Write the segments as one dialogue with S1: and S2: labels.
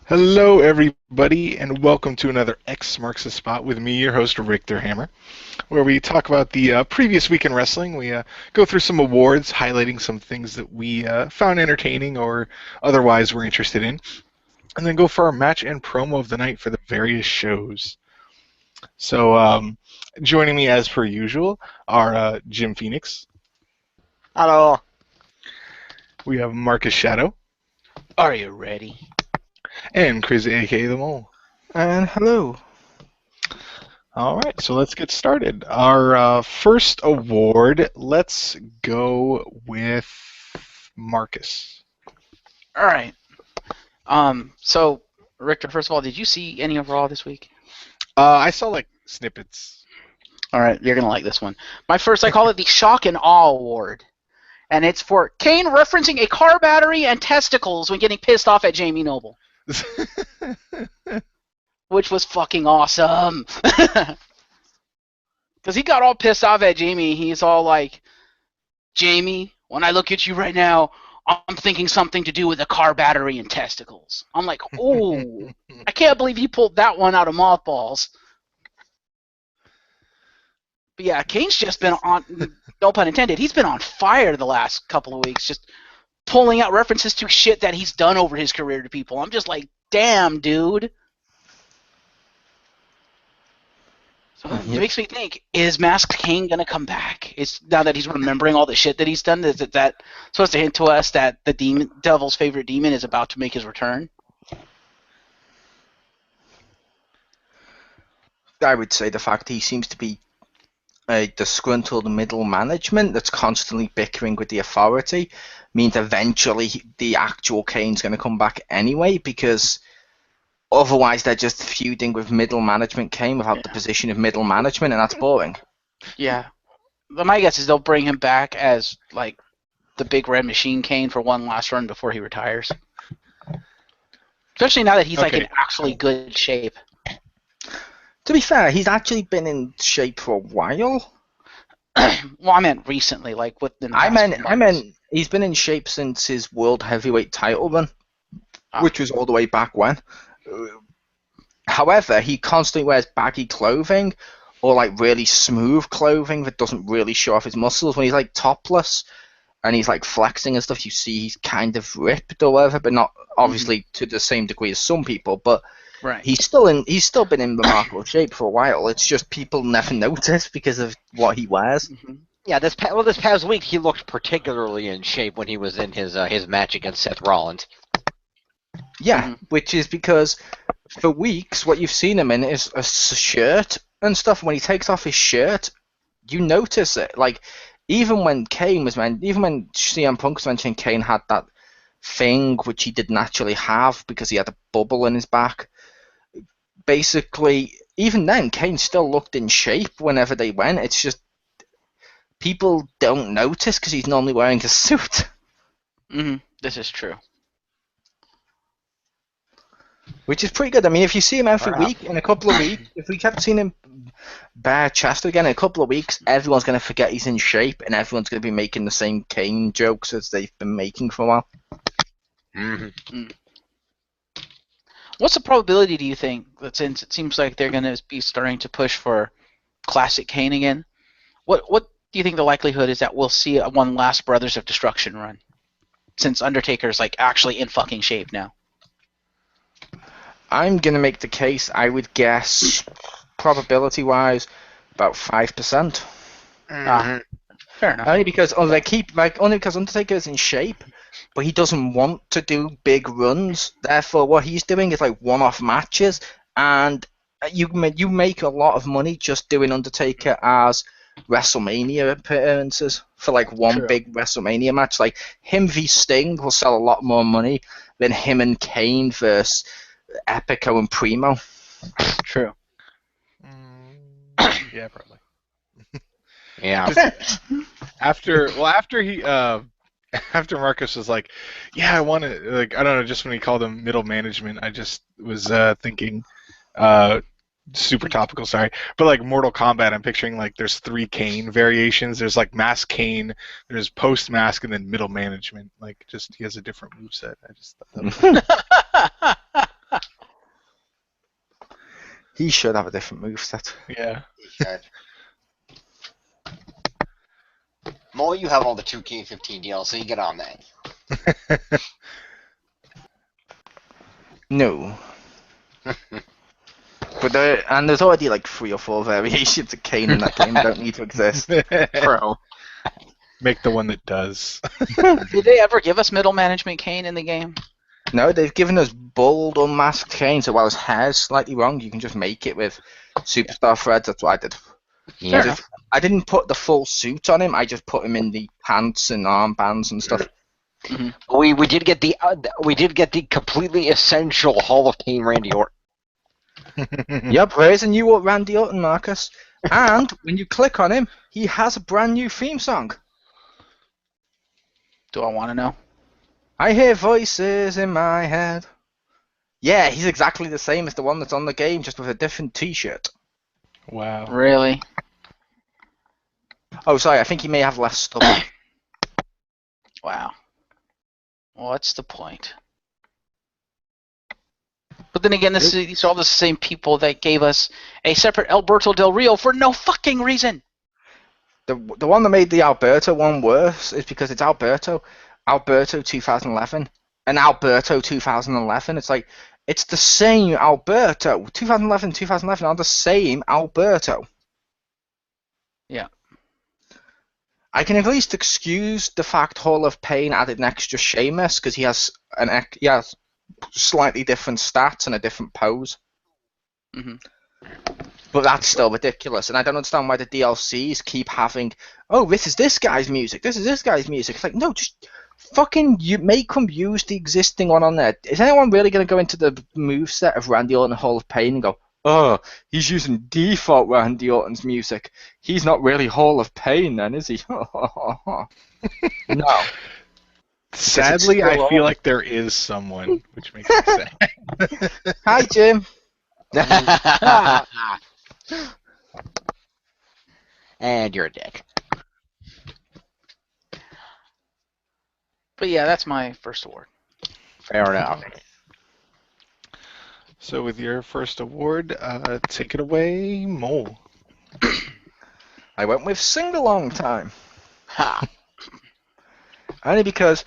S1: Hello, everybody, and welcome to another X-Marks Spot with me, your host, Richter Hammer, where we talk about the previous week in wrestling. We go through some awards, highlighting some things that we found entertaining or otherwise were interested in, and then go for our match and promo of the night for the various shows. So, joining me as per usual are Jim Phoenix.
S2: Hello.
S1: We have Marcus Shadow
S2: Are you ready?
S1: and Chriz, aka the Mole.
S3: And hello.
S1: All right, so let's get started. Our first award, let's go with Marcus.
S2: All right. So Richter, first of all, did you see any of Raw this week?
S1: I saw like snippets.
S2: All right, you're gonna like this one. My first, I call it the Shock and Awe Award, and it's for Kane referencing a car battery and testicles when getting pissed off at Jamie Noble, which was fucking awesome. Because he got all pissed off at Jamie. He's all like, Jamie, when I look at you right now, I'm thinking something to do with a car battery and testicles. I'm like, oh, I can't believe he pulled that one out of mothballs. But yeah, Kane's just been on, no pun intended, he's been on fire the last couple of weeks, just pulling out references to shit that he's done over his career to people. I'm just like, damn, dude. So it makes me think, is Masked Kane going to come back? Now that he's remembering all the shit that he's done, is that supposed to hint to us that the devil's favorite demon is about to make his return?
S3: I would say the fact he seems to be a disgruntled middle management that's constantly bickering with the authority means eventually the actual Kane's going to come back anyway, because otherwise they're just feuding with middle management Kane without the position of middle management, and that's boring.
S2: Yeah. But my guess is they'll bring him back as like the big red machine Kane for one last run before he retires. Especially now that he's like in actually good shape.
S3: To be fair, he's actually been in shape for a while.
S2: Well, I meant recently, like within the past
S3: I meant he's been in shape since his world heavyweight title run, which was all the way back when. However, he constantly wears baggy clothing or like really smooth clothing that doesn't really show off his muscles. When he's like topless and he's like flexing and stuff, you see he's kind of ripped or whatever, but not obviously to the same degree as some people. But
S2: right.
S3: He's still been in remarkable shape for a while. It's just people never notice because of what he wears.
S2: Mm-hmm.
S4: Yeah, this past week he looked particularly in shape when he was in his match against Seth Rollins.
S3: Yeah, which is because for weeks what you've seen him in is a shirt and stuff. When he takes off his shirt, you notice it. Like even when CM Punk was mentioning Kane had that thing which he didn't actually have because he had a bubble in his back. Basically, even then, Kane still looked in shape whenever they went. It's just people don't notice because he's normally wearing a suit.
S2: This is true.
S3: Which is pretty good. I mean, if you see him every week, in a couple of weeks, if we kept seeing him bare chested again in a couple of weeks, everyone's going to forget he's in shape and everyone's going to be making the same Kane jokes as they've been making for a while.
S4: Mm-hmm.
S2: What's the probability, do you think, that since it seems like they're going to be starting to push for classic Kane again, what do you think the likelihood is that we'll see one last Brothers of Destruction run, since Undertaker's like actually in fucking shape now?
S3: I'm going to make the case, I would guess, probability-wise, about 5%.
S2: Fair enough.
S3: Only because Undertaker's in shape, but he doesn't want to do big runs. Therefore, what he's doing is like one-off matches, and you make a lot of money just doing Undertaker as WrestleMania appearances for like one big WrestleMania match. Like him v Sting will sell a lot more money than him and Kane versus Epico and Primo.
S2: True.
S1: Yeah, probably.
S4: Yeah.
S1: After Marcus was like, yeah, I want to, like, I don't know, just when he called him middle management, I just was thinking, super topical, sorry, but like Mortal Kombat, I'm picturing like there's 3 Kane variations. There's like Mask Kane, there's Post Mask, and then middle management. Like just he has a different moveset. I just thought that was
S3: He should have a different moveset.
S1: Yeah.
S4: He should. Mole, you have all the 2K15 DLC. Get on that.
S3: No. But there's already like 3 or 4 variations of Kane in that game. Don't need to exist. Pro.
S1: Make the one that does.
S2: Did they ever give us middle management Kane in the game?
S3: No, they've given us bald, unmasked Kane, so while his hair's slightly wrong, you can just make it with superstar threads. That's what I did.
S4: Yeah.
S3: I didn't put the full suit on him. I just put him in the pants and armbands and stuff.
S2: Mm-hmm.
S4: We did get the completely essential Hall of Fame Randy Orton.
S3: Yep, there is a new Randy Orton, Marcus. And when you click on him, he has a brand new theme song.
S2: Do I want to know?
S3: I hear voices in my head. Yeah, he's exactly the same as the one that's on the game, just with a different t-shirt.
S1: Wow.
S2: Really?
S3: Oh, sorry, I think he may have less stuff.
S2: Wow. What's the point? But then again, these are all the same people that gave us a separate Alberto Del Rio for no fucking reason.
S3: The one that made the Alberto one worse is because it's Alberto 2011, and Alberto 2011. It's like, it's the same Alberto. 2011 are the same Alberto.
S2: Yeah.
S3: I can at least excuse the fact Hall of Pain added an extra Sheamus because he has slightly different stats and a different pose.
S2: Mm-hmm.
S3: But that's still ridiculous, and I don't understand why the DLCs keep having, oh, this is this guy's music, this is this guy's music. It's like, no, just fucking make them use the existing one on there. Is anyone really going to go into the moveset of Randy Orton Hall of Pain and go, oh, he's using default Randy Orton's music. He's not really Hall of Pain then, is he? No.
S1: Sadly, I feel like there is someone, which makes me sad.
S3: Hi, Jim.
S4: And you're a dick.
S2: But yeah, that's my first award.
S4: Fair enough.
S1: So with your first award, take it away, Mole.
S3: I went with Sing-Along Time.
S4: Ha.
S3: Only because,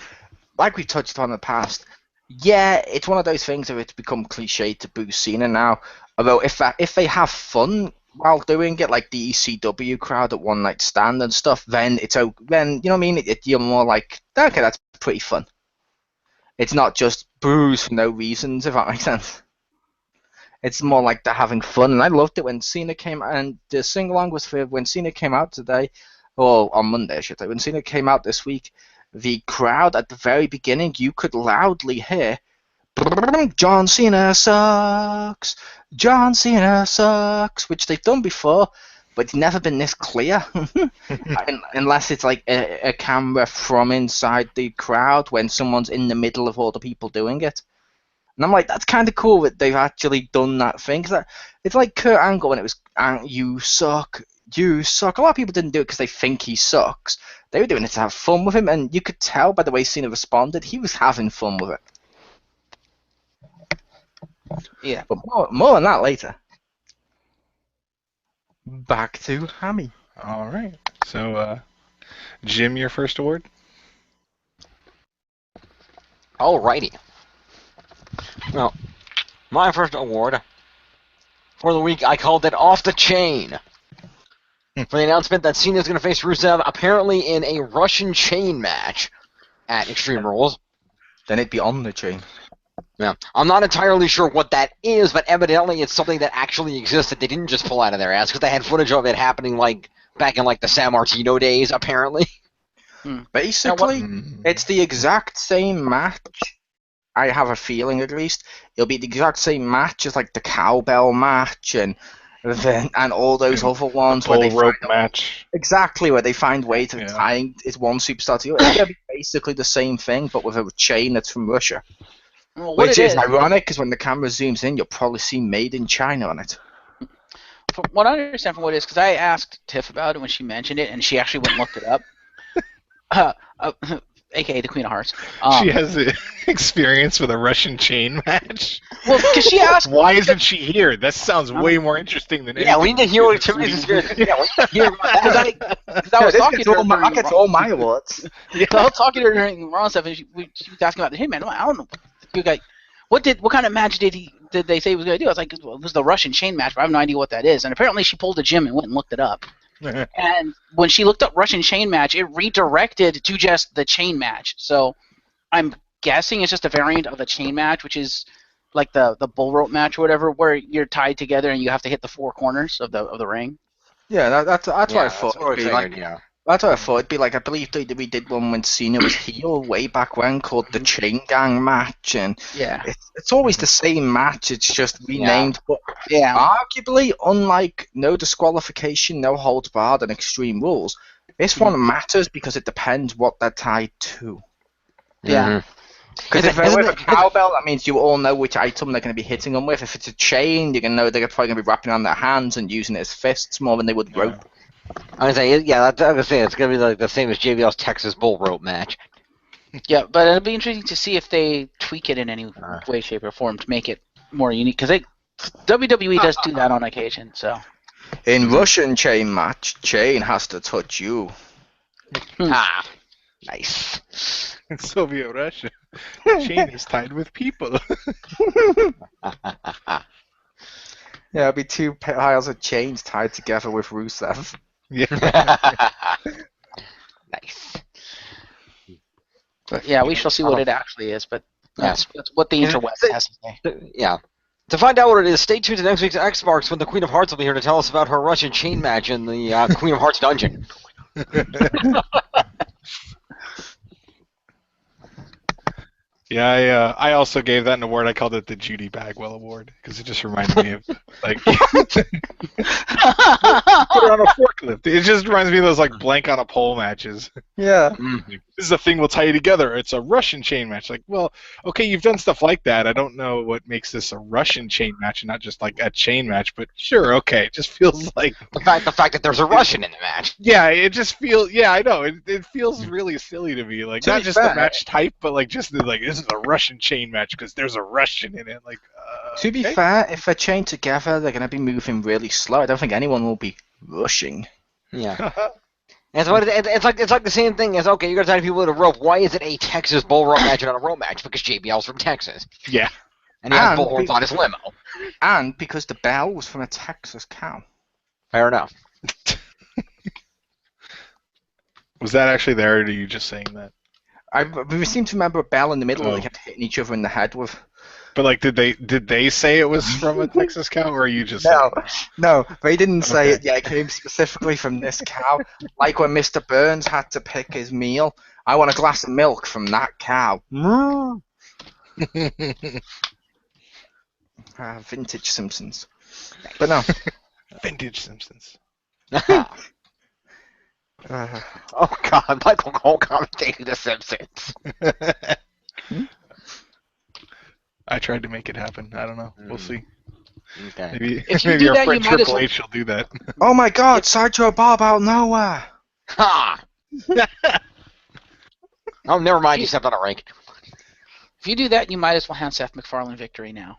S3: like we touched on in the past, yeah, it's one of those things where it's become cliche to boo Cena now. Although if they have fun while doing it, like the ECW crowd at One Night Stand and stuff, then you know what I mean. You're more like, okay, that's pretty fun. It's not just boos for no reasons, if that makes sense. It's more like they're having fun, and I loved it when Cena came, and the sing-along was for when Cena came out today, or on Monday, I should say. When Cena came out this week, the crowd at the very beginning, you could loudly hear, John Cena sucks, John Cena sucks, which they've done before, but it's never been this clear, unless it's like a camera from inside the crowd when someone's in the middle of all the people doing it. And I'm like, that's kind of cool that they've actually done that thing. Cause it's like Kurt Angle when it was, you suck, you suck. A lot of people didn't do it because they think he sucks. They were doing it to have fun with him, and you could tell by the way Cena responded, he was having fun with it.
S2: Yeah.
S3: But more on that later. Back to Hammy.
S1: All right. So, Jim, your first award?
S4: Alrighty. Well, my first award for the week, I called it Off the Chain. For the announcement that Cena is going to face Rusev apparently in a Russian chain match at Extreme Rules.
S3: Then it'd be on the chain.
S4: Yeah, I'm not entirely sure what that is, but evidently it's something that actually existed. They didn't just pull out of their ass because they had footage of it happening like back in like the San Martino days, apparently.
S3: Basically, it's the exact same match. I have a feeling, at least, it'll be the exact same match as like the cowbell match and all those other ones where they
S1: rope match.
S3: Exactly, where they find ways of tying one superstar to the other. It's gonna be basically the same thing, but with a chain that's from Russia.
S2: Well,
S3: Which is ironic, because when the camera zooms in, you'll probably see "Made in China" on it.
S2: From what I understand from what it is, because I asked Tiff about it when she mentioned it, and she actually went and looked it up. aka the Queen of Hearts.
S1: She has experience with a Russian chain match.
S2: Well, because she asked.
S1: Why isn't she here? That sounds way more interesting than anything.
S4: Yeah, we need to hear what Tiffany's experience. Yeah, we need to hear about that.
S2: Because I was talking to her.
S3: I get all my awards.
S2: I was talking to her during Raw stuff, and she was asking about the Hitman. I don't know. You guys, what kind of match did they say he was going to do? I was like, well, it was the Russian chain match, but I have no idea what that is. And apparently she pulled a gym and went and looked it up. And when she looked up Russian chain match, it redirected to just the chain match. So I'm guessing it's just a variant of the chain match, which is like the bull rope match or whatever, where you're tied together and you have to hit the four corners of the ring.
S3: Yeah, that's what I thought.
S4: That's what I figured, yeah.
S3: That's what I thought it'd be like. I believe we did one when Cena was heel way back when called the Chain Gang match, and
S2: Yeah.
S3: it's always the same match. It's just renamed, but
S2: Yeah.
S3: arguably, unlike no disqualification, no holds barred, and Extreme Rules, this one matters because it depends what they're tied to.
S2: Yeah.
S3: Because if they're with a cowbell, that means you all know which item they're going to be hitting them with. If it's a chain, you're going to know they're probably going to be wrapping around their hands and using it as fists more than they would rope.
S4: I was saying, yeah, I was gonna say it's gonna be like the same as JBL's Texas Bull Rope match.
S2: Yeah, but it'll be interesting to see if they tweak it in any way, shape, or form to make it more unique. Because WWE does do that on occasion. So
S3: In Russian chain match, chain has to touch you.
S4: Ah, nice.
S1: In Soviet Russia, the chain is tied with people.
S3: Yeah, it'd be two piles of chains tied together with Rusev.
S1: Yeah.
S4: Nice.
S2: but yeah, we shall see what it actually is. But that's what the interwebs has to say.
S4: Yeah. To find out what it is, stay tuned to next week's X-Smarks when the Queen of Hearts will be here to tell us about her Russian chain match in the Queen of Hearts dungeon.
S1: Yeah, I also gave that an award. I called it the Judy Bagwell Award because it just reminded me of like put her on a forklift. It just reminds me of those like blank on a pole matches.
S3: Yeah.
S1: This is a thing we'll tie you together. It's a Russian chain match. Like, well, okay, you've done stuff like that. I don't know what makes this a Russian chain match and not just like a chain match, but sure, okay. It just feels like
S4: The fact that there's a Russian in the match.
S1: yeah, it just feels yeah, I know. It feels really silly to me. Like
S3: To
S1: not
S3: be
S1: just the
S3: fair-
S1: match type, but like just the, like this is a Russian chain match because there's a Russian in it. Like
S3: To be
S1: okay.
S3: fair, if they're chained together, they're going to be moving really slow. I don't think anyone will be rushing.
S4: Yeah. It's like the same thing as, okay, you're going to tie people with a rope. Why is it a Texas bull rope match and not a rope match? Because JBL's from Texas.
S1: Yeah.
S4: And he has
S3: And
S4: bullhorns on his limo.
S3: And because the bell was from a Texas cow.
S4: Fair enough.
S1: Was that actually there, or are you just saying that?
S3: We seem to remember a bell in the middle
S1: Oh.
S3: they kept hitting each other in the head with.
S1: But like, did they say it was from a Texas cow, or are you just
S3: No, they didn't say
S1: Okay.
S3: it. Yeah, it came specifically from this cow. Like when Mr. Burns had to pick his meal. I want a glass of milk from that cow. Vintage Simpsons. But no.
S1: vintage Simpsons?
S4: Oh, God. Michael Cole commentating The Simpsons.
S1: I tried to make it happen. I don't know. We'll see.
S4: Okay.
S1: Maybe
S2: If you
S1: maybe
S2: do
S1: our
S2: that,
S1: friend
S2: you might as
S1: Triple
S2: well-
S1: H will do that.
S3: Oh my god, Sideshow Bob out of nowhere.
S4: Ha! Oh, never mind. You stepped on a rake.
S2: If you do that, you might as well hand Seth MacFarlane victory now.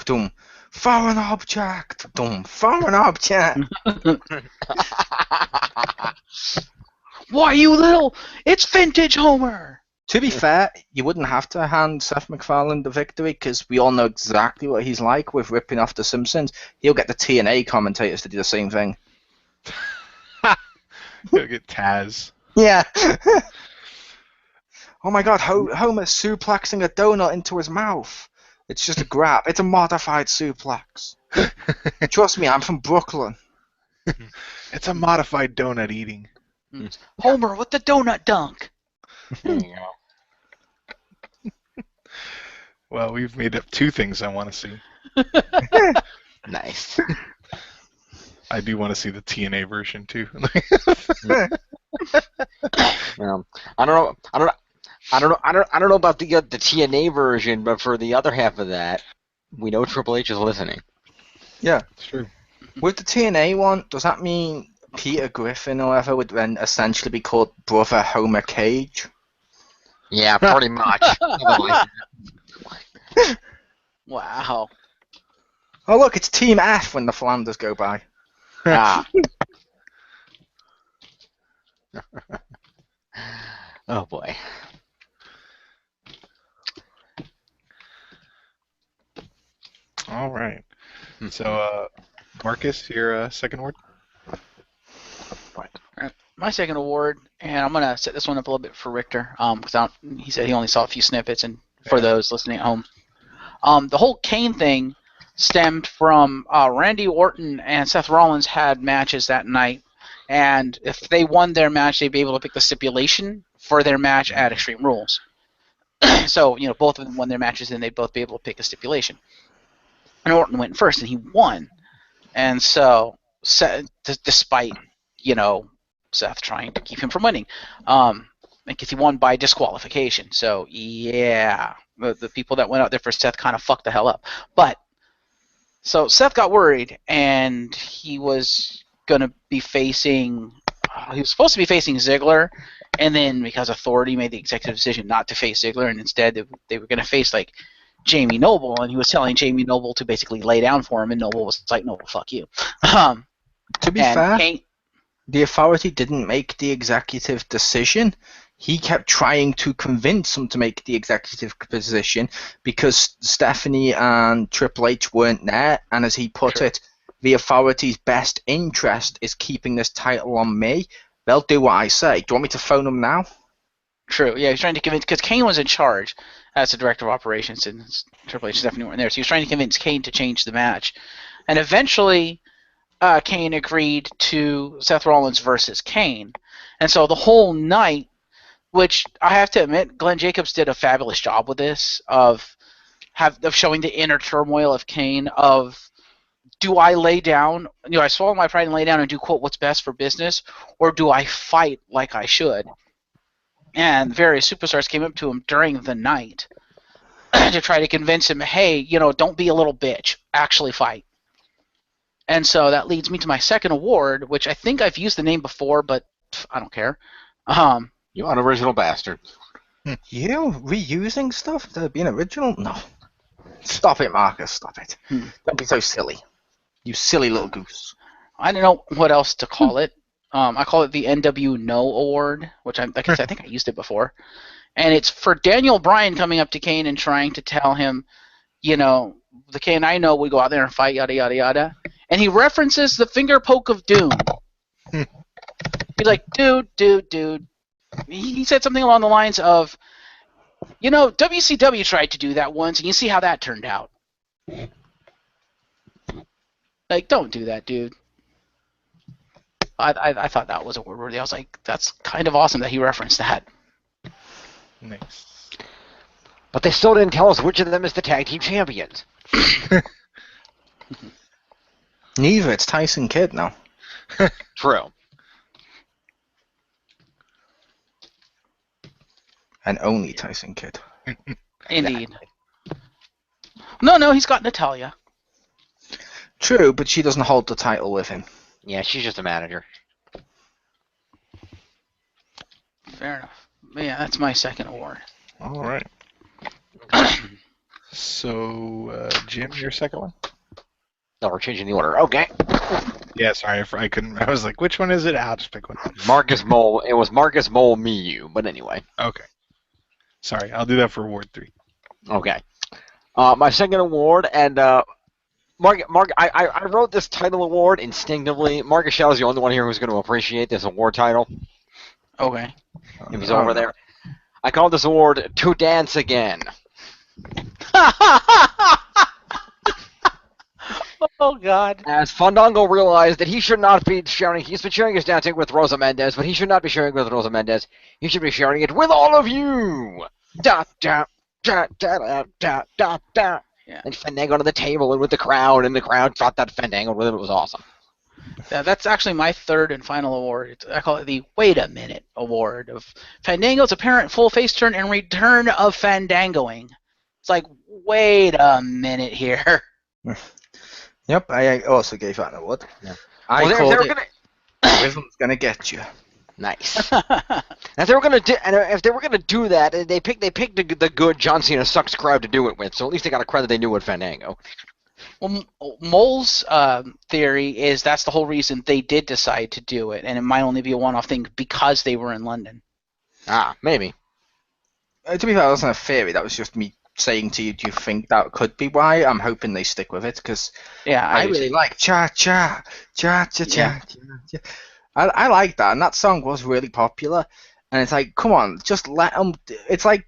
S3: Doom. Foreign object. Doom. Foreign object.
S2: Why, you little? It's vintage Homer.
S3: To be fair, you wouldn't have to hand Seth MacFarlane the victory because we all know exactly what he's like with ripping off The Simpsons. He'll get the TNA commentators to do the same thing.
S1: Go get Taz.
S3: Yeah. Oh my god, Homer's suplexing a donut into his mouth. It's just a grab. It's a modified suplex. Trust me, I'm from Brooklyn.
S1: It's a modified donut eating.
S2: Homer with the donut dunk.
S4: There you go.
S1: Well, we've made up two things I want to see.
S4: Nice.
S1: I do want to see the TNA version too.
S4: I don't know about the TNA version, but for the other half of that, we know Triple H is listening.
S3: Yeah.
S1: It's true.
S3: With the TNA one, does that mean Peter Griffin or whatever would then essentially be called Brother Homer Cage?
S4: Yeah, pretty much.
S2: Wow.
S3: Oh look, it's Team F when the Flanders go by.
S4: Ah. Oh boy.
S1: All right. So, Marcus, your second word?
S2: My second award, and I'm gonna set this one up a little bit for Richter, because he said he only saw a few snippets, and for those listening at home, the whole Kane thing stemmed from Randy Orton and Seth Rollins had matches that night, and if they won their match, they'd be able to pick the stipulation for their match at Extreme Rules. So both of them won their matches, and they'd both be able to pick a stipulation. And Orton went first, and he won. And so, despite Seth trying to keep him from winning, because he won by disqualification. So yeah, the people that went out there for Seth kind of fucked the hell up. But so Seth got worried, and he was gonna be facing. He was supposed to be facing Ziggler, and then because Authority made the executive decision not to face Ziggler, and instead they were gonna face like Jamie Noble, and he was telling Jamie Noble to basically lay down for him, and Noble was like, "No, fuck you."
S3: To be fair,
S2: Kane,
S3: the Authority didn't make the executive decision. He kept trying to convince him to make the executive position because Stephanie and Triple H weren't there, and as he put it, the Authority's best interest is keeping this title on me. They'll do what I say. Do you want me to phone them now?
S2: True, yeah, he was trying to convince, because Kane was in charge as the director of operations, and Triple H and Stephanie weren't there, so he was trying to convince Kane to change the match. And eventually, Kane agreed to Seth Rollins versus Kane. And so the whole night, which I have to admit, Glenn Jacobs did a fabulous job with this, of showing the inner turmoil of Kane, of do I lay down, I swallow my pride and lay down and do, quote, what's best for business, or do I fight like I should? And various superstars came up to him during the night to try to convince him, hey, don't be a little bitch, actually fight. And so that leads me to my second award, which I think I've used the name before, but I don't care.
S4: You unoriginal bastard.
S3: You reusing stuff instead of being original? No. Stop it, Marcus. Stop it. Don't be so silly. You silly little goose.
S2: I don't know what else to call it. I call it the NW No Award, which I think I used it before. And it's for Daniel Bryan coming up to Kane and trying to tell him, the Kane I know would go out there and fight, yada, yada, yada. And he references the finger poke of doom. He's like, dude. He said something along the lines of, WCW tried to do that once, and you see how that turned out. Like, don't do that, dude. I thought that was a word worthy. I was like, that's kind of awesome that he referenced that.
S1: Nice.
S4: But they still didn't tell us which of them is the tag team champions.
S3: Neither. It's Tyson Kidd now.
S4: True.
S3: And only Tyson Kidd.
S2: Indeed. No, he's got Natalya.
S3: True, but she doesn't hold the title with him.
S4: Yeah, she's just a manager.
S2: Fair enough. But yeah, that's my second award.
S1: All right. So, Jim, your second one?
S4: No, we're changing the order. Okay.
S1: Yeah, sorry, I couldn't. I was like, which one is it? I'll just pick one.
S4: Marcus Mole. It was Marcus Mole, me, you. But anyway.
S1: Okay. Sorry, I'll do that for award 3.
S4: Okay. My second award, and I wrote this title award instinctively. Marcus Shaw is the only one here who's going to appreciate this award title.
S2: Okay.
S4: If he's over there. I call this award To Dance Again.
S2: Oh, God.
S4: As Fandango realized that he should not be sharing, he's been sharing his dancing with Rosa Mendez, but he should not be sharing with Rosa Mendez. He should be sharing it with all of you. Da da da da da da da.
S2: Yeah.
S4: And Fandango to the table and with the crowd, and the crowd thought that Fandango with him. It was awesome.
S2: Yeah, that's actually my third and final award. I call it the Wait a Minute Award of Fandango's apparent full face turn and return of Fandangoing. It's like, wait a minute here.
S3: Yep, I also gave that an award.
S4: Yeah.
S3: I
S4: Well,
S3: called
S4: they're
S3: it
S4: gonna...
S3: Rhythm's Gonna Get You.
S4: Nice. If they were gonna do that, they picked the good John Cena sucks crowd to do it with. So at least they got a credit they knew with Fandango.
S2: Well, Mole's theory is that's the whole reason they did decide to do it, and it might only be a one-off thing because they were in London.
S4: Ah, maybe.
S3: To be fair, that wasn't a theory. That was just me saying to you, do you think that could be why? I'm hoping they stick with it because
S2: Yeah,
S3: I really like cha cha cha cha cha cha. I like that, and that song was really popular. And it's like, come on, just let them. It's like,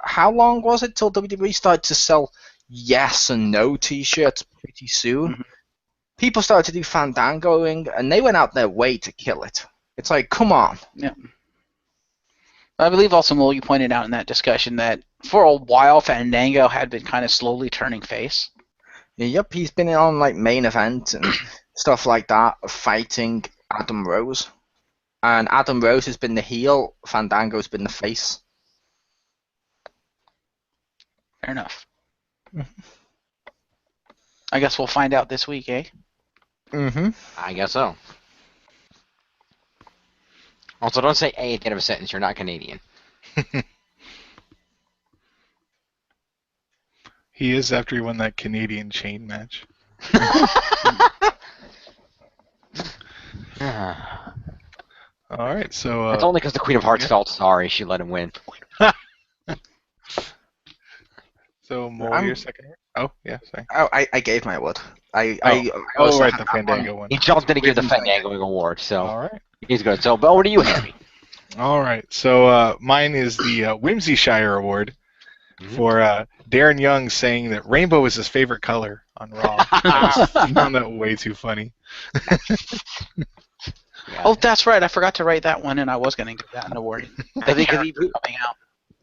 S3: how long was it till WWE started to sell yes and no T-shirts pretty soon?
S2: Mhm.
S3: People started to do Fandangoing, and they went out their way to kill it. It's like, come on.
S2: Yeah. I believe also, Mole, you pointed out in that discussion that for a while Fandango had been kind of slowly turning face.
S3: Yep, he's been on like main event and stuff like that, fighting Adam Rose. And Adam Rose has been the heel, Fandango's been the face.
S2: Fair enough. I guess we'll find out this week, eh?
S3: Mm-hmm.
S4: I guess so. Also, don't say A at the end of a sentence. You're not Canadian.
S1: He is after he won that Canadian chain match. All right, so
S4: It's only because the Queen of Hearts felt sorry she let him win.
S1: so Mole, your second word? Oh, yeah, sorry.
S3: Oh, I gave my award. I
S1: Oh,
S3: also
S1: right,
S3: had
S1: the
S3: that
S1: Fandango
S3: one.
S1: one.
S4: He jumped in to give the Fandangoing award, so
S1: All right.
S4: he's good. So, Bo, what are you happy?
S1: All right, so mine is the Whimsyshire Award for Darren Young saying that rainbow is his favorite color on Raw. I found that way too funny.
S4: Yeah.
S2: Oh, that's right. I forgot to write that one, and I was going to give that an award.
S4: Because he
S2: coming out.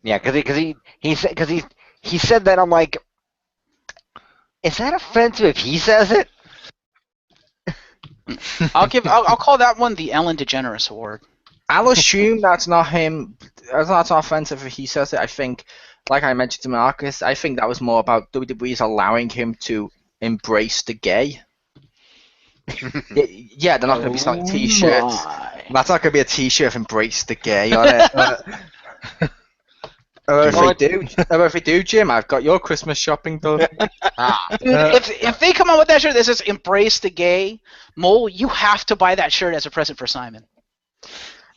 S4: Yeah, because he said that. I'm like, is that offensive if he says it?
S2: I'll call that one the Ellen DeGeneres Award.
S3: I'll assume that's not him. That's not offensive if he says it. I think, like I mentioned to Marcus, I think that was more about WWE's allowing him to embrace the gay. Yeah, they're not going to be selling T-shirts. That's not going to be a T-shirt of "Embrace the Gay" on it. Or if they do, Jim, I've got your Christmas shopping done.
S2: Dude, if they come out with that shirt that says "Embrace the Gay," Mole, you have to buy that shirt as a present for Simon.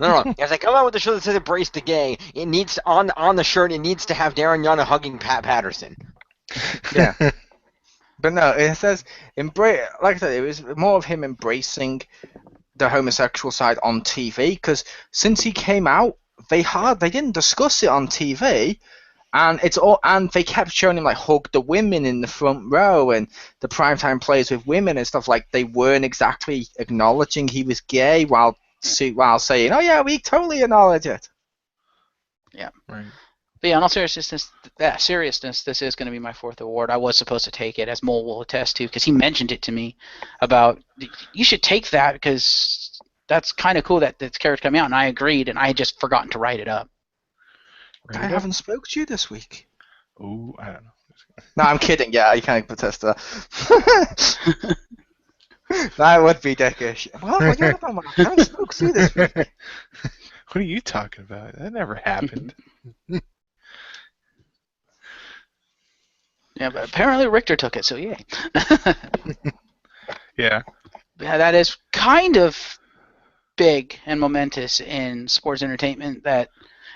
S4: No. If they come out with a shirt that says "Embrace the Gay," it needs on the shirt. It needs to have Darren Young hugging Pat Patterson.
S3: Yeah. But no, it says embrace. Like I said, it was more of him embracing the homosexual side on TV. Because since he came out, they didn't discuss it on TV, and they kept showing him like hug the women in the front row and the primetime players with women and stuff. Like they weren't exactly acknowledging he was gay while saying, "Oh yeah, we totally acknowledge it."
S2: Yeah.
S1: Right.
S2: But yeah, in all seriousness, this is going to be my fourth award. I was supposed to take it, as Mole will attest to, because he mentioned it to me about, you should take that because that's kind of cool that this character coming out, and I agreed, and I had just forgotten to write it up.
S3: I haven't spoke to you this week.
S1: Oh, I don't know.
S3: No, I'm kidding. Yeah, you can't protest that. That would be dickish. What are you talking about? I haven't spoke to you this week.
S1: What are you talking about? That never happened.
S2: Yeah, but apparently Richter took it, so yay.
S1: Yeah.
S2: Yeah, that is kind of big and momentous in sports entertainment that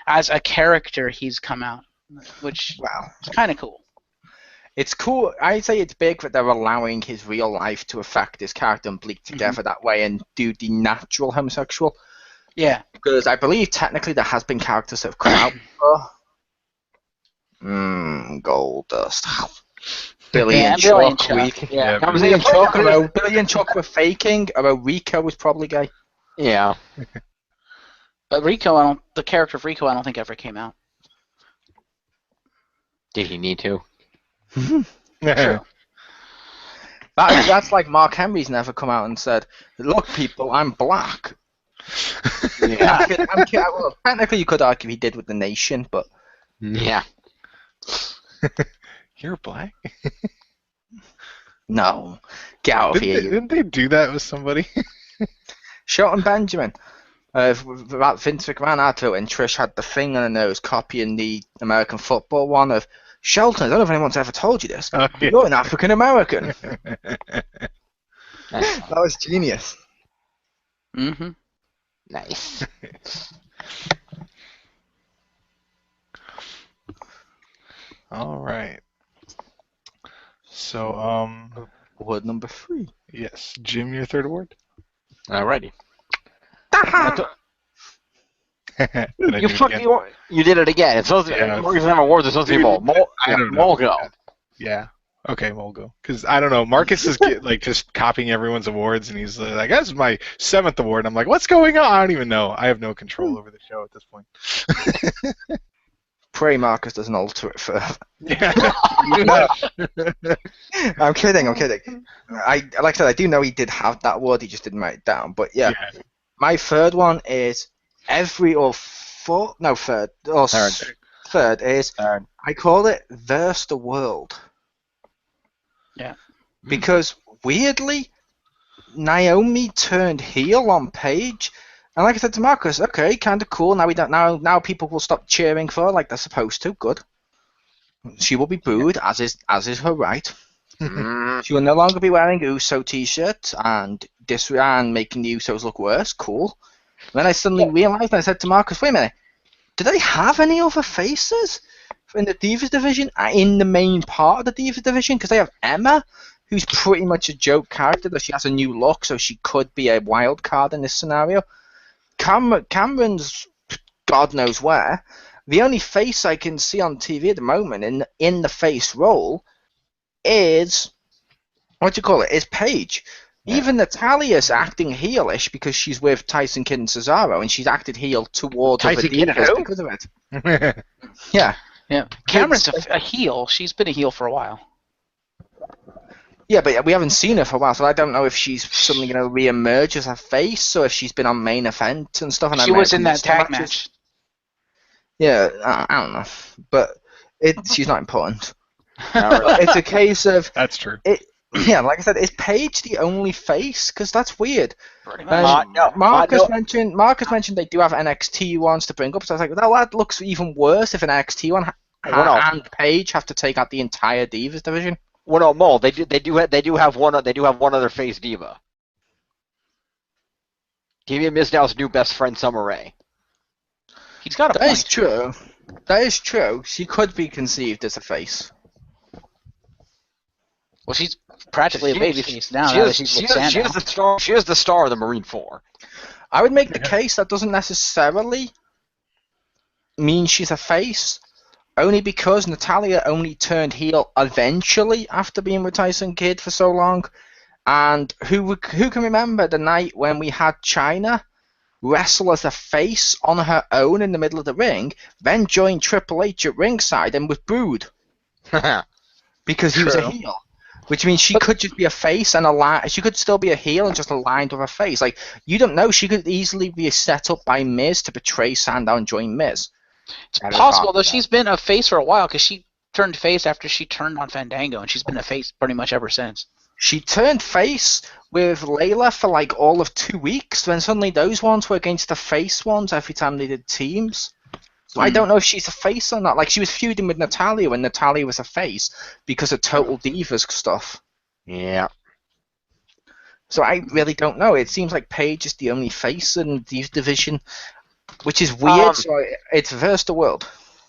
S2: as a character he's come out, which is kind of cool.
S3: It's cool. I'd say it's big that they're allowing his real life to affect his character and bleed together that way and do the natural homosexual.
S2: Yeah.
S3: Because I believe technically there has been characters that have come out before. Goldust. Billy and Chuck.
S2: Yeah.
S3: Billy and Chuck were faking. About Rico was probably gay.
S4: Yeah.
S2: But Rico, the character of Rico, I don't think ever came out.
S4: Did he need to?
S2: True.
S3: That's like Mark Henry's never come out and said, "Look, people, I'm black."
S4: Yeah.
S3: Well, technically, you could argue he did with the Nation, but
S4: Yeah.
S1: You're black?
S3: no, get out of here.
S1: Didn't they do that with somebody?
S3: Shelton Benjamin. Vince McMahon had to, and Trish had the thing on her nose copying the American football one of Shelton. I don't know if anyone's ever told you this, but you're an African American. That was genius.
S2: Mm-hmm.
S4: Nice.
S1: All right. So,
S3: Award number 3.
S1: yes, Jim, your third award.
S4: Alrighty. You did it again. It's supposed to be. Mark doesn't have awards. It's supposed to be Mole.
S1: I don't know.
S4: Mole go.
S1: Yeah. Okay, Mole go. Because I don't know. Marcus is just copying everyone's awards, and he's like, "That's my 7th award." I'm like, "What's going on?" I don't even know. I have no control over the show at this point.
S3: Pray Marcus doesn't alter it further.
S1: Yeah.
S3: I'm kidding. Like I said, I do know he did have that award. He just didn't write it down. But yeah. My third one is third is I call it Verse the World.
S2: Yeah.
S3: Because weirdly, Naomi turned heel on Paige, and like I said to Marcus, okay, kind of cool. Now people will stop cheering for her like they're supposed to. Good. She will be booed, as is her right. She will no longer be wearing Uso t-shirts and making the Usos look worse. Cool. And then I suddenly realized, and I said to Marcus, wait a minute, do they have any other faces in the Divas division, in the main part of the Divas division? Because they have Emma, who's pretty much a joke character, though she has a new look, so she could be a wild card in this scenario. Cameron's God knows where. The only face I can see on TV at the moment in the face role is is Paige. Yeah. Even Natalia's acting heelish because she's with Tyson Kidd and Cesaro, and she's acted heel towards other divas because of it. Yeah.
S2: Cameron's a heel. She's been a heel for a while.
S3: Yeah, but we haven't seen her for a while, so I don't know if she's suddenly going to re-emerge as a face, or if she's been on main event and stuff. And
S2: she was in that tag match.
S3: Yeah, I don't know, but she's not important. It's a case of
S1: that's true.
S3: Yeah, like I said, is Paige the only face? Because that's weird.
S2: No.
S3: Marcus mentioned they do have NXT ones to bring up, so I was like, well, that looks even worse if an NXT one and Paige have to take out the entire Divas division.
S4: Well, no, Mole. They do have one other face diva. Davey Mizdows' new best friend, Summer Rae.
S2: He's got a point.
S3: That is true. That is true. She could be conceived as a face.
S2: Well, she's practically a babyface now.
S4: She is the star of the Marine 4.
S3: I would make the case that doesn't necessarily mean she's a face, only because Natalya only turned heel eventually after being with Tyson Kidd for so long. And who can remember the night when we had Chyna wrestle as a face on her own in the middle of the ring, then joined Triple H at ringside and was booed because he was a heel. Which means she could just be a face and she could still be a heel and just aligned with a face. Like, you don't know. She could easily be set up by Miz to betray Sandow and join Miz.
S2: It's possible, though. She's been a face for a while because she turned face after she turned on Fandango, and she's been a face pretty much ever since.
S3: She turned face with Layla for like all of 2 weeks, then suddenly those ones were against the face ones every time they did teams. So I don't know if she's a face or not. Like, she was feuding with Natalya when Natalya was a face because of Total Divas stuff.
S4: Yeah.
S3: So I really don't know. It seems like Paige is the only face in the division, which is weird. So it's Verse the World.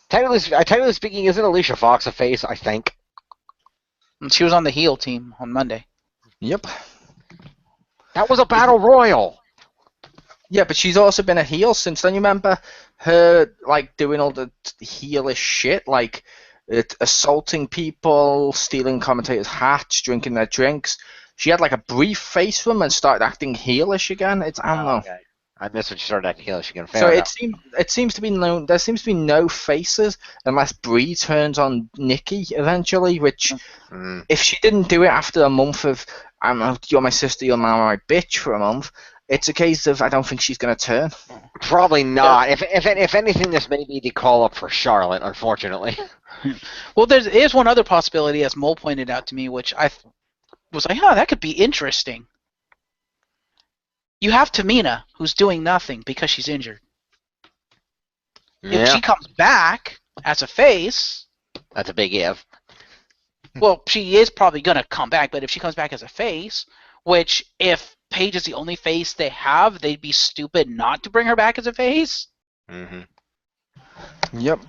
S4: Technically speaking, isn't Alicia Fox a face, I think?
S2: She was on the heel team on Monday.
S3: Yep.
S4: That was a battle royal.
S3: Yeah, but she's also been a heel since then. You remember her like doing all the heelish shit, like assaulting people, stealing commentators' hats, drinking their drinks. She had like a brief face run and started acting heelish again. I don't know.
S4: Okay. I missed when she started acting heelish again.
S3: So it seems to be no. There seems to be no faces unless Brie turns on Nikki eventually. Which, if she didn't do it after a month of you're my sister, you're my bitch for a month. It's a case of I don't think she's going to turn.
S4: Probably not. Yeah. If anything, this may be the call up for Charlotte, unfortunately.
S2: Well, there is one other possibility, as Mole pointed out to me, which I was like, that could be interesting. you have Tamina, who's doing nothing because she's injured. If
S4: Yeah,
S2: she comes back as a face,
S4: that's a big if.
S2: well, she is probably going to come back, but if she comes back as a face, which if Paige is the only face they have, they'd be stupid not to bring her back as a face.
S3: Yep.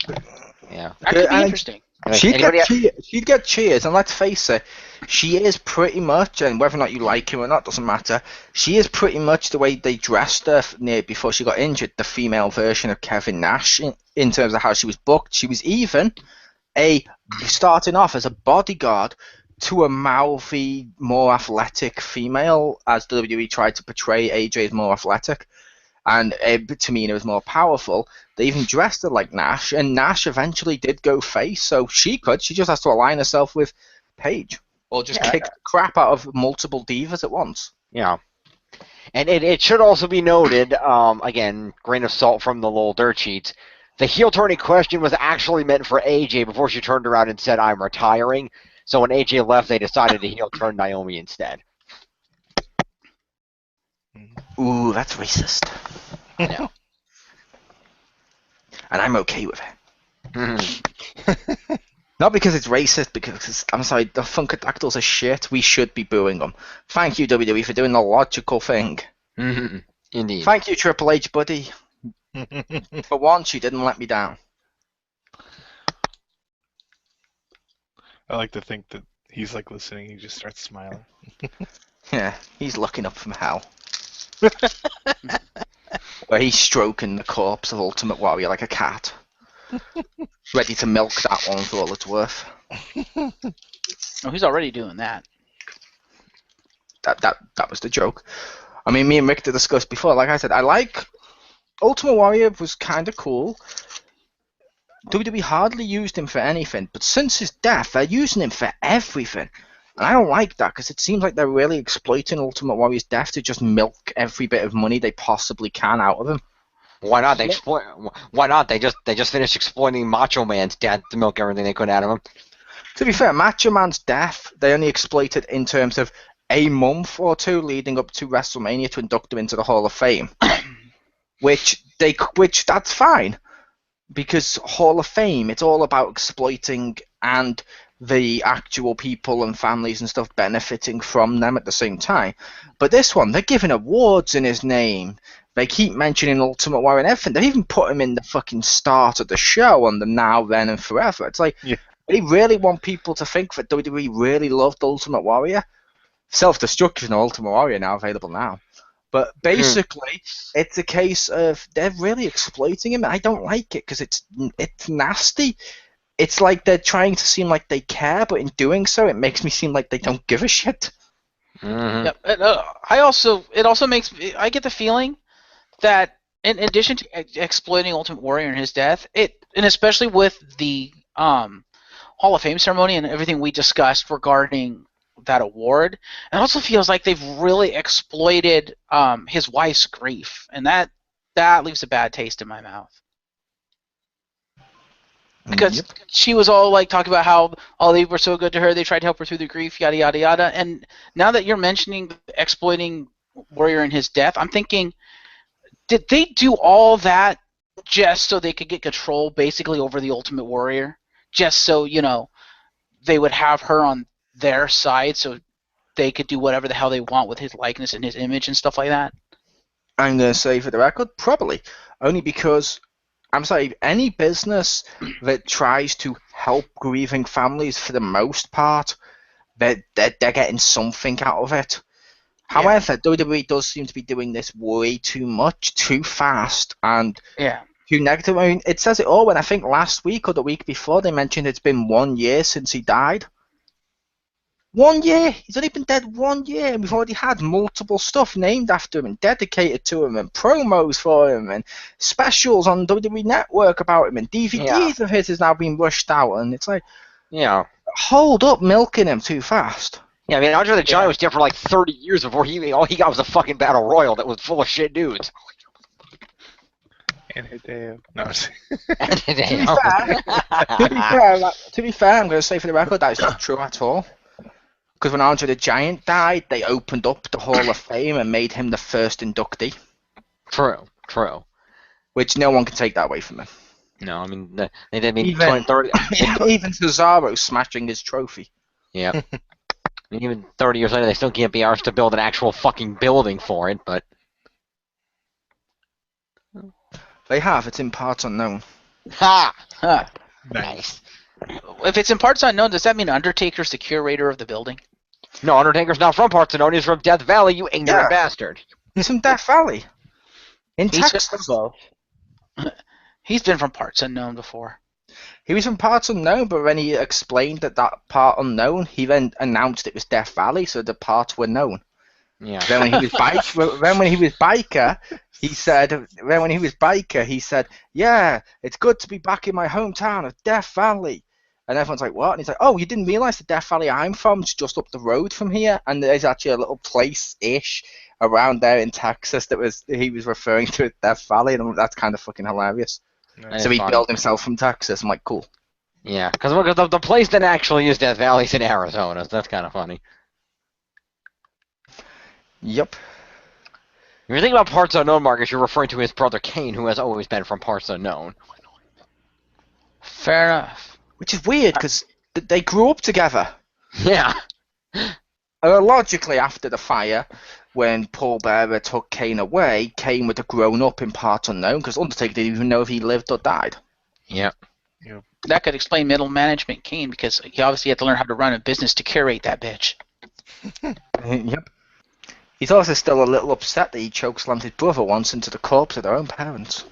S4: Yeah.
S2: That could be interesting.
S3: She'd get cheers, and let's face it, she is pretty much, and whether or not you like him or not doesn't matter, she is pretty much the way they dressed her before she got injured, the female version of Kevin Nash in terms of how she was booked. She was even starting off as a bodyguard to a mouthy, more athletic female, as WWE tried to portray AJ as more athletic, and Tamina was more powerful. They even dressed her like Nash, and Nash eventually did go face, so she just has to align herself with Paige, or just kick the crap out of multiple divas at once.
S4: Yeah. And it should also be noted, again, grain of salt from the little dirt sheets, the heel turning question was actually meant for AJ before she turned around and said, "I'm retiring." So when AJ left, they decided to heel turn Naomi instead.
S3: Ooh, that's racist.
S4: Yeah.
S3: And I'm okay with it. Not because it's racist, because, I'm sorry, the Funkadactyls are shit. We should be booing them. Thank you, WWE, for doing the logical thing.
S4: Indeed.
S3: Thank you, Triple H, buddy. For once, you didn't let me down.
S1: I like to think that he's like listening. He just starts smiling.
S3: Yeah, he's looking up from hell. Where he's stroking the corpse of Ultimate Warrior like a cat. Ready to milk that one for all it's worth.
S2: Oh, he's already doing that.
S3: That was the joke. I mean, me and Richter discussed before. Like I said, I like Ultimate Warrior was kind of cool. WWE hardly used him for anything, but since his death, they're using him for everything. And I don't like that, because it seems like they're really exploiting Ultimate Warrior's death to just milk every bit of money they possibly can out of him.
S4: Why not? Why not? They just finished exploiting Macho Man's death to milk everything they could out of him.
S3: To be fair, Macho Man's death, they only exploited in terms of a month or two leading up to WrestleMania to induct him into the Hall of Fame. which that's fine. Because Hall of Fame, it's all about exploiting and the actual people and families and stuff benefiting from them at the same time. But this one, they're giving awards in his name. They keep mentioning Ultimate Warrior and everything. They even put him in the fucking start of the show on the Now, Then, and Forever. It's like, they really want people to think that WWE really loved Ultimate Warrior. Self-Destruction Ultimate Warrior now available now. But basically, it's a case of they're really exploiting him. I don't like it because it's nasty. It's like they're trying to seem like they care, but in doing so, it makes me seem like they don't give a shit.
S2: Mm-hmm. Yep. It also makes I get the feeling that in addition to exploiting Ultimate Warrior and his death, and especially with the Hall of Fame ceremony and everything we discussed regarding that award, it also feels like they've really exploited his wife's grief, and that leaves a bad taste in my mouth. Because she was all like talking about how they were so good to her, they tried to help her through the grief, yada yada yada. And now that you're mentioning exploiting Warrior and his death, I'm thinking, did they do all that just so they could get control basically over the Ultimate Warrior? Just so, they would have her on their side so they could do whatever the hell they want with his likeness and his image and stuff like that?
S3: I'm going to say for the record, probably. Only because, I'm sorry, any business that tries to help grieving families for the most part, they're getting something out of it. Yeah. However, WWE does seem to be doing this way too much, too fast, and too negative. I mean, it says it all when I think last week or the week before they mentioned it's been 1 year since he died. 1 year! He's only been dead 1 year, and we've already had multiple stuff named after him and dedicated to him, and promos for him, and specials on WWE Network about him, and DVDs of his has now been rushed out, and it's like, hold up milking him too fast.
S4: Yeah, I mean, Andre the Giant was dead for like 30 years before all he got was a fucking battle royal that was full of shit dudes.
S1: And Hideo. No,
S3: to be fair, I'm going to say for the record, that is not true at all. Because when Andre the Giant died, they opened up the Hall of Fame and made him the first inductee.
S4: True.
S3: Which no one can take that away from him.
S4: No, I mean, they did mean
S3: Even
S4: 20, 30...
S3: even Cesaro smashing his trophy.
S4: Yeah. I mean, even 30 years later, they still can't be arsed to build an actual fucking building for it, but...
S3: They have. It's in parts unknown.
S4: Ha!
S2: Huh.
S4: Nice.
S2: If it's in parts unknown, does that mean Undertaker's the curator of the building?
S4: No, Undertaker's not from Parts Unknown. He's from Death Valley, you ignorant bastard.
S3: He's from Death Valley. In
S2: He's
S3: Texas.
S2: from both. He's been from parts unknown before.
S3: He was from Parts Unknown, but when he explained that part unknown, he then announced it was Death Valley, so the parts were known.
S4: Yeah.
S3: Then when he was biker, he said, "Yeah, it's good to be back in my hometown of Death Valley." And everyone's like, "What?" And he's like, "Oh, you didn't realize the Death Valley I'm from is just up the road from here, and there's actually a little place-ish around there in Texas he was referring to as Death Valley," and that's kind of fucking hilarious.
S1: Nice.
S3: So he billed himself from Texas. I'm like, cool.
S4: Yeah, because the place that actually is Death Valley's in Arizona, so that's kind of funny.
S3: Yep.
S4: If you're thinking about Parts Unknown, Marcus, you're referring to his brother Kane, who has always been from Parts Unknown.
S2: Fair enough.
S3: Which is weird, because they grew up together.
S4: Yeah.
S3: Logically, after the fire, when Paul Bearer took Kane away, Kane would have grown up in Parts Unknown, because Undertaker didn't even know if he lived or died.
S4: Yep.
S2: That could explain middle management Kane, because he obviously had to learn how to run a business to curate that bitch.
S3: Yep. He's also still a little upset that he chokeslammed his brother once into the corpse of their own parents.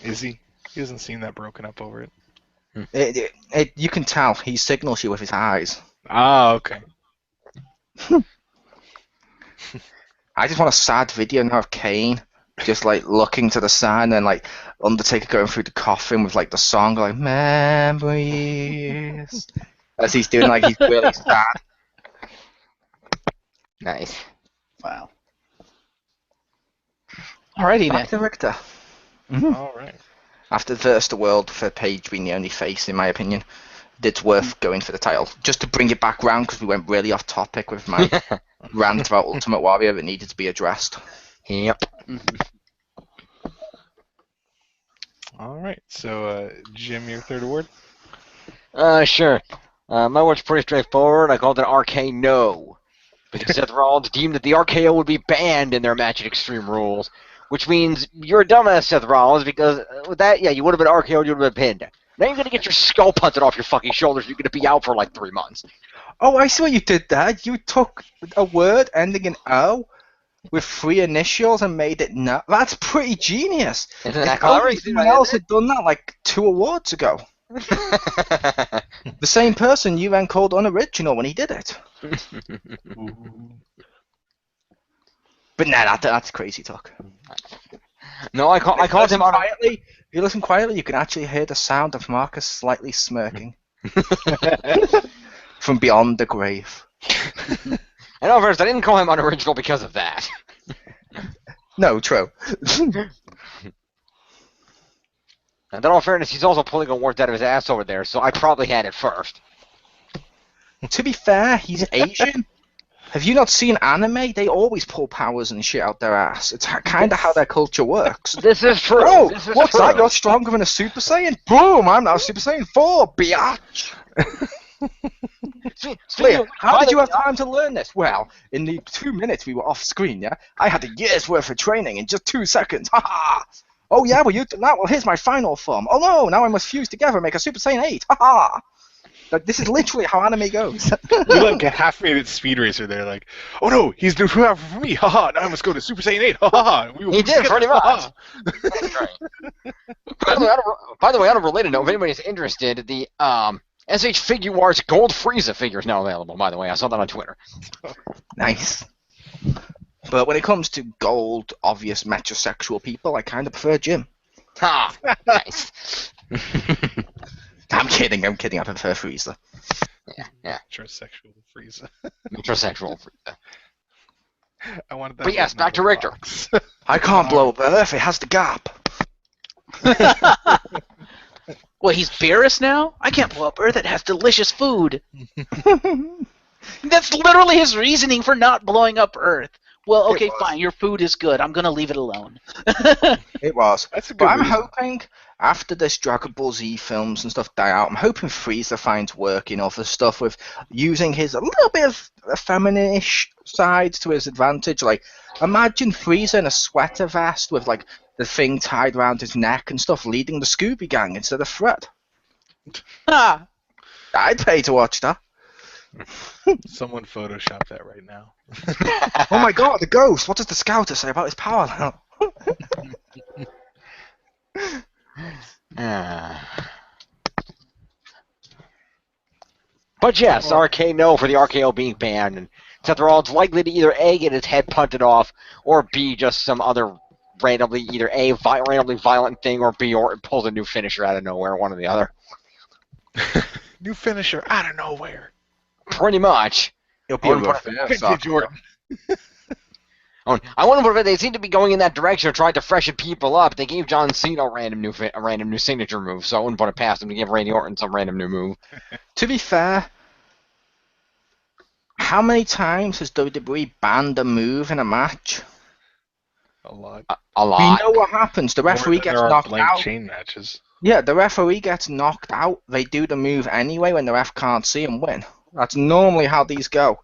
S1: Is he? He hasn't seen that broken up over it.
S3: You can tell. He signals you with his eyes.
S1: Ah, okay.
S3: I just want a sad video now of Kane just like looking to the side and then like Undertaker going through the coffin with like the song like memories as he's doing like he's really sad.
S4: Nice.
S2: Wow. Alrighty
S3: Back
S2: then.
S3: to Richter.
S1: All right.
S3: After Versus the World for Paige being the only face, in my opinion, it's worth going for the title. Just to bring it back round because we went really off topic with my rant about Ultimate Warrior that needed to be addressed.
S4: Yep.
S1: All right. So, Jim, your third award?
S4: Sure. My award's pretty straightforward. I called it RK No. Because Seth Rollins deemed that the RKO would be banned in their match at Extreme Rules. Which means you're a dumbass, Seth Rollins, because with that, yeah, you would have been RKO'd, you would have been pinned. Now you're going to get your skull punted off your fucking shoulders, you're going to be out for like 3 months.
S3: Oh, I see what you did there. You took a word ending in O with 3 initials and made it no. That's pretty genius.
S4: Isn't that
S3: If
S4: clever?
S3: only someone else had done that like 2 awards ago. The same person you then called unoriginal when he did it. But nah, that's crazy talk.
S4: No, I called him on
S3: quietly. If you listen quietly, you can actually hear the sound of Marcus slightly smirking from beyond the grave.
S4: In all fairness, I didn't call him unoriginal because of that.
S3: No, true.
S4: And in all fairness, he's also pulling awards out of his ass over there, so I probably had it first.
S3: To be fair, he's Asian. Have you not seen anime? They always pull powers and shit out their ass. It's kind of how their culture works.
S4: This is true.
S3: Oh,
S4: This is
S3: what's
S4: true.
S3: that? You're stronger than a Super Saiyan? Boom! I'm now Super Saiyan 4, biatch! Wait, how did you have time to learn this? Well, in the 2 minutes we were off screen, yeah? I had a year's worth of training in just 2 seconds. Ha ha! Oh yeah, well you did that? Well here's my final form. Oh no, now I must fuse together and make a Super Saiyan 8. Ha ha! Like, this is literally how anime goes.
S1: You're like a half-minute speed racer there, like, oh no, he's the half for me, haha, now I must go to Super Saiyan 8, haha.
S4: He did, pretty much. That's right. By the way, on a related note, if anybody's interested, the SH Figure Arts Gold Frieza figure is now available, by the way. I saw that on Twitter.
S3: Nice. But when it comes to gold, obvious metrosexual people, I kind of prefer Jim.
S4: Ha! Nice.
S3: I'm kidding, I prefer Frieza.
S4: Yeah.
S1: Metrosexual Frieza.
S4: Metrosexual Frieza.
S1: I wanted that.
S4: But yes, back to Richter.
S3: I can't blow up Earth, it has the gap.
S2: Well, he's Beerus now? I can't blow up Earth. It has delicious food. That's literally his reasoning for not blowing up Earth. Well, okay, fine. Your food is good. I'm going to leave it alone.
S3: It was.
S1: That's a good
S3: But I'm
S1: reason.
S3: hoping, after this Dragon Ball Z films and stuff die out, I'm hoping Frieza finds work in other stuff with using his a little bit of a feminine-ish side to his advantage. Like, imagine Frieza in a sweater vest with, like, the thing tied around his neck and stuff, leading the Scooby Gang instead of Fred.
S2: Ah,
S3: I'd pay to watch that.
S1: Someone Photoshop that right now.
S3: Oh my god, the ghost! What does the Scouter say about his power now?
S4: But yes, RKO for the RKO being banned, and Seth Rollins likely to either A, get his head punted off, or B, just some other randomly, either A, randomly violent thing, or B, or pulls a new finisher out of nowhere, one or the other.
S1: New finisher out of nowhere.
S4: Pretty much.
S3: He'll be a
S1: Vintage Orton.
S4: I wonder if they seem to be going in that direction of trying to freshen people up. They gave John Cena a random new signature move, so I wouldn't put it past them to give Randy Orton some random new move.
S3: To be fair, how many times has WWE banned a move in a match?
S1: A lot.
S4: A lot.
S3: We know what happens. The referee
S1: More than
S3: gets
S1: there are
S3: knocked
S1: blank
S3: out.
S1: chain matches.
S3: Yeah, the referee gets knocked out. They do the move anyway when the ref can't see and win. That's normally how these go.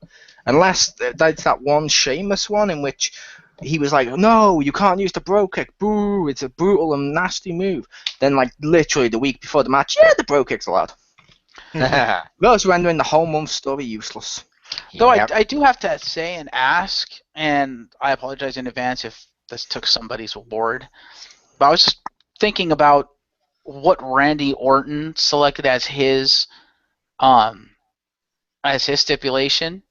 S3: Unless that's that one Sheamus one in which he was like, no, you can't use the bro kick. Boo, it's a brutal and nasty move. Then, like, literally the week before the match, yeah, the bro kick's allowed. Those rendering the whole month's story useless.
S2: Though
S4: Yep.
S2: I do have to say and ask, and I apologize in advance if this took somebody's award, but I was just thinking about what Randy Orton selected as his stipulation.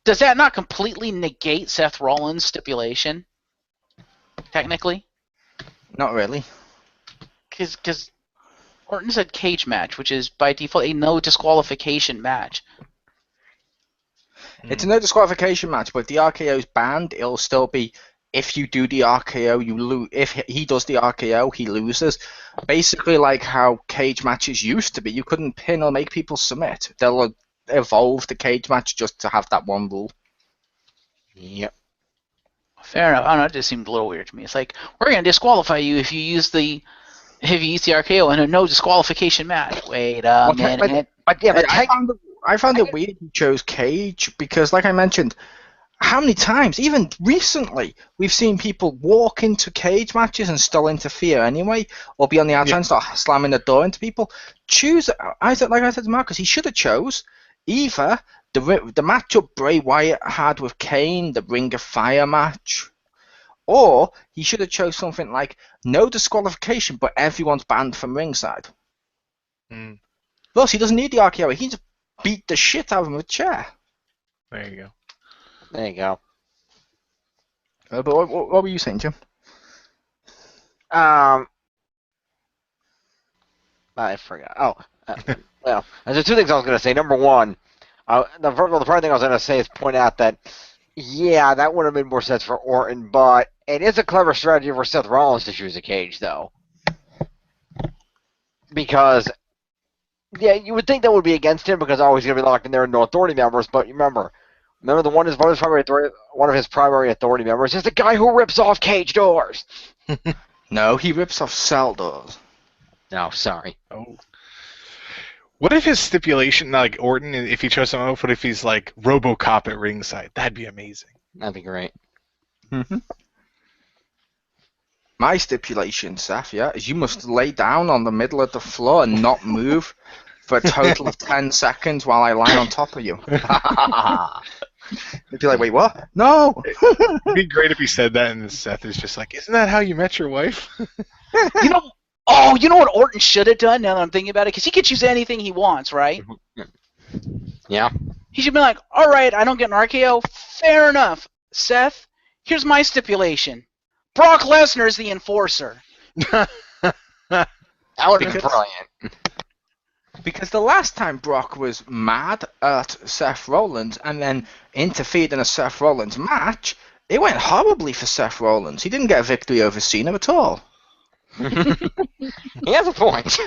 S2: Does that not completely negate Seth Rollins' stipulation? Technically,
S3: Not really.
S2: because Orton said cage match, which is by default a no disqualification match.
S3: It's a no disqualification match, but if the RKO's banned, it'll still be, if you do the RKO, you lose. If he does the RKO, he loses. Basically like how cage matches used to be. You couldn't pin or make people submit. They'll evolve the cage match just to have that one rule.
S4: Yep.
S2: Fair enough. I don't know. It just seemed a little weird to me. It's like, we're gonna disqualify you if you use the RKO in a no disqualification match. Wait a minute.
S4: But yeah, but
S3: I found it weird he chose cage because, like I mentioned, how many times, even recently, we've seen people walk into cage matches and still interfere anyway, or be on the outside and start slamming the door into people. Choose, like I said to Marcus, he should have chose either the matchup Bray Wyatt had with Kane, the Ring of Fire match, or he should have chose something like no disqualification, but everyone's banned from ringside. Plus, he doesn't need the RKO. He just beat the shit out of him with a chair.
S1: There you go.
S4: there you go.
S3: But what were you saying, Jim?
S4: I forgot. Well, there's two things I was going to say. Number one, the first thing I was going to say is point out that, yeah, that would have made more sense for Orton, but it is a clever strategy for Seth Rollins to choose a cage, though. Because, yeah, you would think that would be against him because always going to be locked in there with no authority members, but remember one of his primary authority members is the guy who rips off cage doors.
S3: No, he rips off cell doors.
S4: No, sorry.
S1: Oh. What if his stipulation, like Orton, if he chose someone else, what if he's like RoboCop at ringside? That'd be amazing.
S4: That'd be great.
S3: My stipulation, Seth, is you must lay down on the middle of the floor and not move for a total of 10 seconds while I lie on top of you. They'd be like, wait, what? No!
S1: It'd be great if he said that and Seth is just like, isn't that how you met your wife?
S2: You know what Orton should have done now that I'm thinking about it? Because he could choose anything he wants, right?
S4: Yeah.
S2: He should be like, all right, I don't get an RKO. Fair enough. Seth, here's my stipulation. Brock Lesnar is the enforcer.
S4: That would have been brilliant.
S3: Because the last time Brock was mad at Seth Rollins and then interfered in a Seth Rollins match, it went horribly for Seth Rollins. He didn't get a victory over Cena at all.
S4: He has a point.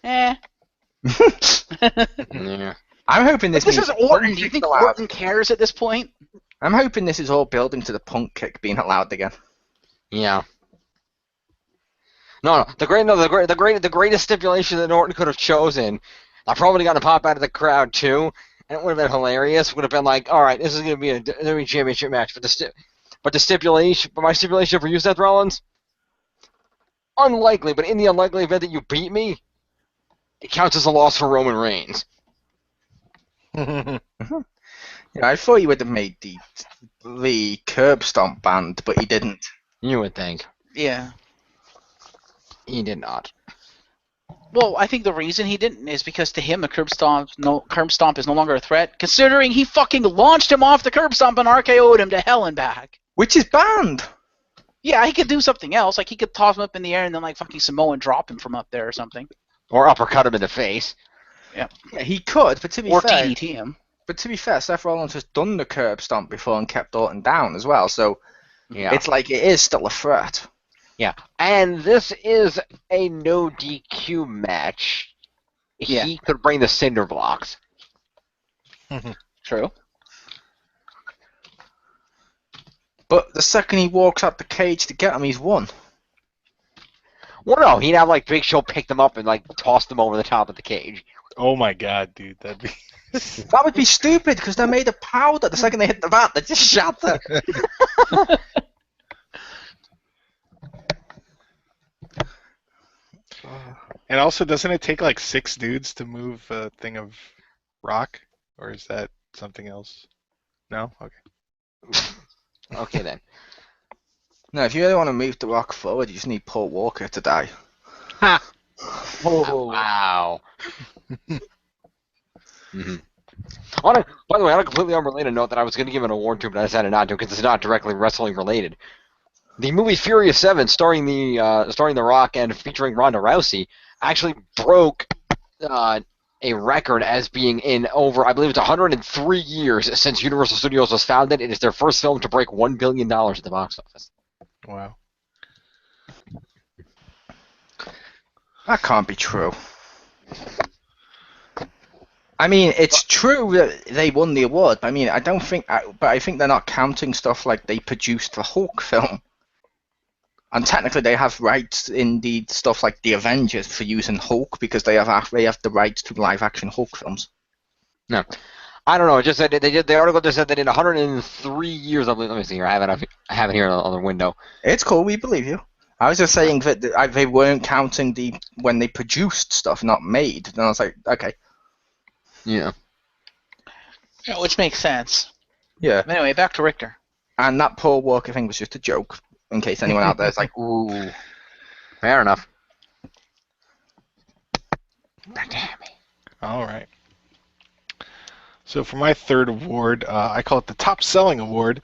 S2: Eh.
S4: Yeah.
S3: I'm hoping
S2: This
S3: this
S2: is
S3: means
S2: Orton.
S3: Punk
S2: Do you
S3: kick's
S2: think
S3: allowed.
S2: Orton cares at this point?
S3: I'm hoping this is all building to the Punk kick being allowed again.
S4: Yeah. No, the greatest stipulation that Orton could have chosen. I probably got a pop out of the crowd too, and it would have been hilarious. Would have been like, all right, this is gonna be a WWE Championship match, but my stipulation for you, Seth Rollins, unlikely. But in the unlikely event that you beat me, it counts as a loss for Roman Reigns.
S3: Yeah, I thought he would have made the curb stomp banned, but he didn't.
S4: You would think.
S2: Yeah.
S4: He did not.
S2: Well, I think the reason he didn't is because to him a curb stomp is no longer a threat, considering he fucking launched him off the curb stomp and RKO'd him to hell and back.
S3: Which is banned.
S2: Yeah, he could do something else, like he could toss him up in the air and then like fucking Samoan drop him from up there or something.
S4: Or uppercut him in the face.
S3: Yeah, he could, but to be
S2: Or
S3: fair,
S2: DDT him.
S3: But to be fair, Seth Rollins has done the curb stomp before and kept Orton down as well, so
S4: Yeah.
S3: it's like it is still a threat.
S4: Yeah. And this is a no DQ match.
S2: Yeah.
S4: He could bring the cinder blocks.
S2: True.
S3: But the second he walks out the cage to get him, he's won.
S4: Well, no, he'd have like Big Show pick them up and like toss them over the top of the cage.
S1: Oh my god, dude, that'd be.
S3: That would be stupid because they're made of powder. The second they hit the vat, they just shatter.
S1: And also, doesn't it take like 6 dudes to move a thing of rock? Or is that something else? No? Okay.
S4: Okay then.
S3: No, if you really want to move the Rock forward, you just need Paul Walker to die.
S4: Ha!
S2: Oh.
S4: Wow. Mm-hmm. By the way, on a completely unrelated note that I was going to give an award to, but I decided not to because it's not directly wrestling related. The movie Furious 7, starring The Rock and featuring Ronda Rousey, actually broke a record as being in over, I believe it's 103 years since Universal Studios was founded. It is their first film to break $1 billion at the box office.
S1: Wow.
S3: That can't be true. I mean, it's true that they won the award, but I mean, I think they're not counting stuff like they produced the Hulk film. And technically, they have rights in the stuff like the Avengers for using Hulk because they have the rights to live-action Hulk films.
S4: No, I don't know. It just said the article just said that in 103 years. Let me see here. I have it here on the window.
S3: It's cool. We believe you. I was just saying that they weren't counting when they produced stuff, not made. And I was like, okay.
S4: Yeah.
S2: Yeah, which makes sense.
S3: Yeah.
S2: Anyway, back to Richter.
S3: And that Paul Walker thing was just a joke, in case anyone out there is like, ooh.
S4: Fair enough.
S1: All right. So for my third award, I call it the Top Selling Award.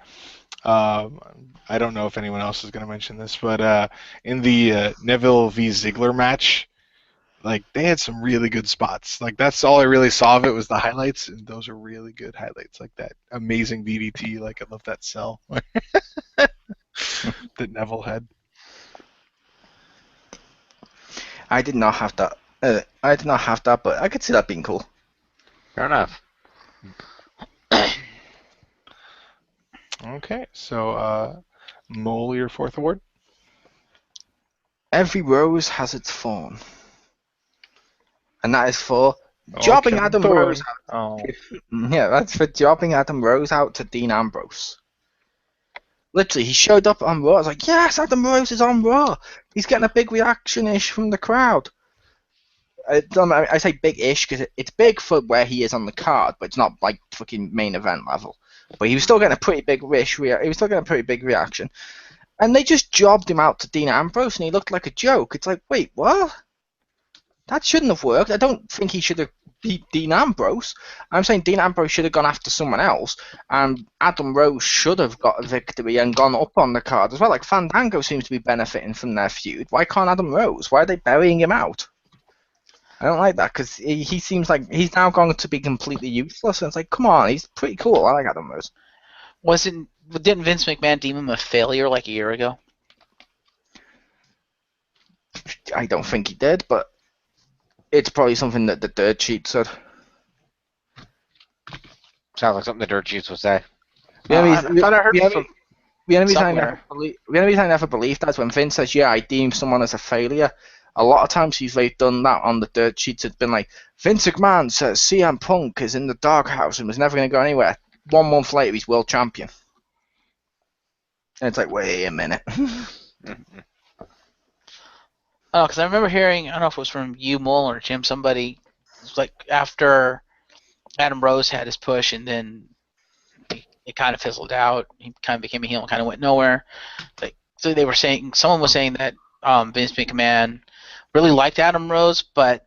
S1: I don't know if anyone else is going to mention this, but in the Neville v. Ziggler match, like they had some really good spots. Like that's all I really saw of it was the highlights, and those are really good highlights. Like that amazing DDT. Like I love that sell that Neville had.
S3: I did not have that. But I could see that being cool.
S4: Fair enough.
S1: Okay, so Mole, your fourth award.
S3: Every rose has its thorn. And that is for jobbing
S1: Kevin
S3: Adam
S1: Thorne.
S3: Rose
S1: Oh.
S3: Yeah, that's for jobbing Adam Rose out to Dean Ambrose. Literally, he showed up on Raw. I was like, yes, Adam Rose is on Raw. He's getting a big reaction-ish from the crowd. I say big-ish because it's big for where he is on the card, but it's not like fucking main event level. But he was still getting a pretty big reaction. And they just jobbed him out to Dean Ambrose, and he looked like a joke. It's like, wait, what? That shouldn't have worked. I don't think he should have beat Dean Ambrose. I'm saying Dean Ambrose should have gone after someone else, and Adam Rose should have got a victory and gone up on the card as well. Like Fandango seems to be benefiting from their feud. Why can't Adam Rose? Why are they burying him out? I don't like that because he seems like he's now going to be completely useless. And it's like, come on, he's pretty cool. I like Adam Rose.
S2: Didn't Vince McMahon deem him a failure like a year ago?
S3: I don't think he did, but It's probably something that the dirt sheet said.
S4: Sounds like something the dirt sheets would say.
S2: I thought I heard from
S3: The only reason
S2: somewhere.
S3: I never believe that is when Vince says, "Yeah, I deem someone as a failure." A lot of times they've done that on the dirt sheets. It's been like Vince McMahon says CM Punk is in the doghouse and was never going to go anywhere. 1 month later, he's world champion. And it's like, wait a minute.
S2: Oh, because I remember hearing, I don't know if it was from you, Mole, or Jim, somebody, it was like after Adam Rose had his push and then it kind of fizzled out. He kind of became a heel and kind of went nowhere. Like, so they were saying, someone was saying that Vince McMahon really liked Adam Rose, but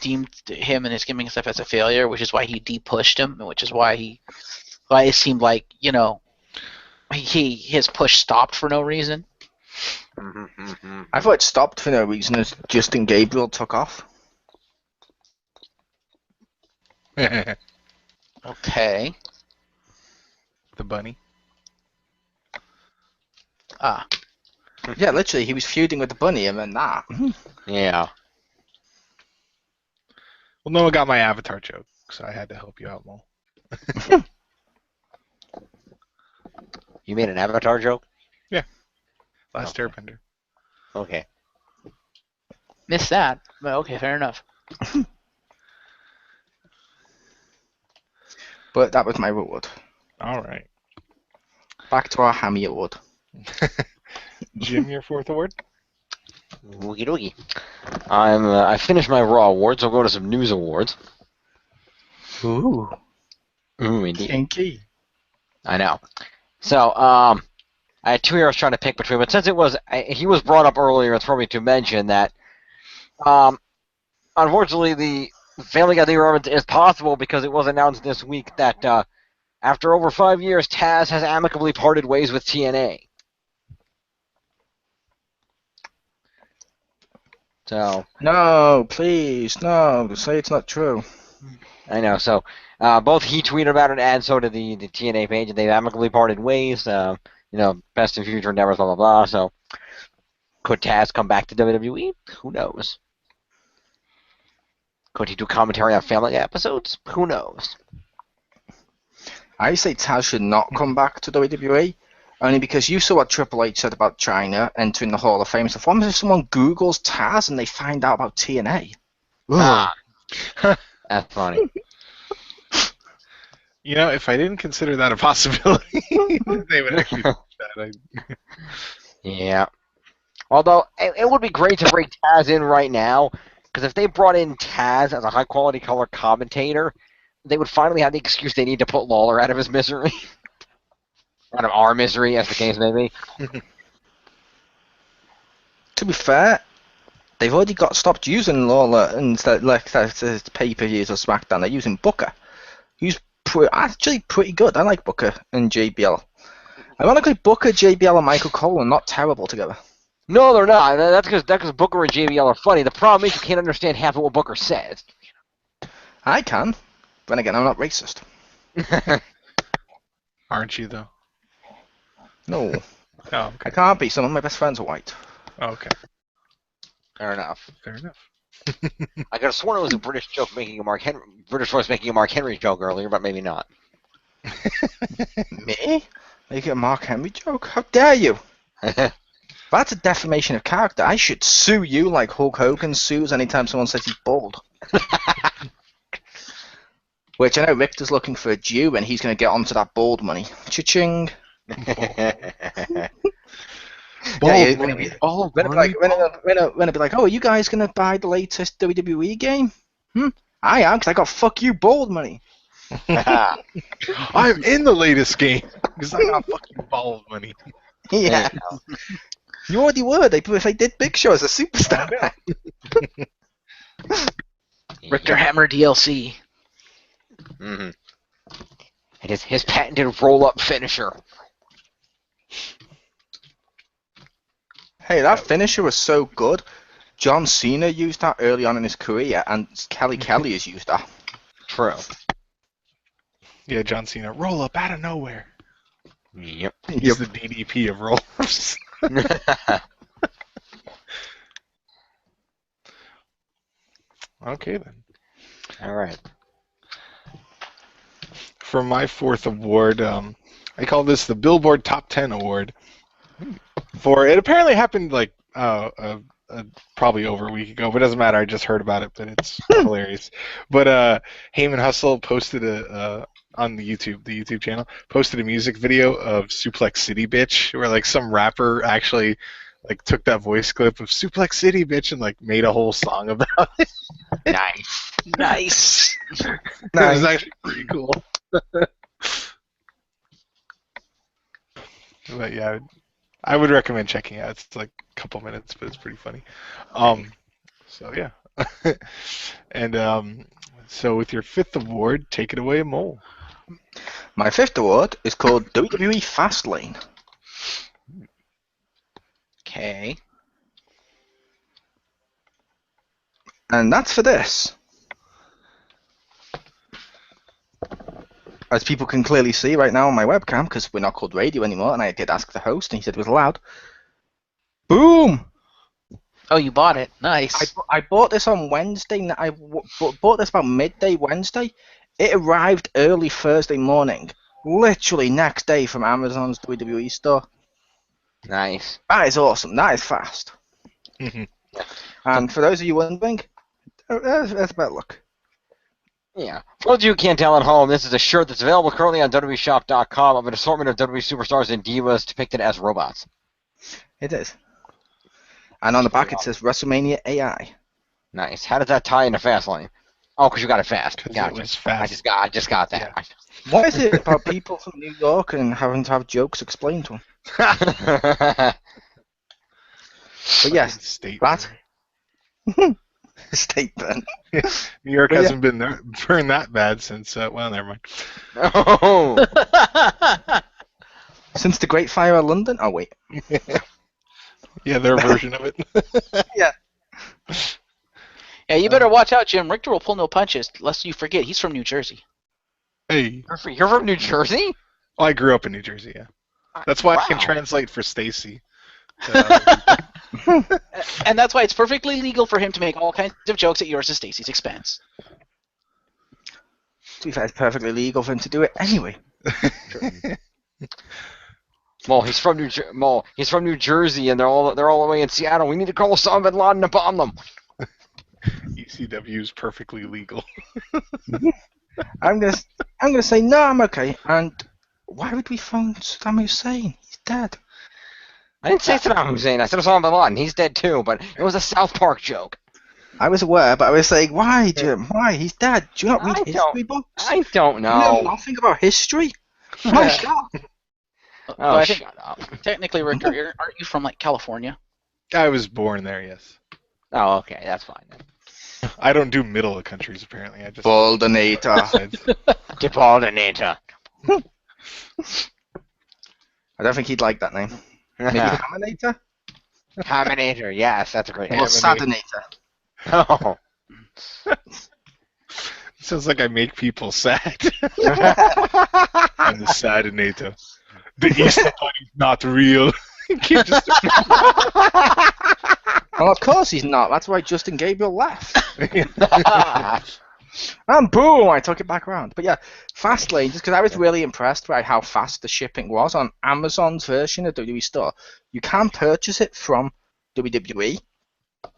S2: deemed him and his gimmick and stuff as a failure, which is why he de-pushed him, and which is why it seemed like, you know, his push stopped for no reason.
S3: I thought it stopped for no reason as Justin Gabriel took off.
S2: Okay.
S1: The bunny.
S2: Ah.
S3: Yeah, literally, he was feuding with the bunny and then that.
S4: Yeah.
S1: Well, no one got my Avatar joke, so I had to help you out, Mole.
S4: You made an Avatar joke?
S1: Last Airbender.
S4: Okay.
S2: Missed that. But okay, fair enough.
S3: But that was my reward.
S1: All right.
S3: Back to our Hammy award.
S1: Jim, your fourth award?
S4: Woogie doogie. I finished my Raw awards. I'll go to some news awards.
S3: Ooh.
S4: Ooh, indeed.
S3: Kinky.
S4: I know. So, I had 2 heroes trying to pick between, but since he was brought up earlier, it's probably to mention that, unfortunately, the Family Guy League is possible because it was announced this week that after over 5 years, Taz has amicably parted ways with TNA. So.
S3: No, please, no. Say it's not true.
S4: I know. So, both he tweeted about it and so did the TNA page, and they've amicably parted ways. Best in future endeavors, blah, blah, blah. So, could Taz come back to WWE? Who knows? Could he do commentary on Family Guy episodes? Who knows?
S3: I say Taz should not come back to WWE, only because you saw what Triple H said about China entering the Hall of Fame. So, what if someone Googles Taz and they find out about TNA?
S4: That's funny.
S1: You know, if I didn't consider that a possibility, they would actually do that.
S4: Yeah. Although, it would be great to bring Taz in right now, because if they brought in Taz as a high-quality color commentator, they would finally have the excuse they need to put Lawler out of his misery. Out of our misery, as the case may be.
S3: To be fair, they've already got stopped using Lawler instead, like pay-per-views or SmackDown. They're using Booker, who's actually pretty good. I like Booker and JBL. Ironically, Booker, JBL, and Michael Cole are not terrible together.
S4: No, they're not. That's because Booker and JBL are funny. The problem is you can't understand half of what Booker says.
S3: I can. Then again, I'm not racist.
S1: Aren't you, though?
S3: No.
S1: Oh, okay.
S3: I can't be. Some of my best friends are white.
S1: Oh, okay.
S4: Fair enough.
S1: Fair enough.
S4: I could have sworn it was a British joke making a British voice making a Mark Henry joke earlier, but maybe not.
S3: Me? Making a Mark Henry joke? How dare you? That's a defamation of character. I should sue you like Hulk Hogan sues anytime someone says he's bald. Which I know Richter's looking for a Jew, and he's going to get onto that bald money. Cha-ching. When it'd be like, oh, are you guys going to buy the latest WWE game? I am, because I got fuck you bald money.
S1: I'm in the latest game because I got fucking bald money.
S3: Yeah. You already were. They did Big Show as a superstar.
S2: Richter Hammer DLC.
S4: Mm-hmm. It is his patented roll-up finisher.
S3: Hey, that finisher was so good. John Cena used that early on in his career, and Kelly has used that.
S4: True.
S1: Yeah, John Cena, roll up out of nowhere.
S4: Yep.
S1: He's the DDP of roll-ups. Okay then.
S4: All right.
S1: For my fourth award, I call this the Billboard Top 10 Award. For it apparently happened like probably over a week ago, but it doesn't matter. I just heard about it, but it's hilarious. But Heyman Hustle posted on the YouTube channel, posted a music video of Suplex City Bitch, where like some rapper actually like took that voice clip of Suplex City Bitch and like made a whole song about it.
S4: Nice.
S2: Nice.
S1: It was actually pretty cool. But yeah, I would recommend checking it out. It's like a couple minutes, but it's pretty funny. So yeah. And so with your fifth award, take it away, Mole.
S3: My fifth award is called WWE Fastlane.
S2: Okay.
S3: And that's for this. As people can clearly see right now on my webcam, because we're not called radio anymore, and I did ask the host, and he said it was allowed. Boom!
S2: Oh, you bought it. Nice.
S3: I bought this on Wednesday. I bought this about midday Wednesday. It arrived early Thursday morning, literally next day from Amazon's WWE store.
S4: Nice.
S3: That is awesome. That is fast. And for those of you wondering, that's about luck.
S4: Yeah. For those of you who can't tell at home, this is a shirt that's available currently on WWEshop.com of an assortment of WWE superstars and divas depicted as robots.
S3: It is. And on the back it says WrestleMania AI.
S4: Nice. How does that tie into Fastlane? Oh, because you got it fast.
S1: 'Cause
S4: Gotcha.
S1: it was fast.
S4: I just got that.
S1: Yeah.
S3: What is it about people from New York and having to have jokes explained to them? But yes,
S1: State.
S3: that state burn.
S1: New York
S3: But yeah.
S1: hasn't been burned that bad since. Well, never mind.
S4: Oh.
S3: Since the Great Fire of London. Oh wait.
S1: Yeah, their version of it.
S3: Yeah.
S2: Yeah, you better watch out, Jim. Richter will pull no punches, lest you forget he's from New Jersey.
S1: Hey,
S4: You're from New Jersey?
S1: well, I grew up in New Jersey. Yeah, that's why I can
S4: Wow.
S1: translate for Stacy.
S2: And that's why it's perfectly legal for him to make all kinds of jokes at yours and Stacy's expense.
S3: To be fair, it's perfectly legal for him to do it anyway.
S4: Mole, he's from New Jersey, and they're all the way in Seattle. We need to call Osama bin Laden to bomb them.
S1: ECW is perfectly legal.
S3: I'm gonna say no, I'm okay. And why would we phone Saddam Hussein? He's dead.
S4: I didn't say Saddam Hussein. I said Osama bin Laden. He's dead too, but it was a South Park joke.
S3: I was aware, but I was saying, why, Jim? Why? He's dead. Do you not read
S4: I
S3: history books?
S4: I don't
S3: Do you know
S4: know.
S3: nothing about history? My God.
S4: Oh,
S2: But I think
S4: shut up.
S2: technically, Richter, aren't you from like California?
S1: I was born there. Yes.
S4: Oh, okay, that's fine then.
S1: I don't do middle of countries apparently. I just
S3: Boldenator.
S4: Depaldinator.
S3: I don't think he'd like that name. Maybe Haminator?
S4: Haminator, yes, that's a great
S3: Or
S4: name.
S3: Sadinator.
S4: Oh.
S1: Sounds like I make people sad. I'm the sadinator. The Easter bunny's not real. Keep just
S3: Well, of course he's not. That's why Justin Gabriel left. And boom, I took it back around. But yeah, Fastlane, just because I was really impressed by how fast the shipping was on Amazon's version of WWE Store. You can purchase it from WWE,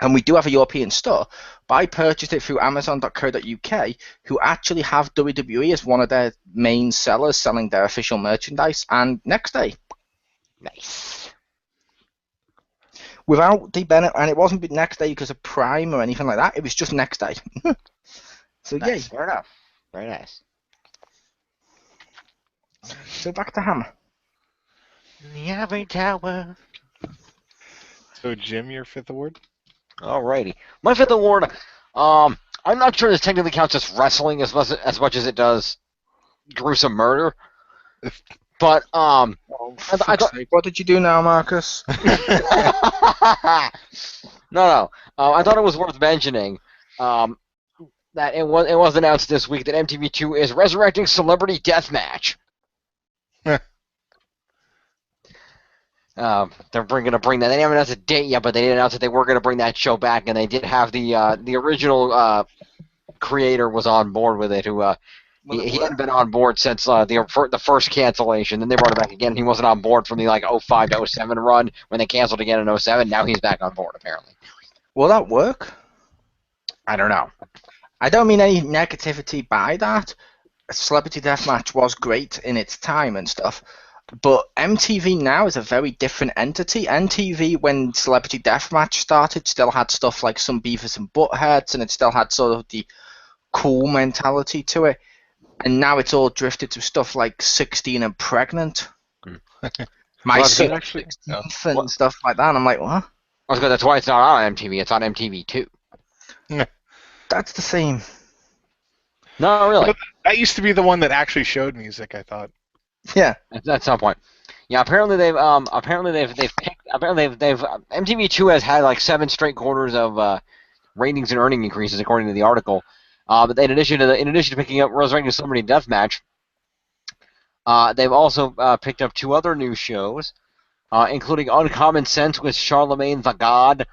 S3: and we do have a European store, but I purchased it through Amazon.co.uk, who actually have WWE as one of their main sellers selling their official merchandise, and next day.
S4: Nice.
S3: Without the benefit, and it wasn't next day because of Prime or anything like that, it was just next day. So
S4: Nice.
S3: yay.
S4: Fair enough. Very nice.
S3: So back to Hammer.
S4: The Ivory Tower.
S1: So Jim, your fifth award?
S4: Alrighty. My fifth award, I'm not sure this technically counts as wrestling as much as it does gruesome murder. But, I thought...
S3: What did you do now, Marcus?
S4: No. I thought it was worth mentioning that it was announced this week that MTV2 is resurrecting Celebrity Deathmatch. They're going to bring that. They haven't announced a date yet, but they did announce that they were going to bring that show back, and they did have the original creator was on board with it. Who he hadn't been on board since the first cancellation. Then they brought it back again. He wasn't on board from the 05 to 07 run when they canceled again in 07. Now he's back on board apparently.
S3: Will that work?
S4: I don't know.
S3: I don't mean any negativity by that. Celebrity Deathmatch was great in its time and stuff, but MTV now is a very different entity. MTV, when Celebrity Deathmatch started, still had stuff like some Beavis and Buttheads, and it still had sort of the cool mentality to it. And now it's all drifted to stuff like 16 and Pregnant. My Son
S1: actually,
S3: 16th and stuff like that. And I'm like, what?
S4: That's why it's not on MTV. It's on MTV2.
S3: That's the same.
S4: No, really.
S1: But that used to be the one that actually showed music, I thought.
S3: Yeah.
S4: At some point. Yeah, apparently they've MTV2 has had 7 straight quarters of ratings and earning increases according to the article. But in addition to picking up Resurrecting Celebrity Deathmatch, they've also picked up 2 other new shows, including Uncommon Sense with Charlemagne the God,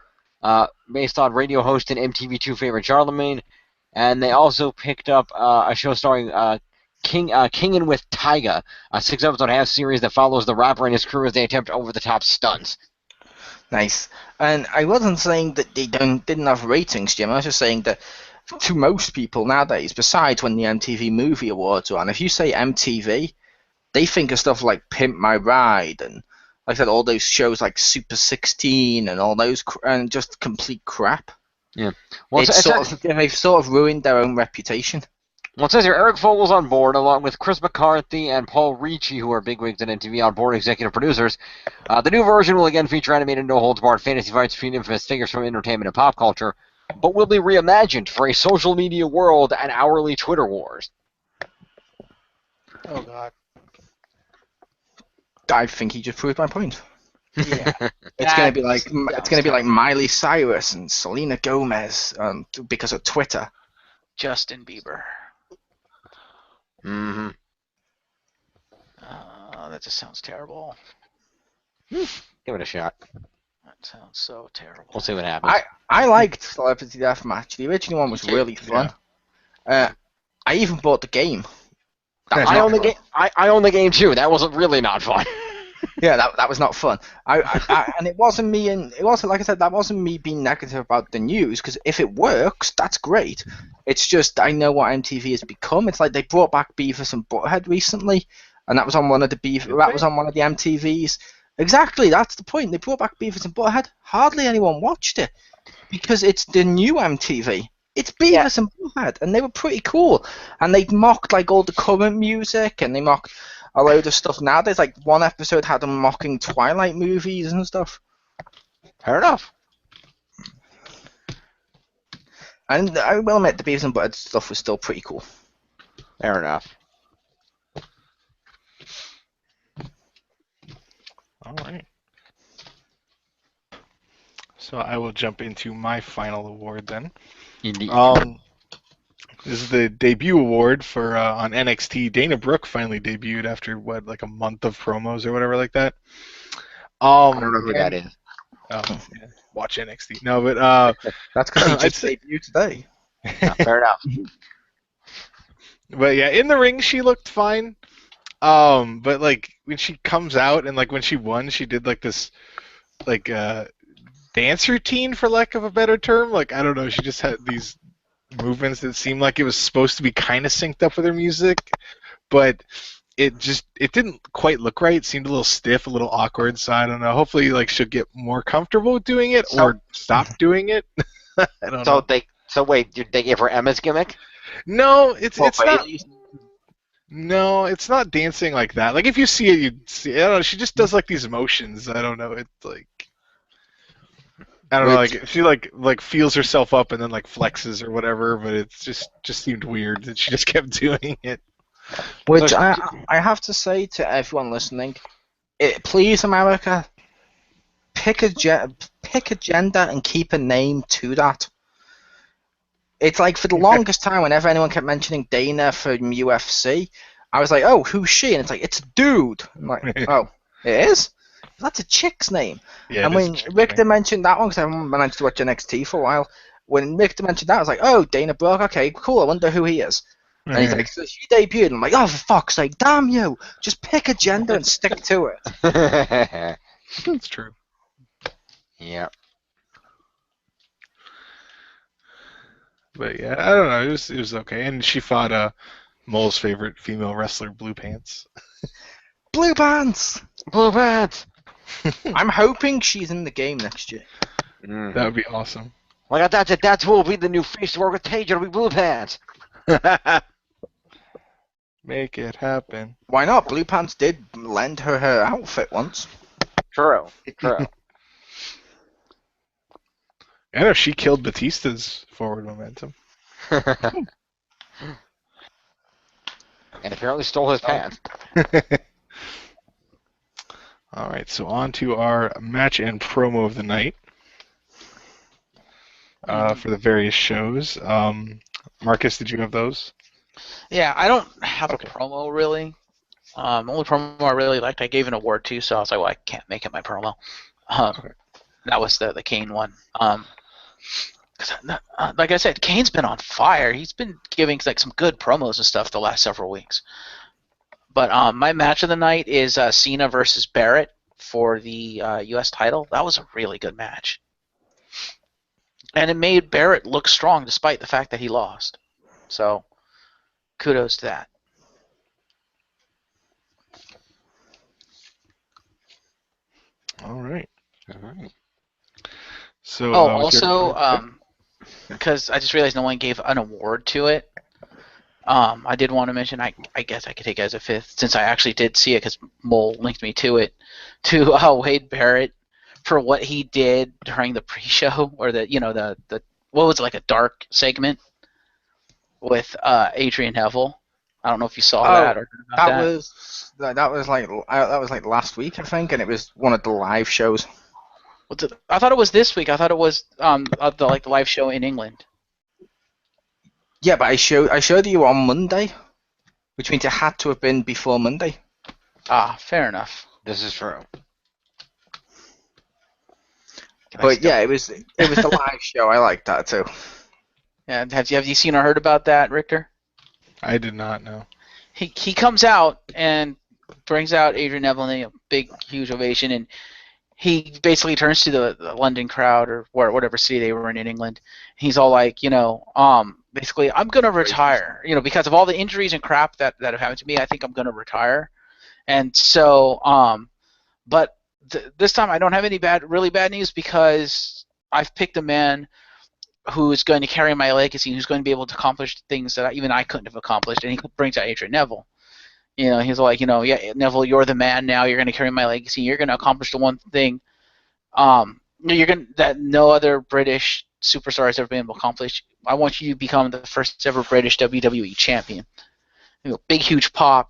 S4: based on radio host and MTV2 favorite Charlemagne, and they also picked up a show starring Kingin' with Tyga, a 6-episode half series that follows the rapper and his crew as they attempt over-the-top stunts.
S3: Nice. And I wasn't saying that they didn't have ratings, Jim. I was just saying that to most people nowadays, besides when the MTV Movie Awards are on, if you say MTV, they think of stuff like Pimp My Ride and, like I said, all those shows like Super 16 and all those, and just complete crap.
S4: Yeah. Well,
S3: they've sort of ruined their own reputation.
S4: Well, it says here Eric Fogel's on board, along with Chris McCarthy and Paul Ricci, who are bigwigs at MTV, on board executive producers. The new version will again feature animated no-holds-barred fantasy fights between infamous figures from entertainment and pop culture, but will be reimagined for a social media world and hourly Twitter wars.
S1: Oh, God.
S3: I think he just proved my point.
S2: Yeah.
S3: It's gonna be like Miley Cyrus and Selena Gomez because of Twitter.
S2: Justin Bieber.
S4: Mm-hmm.
S2: That just sounds terrible.
S4: Give it a shot.
S2: That sounds so terrible.
S4: We'll see what happens.
S3: I liked Celebrity Deathmatch. The original one was really fun. I even bought the game.
S4: I own the game. I own the game too. That wasn't really not fun.
S3: Yeah, that was not fun. And it wasn't me, and it wasn't, like I said, that wasn't me being negative about the news, because if it works, that's great. It's just I know what MTV has become. It's like they brought back Beavis and Butthead recently, and that was on one of the MTVs. Exactly, that's the point. They brought back Beavis and Butthead. Hardly anyone watched it because it's the new MTV. It's Beavis and Butthead, and they were pretty cool. And they mocked like all the current music, and they mocked a load of stuff nowadays. Like one episode had them mocking Twilight movies and stuff.
S4: Fair enough.
S3: And I will admit the Beavis and Butthead stuff was still pretty cool.
S4: Fair enough.
S1: All right. So I will jump into my final award then.
S4: Indeed.
S1: This is the debut award for on NXT. Dana Brooke finally debuted after like a month of promos or whatever like that.
S4: I don't know who that is.
S1: Yeah, watch NXT. No, but
S3: that's because he just debuted today.
S4: Fair enough.
S1: But yeah, in the ring she looked fine. But like when she comes out and like when she won, she did like this like dance routine, for lack of a better term. Like I don't know, she just had these movements that seemed like it was supposed to be kind of synced up with her music, but it didn't quite look right. It seemed a little stiff, a little awkward. So I don't know. Hopefully, like she'll get more comfortable with doing it or stop doing it. I don't know.
S4: So wait, did they give her Emma's gimmick?
S1: No, it's not. No, it's not dancing like that. Like if you see it, you'd see. I don't know. She just does like these motions. I don't know. It's like. I don't know, like she like feels herself up and then like flexes or whatever, but it's just seemed weird that she just kept doing it.
S3: Which I have to say to everyone listening, please America, pick a gender and keep a name to that. It's like for the longest time, whenever anyone kept mentioning Dana from UFC, I was like, oh, who's she? And it's like, it's a dude. I'm like, oh, it is? that's a chick's name.
S1: Yeah,
S3: And
S1: it is
S3: when
S1: a chick's
S3: Richter
S1: name.
S3: mentioned that one, because I haven't managed to watch NXT for a while, when Richter mentioned that, I was like, oh, Dana Brooke, okay, cool, I wonder who he is. And he's like, so she debuted, and I'm like, oh, for fuck's sake, damn you! Just pick a gender and stick to it.
S1: That's true.
S4: Yeah.
S1: But yeah, I don't know. It was okay, and she fought Mole's favorite female wrestler, Blue Pants.
S3: Blue Pants!
S4: Blue Pants!
S3: I'm hoping she's in the game next year.
S1: That would be awesome.
S4: Like, that's who will be the new face to work with Tage. It'll be Blue Pants.
S1: Make it happen.
S3: Why not? Blue Pants did lend her outfit once.
S4: True. True.
S1: I know she killed Batista's forward momentum.
S4: And apparently stole his pants.
S1: All right, so on to our match and promo of the night for the various shows. Marcus, did you have those?
S2: Yeah, I don't have a promo really. Only promo I really liked, I gave an award to, so I was like, well, I can't make it my promo.
S1: Okay.
S2: That was the Kane one. Cause like I said, Kane's been on fire. He's been giving like some good promos and stuff the last several weeks. But my match of the night is Cena versus Barrett for the U.S. title. That was a really good match. And it made Barrett look strong despite the fact that he lost. So, kudos to that.
S1: All right.
S4: All right.
S1: So.
S2: Also, because I just realized no one gave an award to it. I did want to mention, I guess I could take it as a fifth, since I actually did see it because Mole linked me to it, to Wade Barrett for what he did during the pre-show, or the what was it, like a dark segment with Adrian Neville. I don't know if you saw that or heard about that.
S3: That was like last week, I think, and it was one of the live shows.
S2: I thought it was this week. I thought it was the live show in England.
S3: Yeah, but I showed you on Monday, which means it had to have been before Monday.
S2: Ah, fair enough.
S4: This is true.
S3: But yeah, it was the live show. I liked that too.
S2: Yeah, have you seen or heard about that, Richter?
S1: I did not know.
S2: He comes out and brings out Adrian Neville in a big, huge ovation, and he basically turns to the London crowd or whatever city they were in England. He's all like, basically, I'm gonna retire. Because of all the injuries and crap that have happened to me, I think I'm gonna retire. And so, but this time I don't have any really bad news, because I've picked a man who is going to carry my legacy, who's going to be able to accomplish things that even I couldn't have accomplished. And he brings out Adrian Neville. He's like, yeah, Neville, you're the man now. You're going to carry my legacy. You're going to accomplish the one thing that no other British superstar has ever been able to accomplish. I want you to become the first ever British WWE champion. Big, huge pop.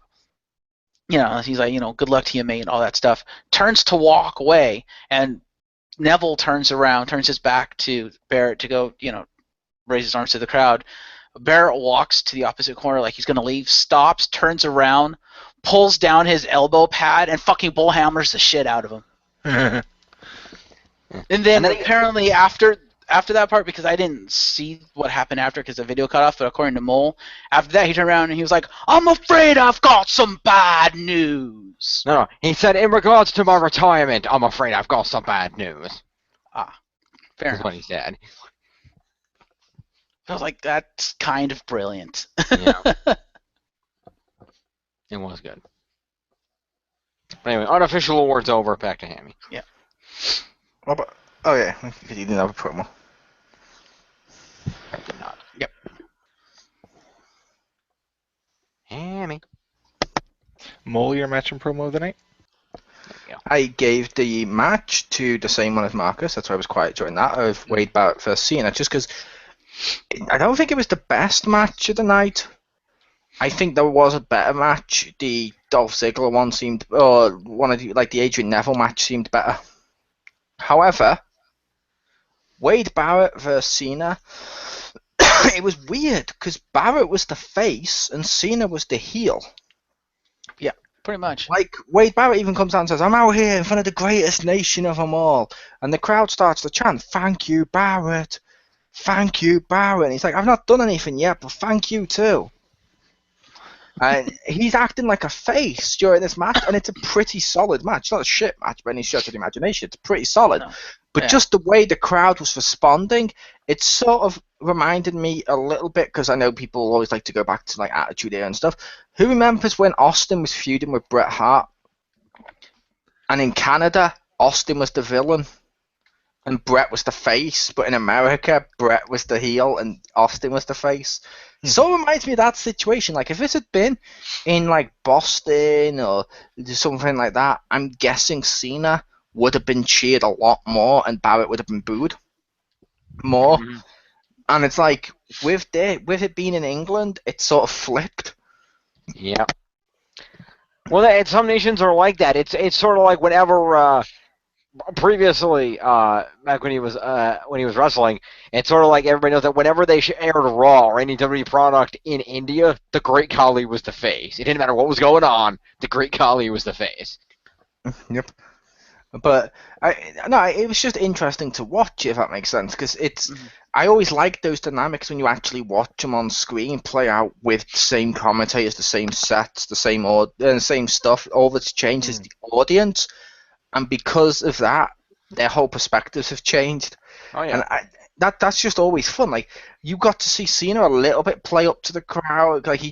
S2: He's like, good luck to you, mate, and all that stuff. Turns to walk away, and Neville turns around, turns his back to Barrett to go, raise his arms to the crowd. Barrett walks to the opposite corner like he's going to leave, stops, turns around, pulls down his elbow pad, and fucking bullhammers the shit out of him. And then apparently after that part, because I didn't see what happened after because the video cut off, but according to Mole, after that he turned around and he was like, I'm afraid I've got some bad news.
S4: No, he said, in regards to my retirement, I'm afraid I've got some bad news.
S2: Fair
S4: That's
S2: enough.
S4: what he said.
S2: I was like, that's kind of brilliant.
S4: Yeah. It was good. But anyway, unofficial awards over. Back to Hammy.
S2: Yeah.
S3: Oh yeah, because you didn't have a promo.
S4: I did not.
S2: Yep.
S4: Hammy.
S1: Mole, your match and promo of the night?
S3: I gave the match to the same one as Marcus. That's why I was quiet during that, of Wade Barrett versus Cena, just because I don't think it was the best match of the night. I think there was a better match. The Dolph Ziggler one seemed, or one of the Adrian Neville match seemed better. However, Wade Barrett versus Cena, it was weird because Barrett was the face and Cena was the heel.
S2: Yeah. pretty much.
S3: Like, Wade Barrett even comes out and says, I'm out here in front of the greatest nation of them all. And the crowd starts to chant, thank you, Barrett. Thank you, Barrett. And he's like, I've not done anything yet, but thank you too. And he's acting like a face during this match, and it's a pretty solid match. It's not a shit match by any stretch of the imagination. It's pretty solid.
S2: No.
S3: But
S2: Yeah.
S3: just the way the crowd was responding, it sort of reminded me a little bit, because I know people always like to go back to like Attitude Era and stuff. Who remembers when Austin was feuding with Bret Hart? And in Canada, Austin was the villain, and Bret was the face. But in America, Bret was the heel, and Austin was the face. So it reminds me of that situation. Like, if this had been in like Boston or something like that, I'm guessing Cena would have been cheered a lot more, and Barrett would have been booed more.
S4: Mhm.
S3: And it's like with it being in England, it's sort of flipped.
S4: Yeah. Well, some nations are like that. It's sort of like whenever previously, back when he was wrestling, it's sort of like everybody knows that whenever they aired Raw or any WWE product in India, the Great Khali was the face. It didn't matter what was going on, the Great Khali was the face.
S3: Yep. But it was just interesting to watch, if that makes sense, because it's. I always like those dynamics when you actually watch them on screen play out with the same commentators, the same sets, the same stuff. All that's changed is the audience, and because of that, their whole perspectives have changed.
S4: Oh yeah.
S3: And that's just always fun. Like, you got to see Cena a little bit play up to the crowd. He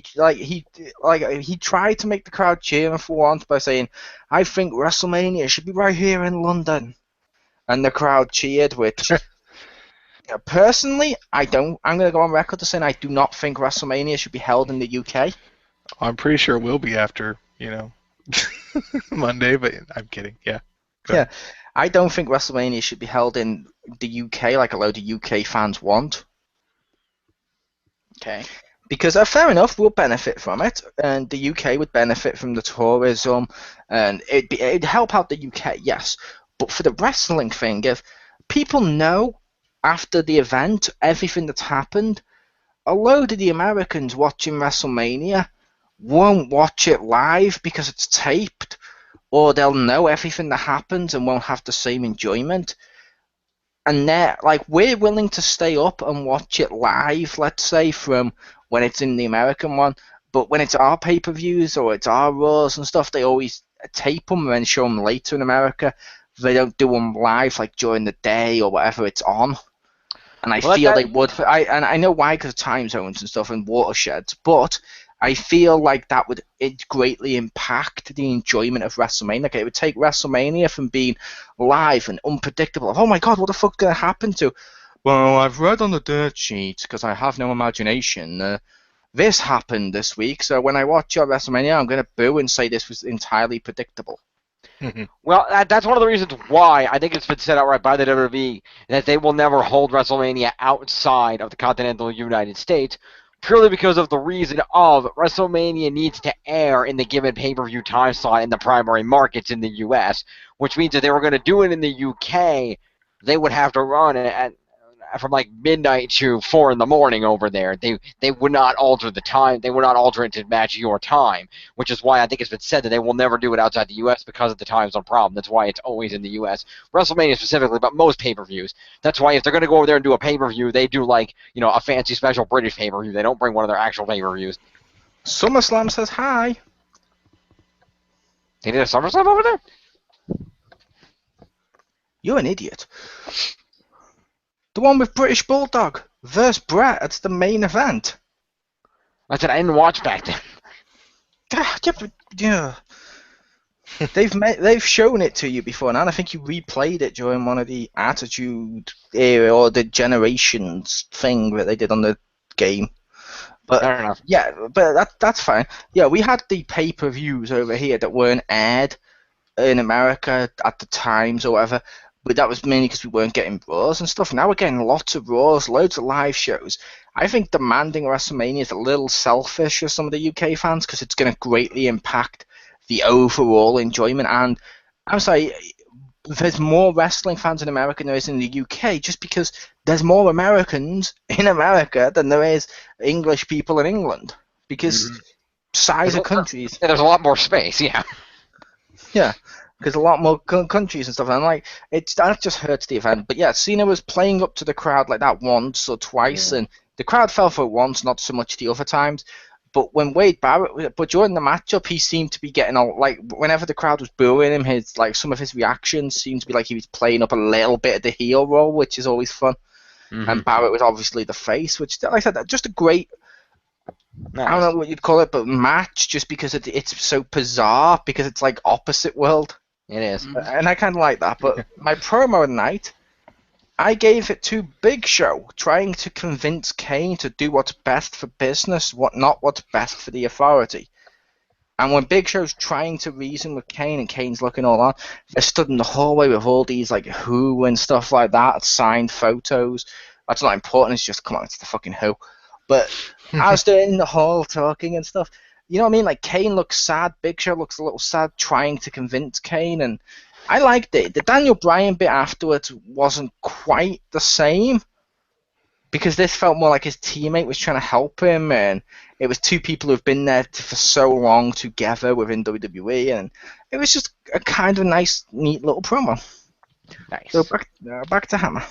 S3: tried to make the crowd cheer him for once by saying, "I think WrestleMania should be right here in London," and the crowd cheered. Which, personally, I don't. I'm going to go on record to saying I do not think WrestleMania should be held in the UK.
S1: I'm pretty sure it will be after, Monday, but I'm kidding. Yeah. Go ahead.
S3: I don't think WrestleMania should be held in the UK like a load of UK fans want.
S2: Okay.
S3: Because fair enough, we'll benefit from it, and the UK would benefit from the tourism, and it'd help out the UK, yes. But for the wrestling thing, if people know after the event everything that's happened, a load of the Americans watching WrestleMania won't watch it live because it's taped, or they'll know everything that happens and won't have the same enjoyment. And we're willing to stay up and watch it live, let's say, from when it's in the American one. But when it's our pay-per-views or it's our Raws and stuff, they always tape them and then show them later in America. They don't do them live, like, during the day or whatever it's on. And I feel they would. I know why, because of time zones and stuff and watersheds, but I feel like that would greatly impact the enjoyment of WrestleMania. Like, it would take WrestleMania from being live and unpredictable. Oh my God, what the fuck's going to happen to? Well, I've read on the dirt sheet, because I have no imagination. This happened this week, so when I watch your WrestleMania, I'm going to boo and say this was entirely predictable.
S4: Well, that's one of the reasons why I think it's been said outright by the WWE that they will never hold WrestleMania outside of the continental United States, purely because of the reason of WrestleMania needs to air in the given pay-per-view time slot in the primary markets in the U.S., which means if they were going to do it in the U.K., they would have to run it from like midnight to 4 in the morning over there. They would not alter the time. They would not alter it to match your time, which is why I think it's been said that they will never do it outside the U.S. because of the time zone problem. That's why it's always in the U.S. WrestleMania specifically, but most pay-per-views. That's why if they're going to go over there and do a pay-per-view, they do like, a fancy special British pay-per-view. They don't bring one of their actual pay-per-views.
S3: SummerSlam says hi.
S4: They did a SummerSlam over there?
S3: You're an idiot. The one with British Bulldog versus Bret. That's the main event.
S4: I said I didn't watch back then.
S3: Yeah. They've shown it to you before now, and I think you replayed it during one of the Attitude Era or the Generations thing that they did on the game. But
S4: Fair enough.
S3: yeah, but that's fine. Yeah, we had the pay-per-views over here that weren't aired in America at the times or whatever. But that was mainly because we weren't getting Raws and stuff. Now we're getting lots of Raws, loads of live shows. I think demanding WrestleMania is a little selfish for some of the UK fans because it's going to greatly impact the overall enjoyment. And I'm sorry, there's more wrestling fans in America than there is in the UK just because there's more Americans in America than there is English people in England. Because size of countries.
S4: There's a lot more space, yeah.
S3: Yeah, because a lot more countries and stuff, and like that just hurts the event. But yeah, Cena was playing up to the crowd like that once or twice, and the crowd fell for it once, not so much the other times. But when but during the matchup, he seemed to be getting like whenever the crowd was booing him, some of his reactions seemed to be like he was playing up a little bit of the heel role, which is always fun.
S4: Mm-hmm.
S3: And Barrett was obviously the face, which, like I said, just a great.
S4: Nice.
S3: I don't know what you'd call it, but match, just because it's so bizarre, because it's like opposite world.
S4: It is.
S3: And I kind of like that. But my promo of the night, I gave it to Big Show, trying to convince Kane to do what's best for business, not what's best for the authority. And when Big Show's trying to reason with Kane, and Kane's looking all on, they're stood in the hallway with all these like Who and stuff like that, signed photos. That's not important. It's just, come on, it's the fucking Who. But as they're in the hall talking and stuff, you know what I mean? Like, Kane looks sad, Big Show looks a little sad, trying to convince Kane, and I liked it. The Daniel Bryan bit afterwards wasn't quite the same, because this felt more like his teammate was trying to help him, and it was two people who've been there for so long together within WWE, and it was just a kind of nice, neat little promo.
S4: Nice.
S3: So back to Hammer.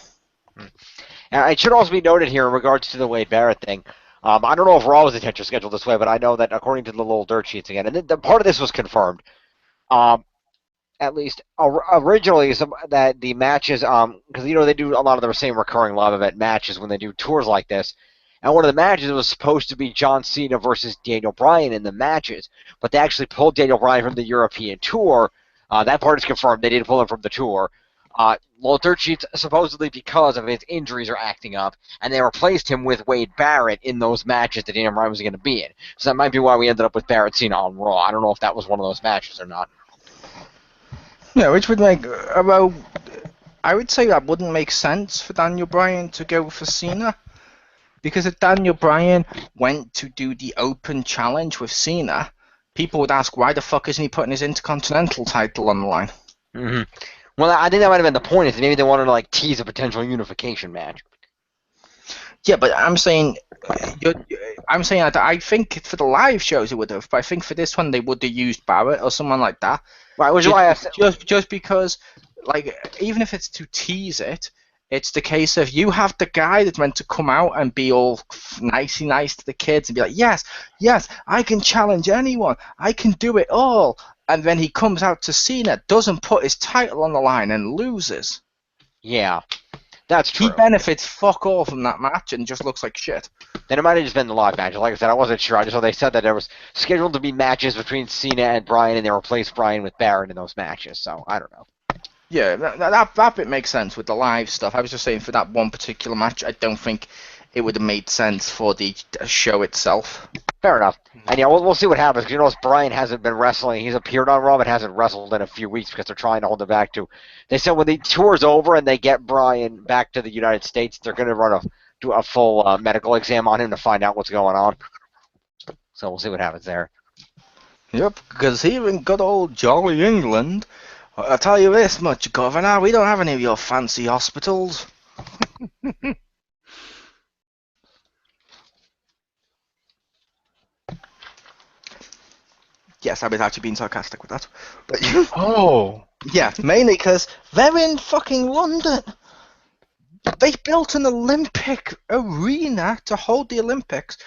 S4: It should also be noted here in regards to the Wade Barrett thing. I don't know if Raw was intentionally scheduled this way, but I know that according to the little dirt sheets again, and the part of this was confirmed. At least originally, that the matches, because they do a lot of the same recurring live event matches when they do tours like this. And one of the matches was supposed to be John Cena versus Daniel Bryan in the matches, but they actually pulled Daniel Bryan from the European tour. That part is confirmed. They did pull him from the tour. Little dirt sheets, supposedly because of his injuries are acting up, and they replaced him with Wade Barrett in those matches that Daniel Bryan was going to be in. So that might be why we ended up with Barrett Cena on Raw. I don't know if that was one of those matches or not.
S3: Yeah, which would make I would say that wouldn't make sense for Daniel Bryan to go for Cena, because if Daniel Bryan went to do the open challenge with Cena, people would ask, why the fuck isn't he putting his Intercontinental title on the line?
S4: Mm-hmm. Well, I think that might have been the point, is maybe they wanted to tease a potential unification match.
S3: Yeah, but I'm saying that I think for the live shows it would have, but I think for this one they would have used Barrett or someone like that.
S4: Right, which is why I said,
S3: just because, even if it's to tease it, it's the case of you have the guy that's meant to come out and be all nicey nice to the kids and be like, yes, I can challenge anyone, I can do it all, and then he comes out to Cena, doesn't put his title on the line and loses.
S4: Yeah, that's true.
S3: He benefits fuck all from that match and just looks like shit.
S4: Then it might have just been the live match. Like I said, I wasn't sure. I just know they said that there was scheduled to be matches between Cena and Bryan, and they replaced Bryan with Barrett in those matches. So I don't know.
S3: Yeah, that bit makes sense with the live stuff. I was just saying for that one particular match, I don't think it would have made sense for the show itself.
S4: Fair enough. And yeah, we'll see what happens. Because Bryan hasn't been wrestling. He's appeared on Raw, but hasn't wrestled in a few weeks because they're trying to hold him back to. They said when the tour's over and they get Bryan back to the United States, they're going to do a full medical exam on him to find out what's going on. So we'll see what happens there.
S3: Yep, because here in good old jolly England, I'll tell you this much, Governor, we don't have any of your fancy hospitals. Yes, I was actually being sarcastic with that. But yeah, mainly because they're in fucking London. They built an Olympic arena to hold the Olympics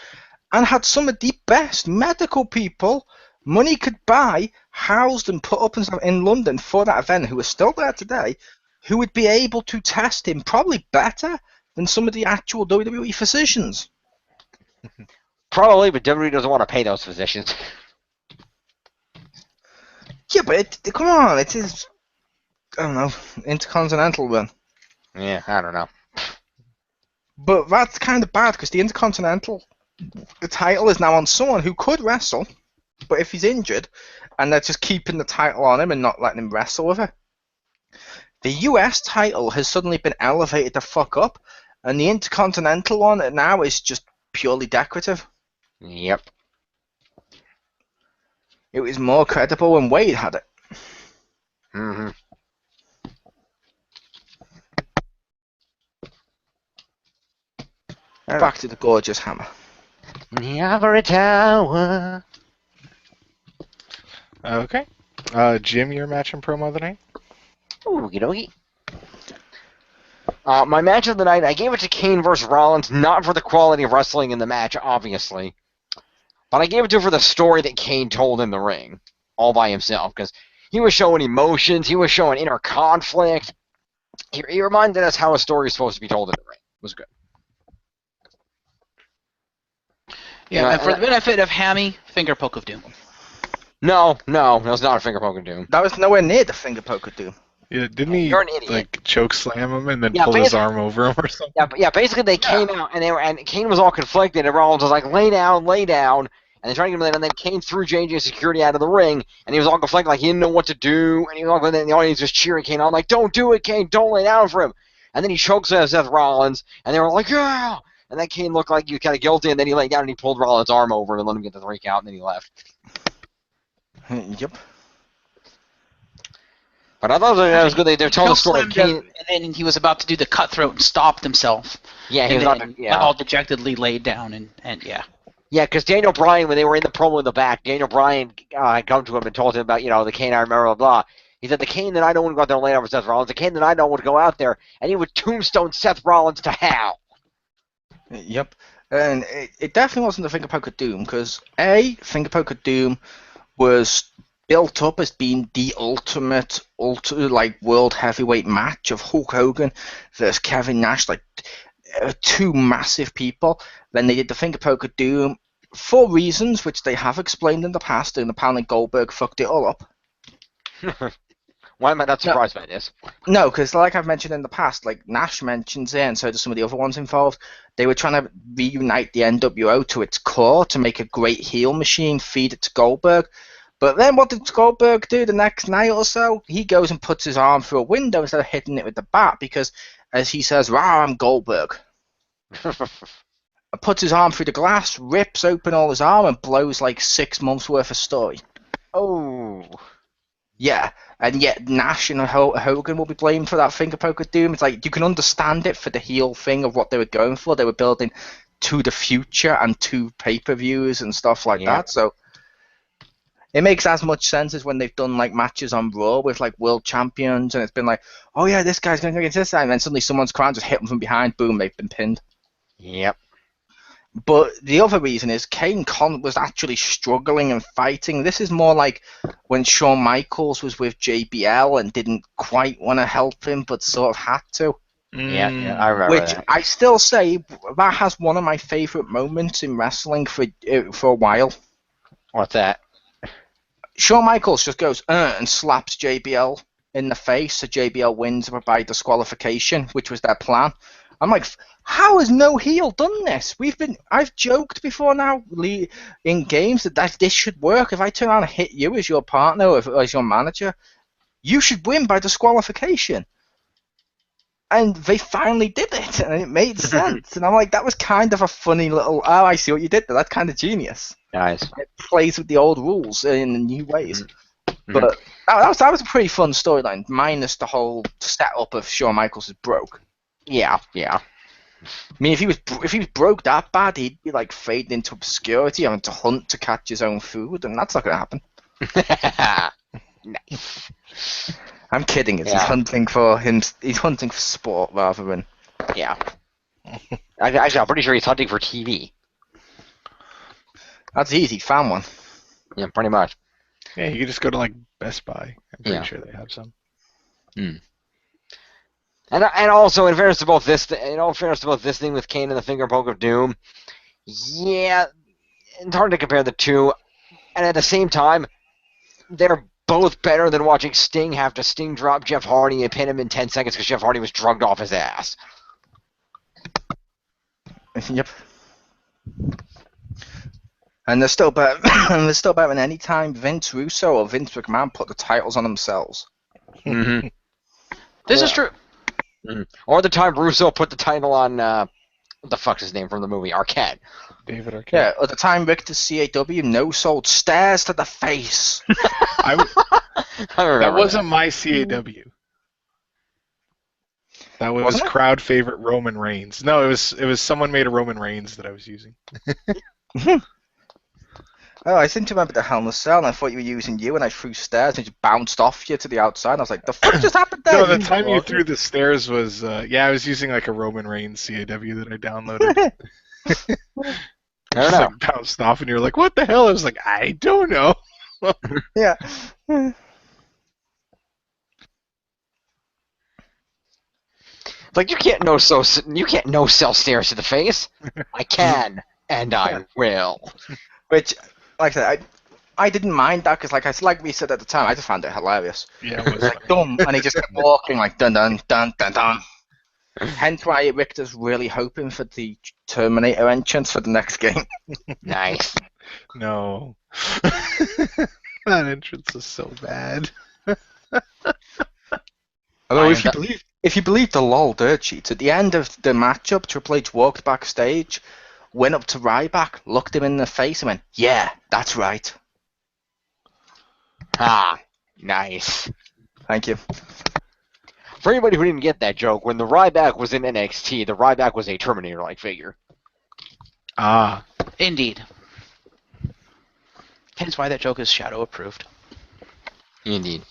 S3: and had some of the best medical people money could buy housed and put up and stuff in London for that event, who are still there today, who would be able to test him probably better than some of the actual WWE physicians.
S4: Probably, but WWE doesn't want to pay those physicians.
S3: Yeah, but come on, it is, I don't know, Intercontinental run.
S4: Yeah, I don't know.
S3: But that's kind of bad, because the Intercontinental, the title is now on someone who could wrestle, but if he's injured, and they're just keeping the title on him and not letting him wrestle with it. The US title has suddenly been elevated the fuck up, and the Intercontinental one now is just purely decorative.
S4: Yep.
S3: It was more credible when Wade had it.
S4: Mm-hmm.
S3: Back to the gorgeous Hammer.
S4: The ivory tower.
S1: Okay. Jim, your match and promo of the night?
S4: Okie dokie. My match of the night, I gave it to Kane versus Rollins, not for the quality of wrestling in the match, obviously, but I gave it to him for the story that Kane told in the ring, all by himself, because he was showing emotions, he was showing inner conflict. He reminded us how a story is supposed to be told in the ring. It was good.
S2: Yeah, and for the benefit of Hammy, finger poke of doom.
S4: No, that was not a finger poke of doom.
S3: That was nowhere near the finger poke of doom.
S1: Yeah, didn't he
S4: You're an idiot.
S1: like choke slam him and then pull his arm over him or something?
S4: Yeah, basically they came out and Kane was all conflicted and Rollins was like, lay down, and they tried to get him, and then Kane threw JJ security out of the ring, and he was all conflicted, like he didn't know what to do, and he was all, and then the audience was cheering Kane on, like, don't do it, Kane, don't lay down for him. And then he chokes Seth Rollins, and they were like, yeah! And then Kane looked like he was kind of guilty, and then he laid down and he pulled Rollins' arm over and let him get the 3 count, and then he left.
S3: Yep.
S4: But I thought that was good. They told the story of Kane.
S2: And then he was about to do the cutthroat and stopped himself.
S4: Yeah, he was
S2: all dejectedly laid down and yeah.
S4: Yeah, because Daniel Bryan, when they were in the promo in the back, Daniel Bryan had come to him and told him about, the Kane I remember, blah, blah. He said, the Kane that I don't want to go out there and lay down for Seth Rollins, the Kane that I don't want to go out there, and he would tombstone Seth Rollins to hell.
S3: Yep. And it definitely wasn't the finger poke of doom, because finger poke of doom was built up as being the ultimate world heavyweight match of Hulk Hogan versus Kevin Nash, like 2 massive people. Then they did the finger poke of doom for reasons which they have explained in the past, and apparently Goldberg fucked it all up.
S4: Why am I not surprised by this?
S3: No, because like I've mentioned in the past, like Nash mentions it, and so do some of the other ones involved, they were trying to reunite the NWO to its core to make a great heel machine, feed it to Goldberg. But then what did Goldberg do the next night or so? He goes and puts his arm through a window instead of hitting it with the bat because, as he says, "Rah, I'm Goldberg." Puts his arm through the glass, rips open all his arm, and blows like 6 months worth of story.
S4: Oh.
S3: Yeah, and yet Nash and Hogan will be blamed for that finger poke of doom. It's like, you can understand it for the heel thing of what they were going for. They were building to the future and to pay-per-views and stuff like that. So it makes as much sense as when they've done like matches on Raw with like world champions, and it's been like, oh yeah, this guy's going to go against this guy, and then suddenly someone's crown just hit them from behind, boom, they've been pinned.
S4: Yep.
S3: But the other reason is Kane was actually struggling and fighting. This is more like when Shawn Michaels was with JBL and didn't quite want to help him, but sort of had to.
S4: Yeah, I remember
S3: Which
S4: that.
S3: I still say that has one of my favorite moments in wrestling for a while.
S4: What's that?
S3: Shawn Michaels just goes and slaps JBL in the face, so JBL wins by disqualification, which was their plan. I'm like, how has no heel done this? I've joked before now in games that this should work. If I turn around and hit you as your partner or as your manager, you should win by disqualification. And they finally did it, and it made sense. And I'm like, that was kind of a funny little, oh, I see what you did there. That's kind of genius.
S4: Nice.
S3: It plays with the old rules in new ways. But that was a pretty fun storyline, minus the whole setup of Shawn Michaels is broke.
S4: Yeah.
S3: I mean, if he was broke that bad, he'd be like fading into obscurity, having to hunt to catch his own food, and that's not going to happen.
S4: Nice.
S3: I'm kidding. He's hunting for him. He's hunting for sport rather than.
S4: Yeah. Actually, I'm pretty sure he's hunting for TV.
S3: That's easy. Found one.
S4: Yeah, pretty much.
S1: Yeah, you could just go to like Best Buy. I'm pretty sure they have some.
S4: And also, in fairness to both this, thing with Kane and the finger poke of doom, yeah, it's hard to compare the two. And at the same time, they're both better than watching Sting have to Sting drop Jeff Hardy and pin him in 10 seconds because Jeff Hardy was drugged off his ass.
S3: Yep. And they're still better. They're still better than any time Vince Russo or Vince McMahon put the titles on themselves.
S4: Mm-hmm.
S2: This is true.
S4: Mm-hmm. Or the time Russo put the title on, what the fuck's his name from the movie? Arquette.
S1: David Arquette.
S3: Yeah, at the time Richter CAW no-sold stairs to the face.
S1: That wasn't my CAW. That was crowd favorite Roman Reigns. No, it was someone made a Roman Reigns that I was using.
S3: Oh, I seem to remember the Hell in a Cell, and I thought you were using you, and I threw stairs, and it just bounced off you to the outside, and I was like, the fuck just happened there?
S1: No, the time you threw the stairs was, I was using like a Roman Reigns CAW that I downloaded.
S4: I don't
S1: Just
S4: know.
S1: like bounced off, and you're like, "What the hell?" I was like, "I don't know."
S3: Yeah.
S4: Like you can't no sell stairs to the face. I can, and I will.
S3: Which, like I said, I didn't mind that, because like we said at the time, I just found it hilarious.
S1: Yeah, it was
S3: Like, dum, and he just kept walking like dun dun dun dun dun. Hence why Richter's really hoping for the Terminator entrance for the next game.
S4: Nice.
S1: No. That entrance is so bad.
S3: Although if you believe the LOL dirt sheets, at the end of the matchup, Triple H walked backstage, went up to Ryback, looked him in the face, and went, "Yeah, that's right."
S4: Ah, nice.
S3: Thank you.
S4: For anybody who didn't get that joke, when the Ryback was in NXT, the Ryback was a Terminator-like figure.
S1: Ah.
S2: Indeed. Hence why that joke is shadow approved.
S4: Indeed.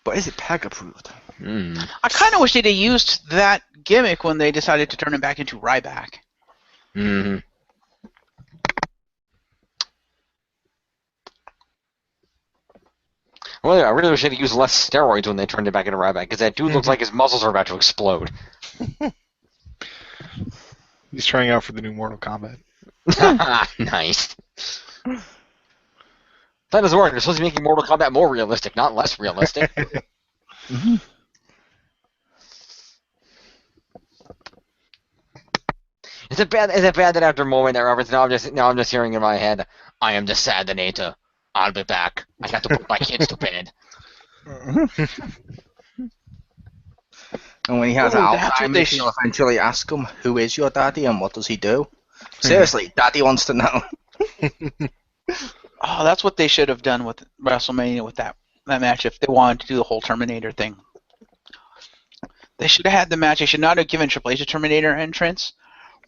S3: But is it PEG approved?
S2: I kind of wish they'd have used that gimmick when they decided to turn him back into Ryback.
S4: Mm-hmm. Well, I really wish they'd used less steroids when they turned it back into Ryback, because that dude looks like his muscles are about to explode.
S1: He's trying out for the new Mortal Kombat.
S4: Nice. That doesn't work. They're supposed to be making Mortal Kombat more realistic, not less realistic.
S3: Mm-hmm.
S4: Is it bad that after a moment that reference now I'm just hearing in my head, I am the Sadinator. I'll be back. I got to put my kids to bed.
S3: And when he has
S2: Ooh, that's what they
S3: Alzheimer's, he'll eventually ask him, "Who is your daddy and what does he do?" Seriously, Daddy wants to know.
S2: Oh, that's what they should have done with WrestleMania with that match if they wanted to do the whole Terminator thing. They should have had the match. They should not have given Triple H a Terminator entrance,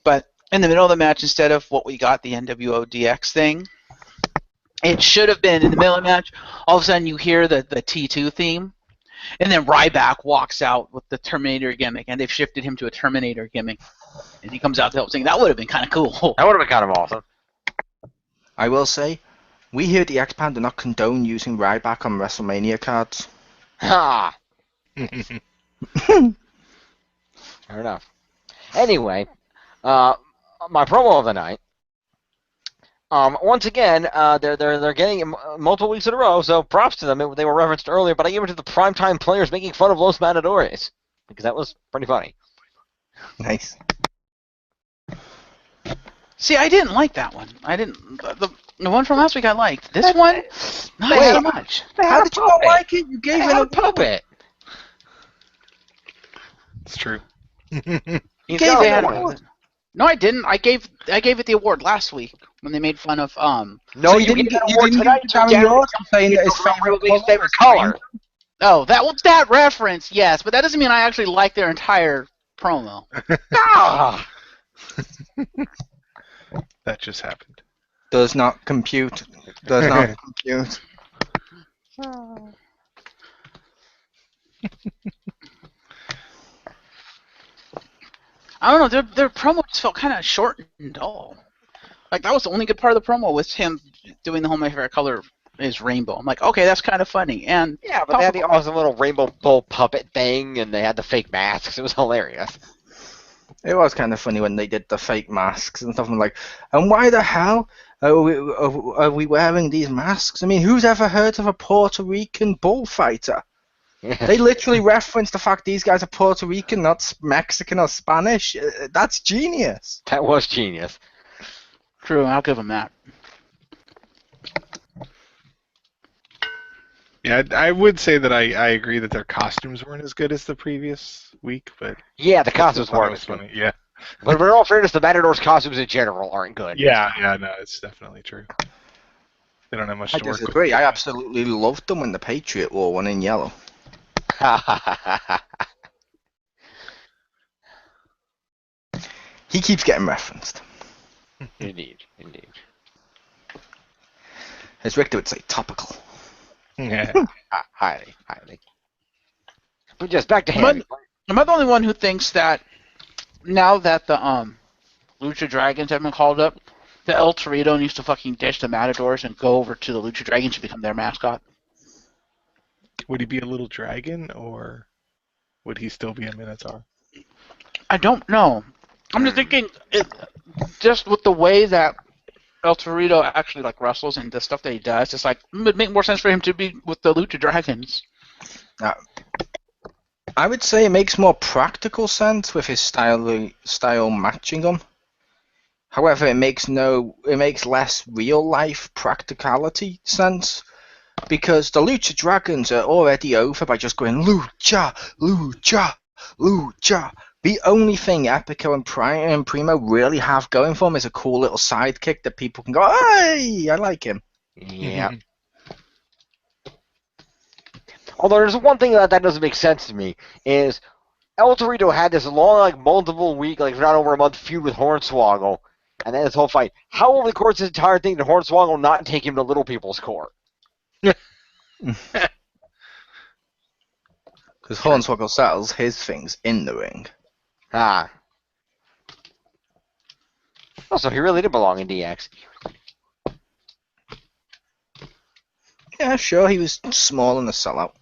S2: but in the middle of the match, instead of what we got, the NWO DX thing, it should have been in the middle of the match. All of a sudden, you hear the T2 theme, and then Ryback walks out with the Terminator gimmick, and they've shifted him to a Terminator gimmick, and he comes out to help sing. That would have been kind of cool.
S4: That would have been kind of awesome.
S3: I will say, we here at the X-Pan do not condone using Ryback on WrestleMania cards.
S4: Ha! Fair enough. Anyway, my promo of the night. Once again, they're getting it multiple weeks in a row, so props to them. They were referenced earlier, but I gave it to the primetime players making fun of Los Matadores because that was pretty funny.
S3: Nice.
S2: See, I didn't like that one. I didn't. The one from last week I liked. This one, not so much.
S3: How did you not like it? You gave it a
S4: puppet.
S1: It's true.
S2: You
S3: gave it
S2: had
S3: an award.
S2: No, I didn't. I gave it the award last week when they made fun of
S4: No,
S3: So
S4: you didn't get an
S3: you
S4: award
S3: didn't
S4: tonight.
S3: give Darren Yours for saying that his
S4: Favorite color.
S2: Oh, that was that reference, yes, but that doesn't mean I actually like their entire promo.
S4: Ah!
S1: That just happened.
S3: does not compute. Does not compute.
S2: I don't know. Their promo just felt kind of short and dull. Like that was the only good part of the promo was him doing the whole my favorite color is rainbow. I'm like, okay, that's kind of funny. And
S4: Yeah, but they had the awesome little rainbow bull puppet thing, and they had the fake masks. It was hilarious.
S3: It was kind of funny when they did the fake masks and stuff. I'm like, and why the hell are we wearing these masks? I mean, who's ever heard of a Puerto Rican bullfighter? They literally reference the fact these guys are Puerto Rican, not Mexican or Spanish. That's genius.
S4: That was genius.
S2: True, I'll give them that.
S1: Yeah, I would say that I agree that their costumes weren't as good as the previous week, but
S4: Yeah, the costumes
S1: I thought it
S4: weren't
S1: was
S4: as good.
S1: funny. Yeah.
S4: But in all fairness, the Matadors' costumes in general aren't good.
S1: Yeah, no, it's definitely true. They don't have much
S3: I
S1: to work
S3: disagree.
S1: with.
S3: I absolutely loved them when the Patriot wore one in yellow. He keeps getting referenced.
S4: Indeed.
S3: As Richter would say, topical.
S1: Yeah.
S4: Highly. But just back to
S2: Am I,
S4: him.
S2: am I the only one who thinks that now that the Lucha Dragons have been called up, that El Torito needs to fucking ditch the Matadors and go over to the Lucha Dragons to become their mascot?
S1: Would he be a little dragon, or would he still be a Minotaur?
S2: I don't know. I'm just thinking, just with the way that El Torito actually like wrestles and the stuff that he does, it's like it would make more sense for him to be with the Lucha Dragons.
S3: I would say it makes more practical sense with his style matching them. However, it makes less real life practicality sense because the Lucha Dragons are already over by just going Lucha, Lucha, Lucha. The only thing Epico and Primo really have going for them is a cool little sidekick that people can go, hey, I like him.
S4: Yeah. Although there's one thing that doesn't make sense to me is El Torito had this long, like multiple week, like not over a month feud with Hornswoggle, and then this whole fight. How over the course of this entire thing did Hornswoggle not take him to Little People's Court?
S3: Because Hornswoggle settles his things in the ring.
S4: Ah. Also, he really did belong in DX.
S3: Yeah, sure, he was small and a sellout.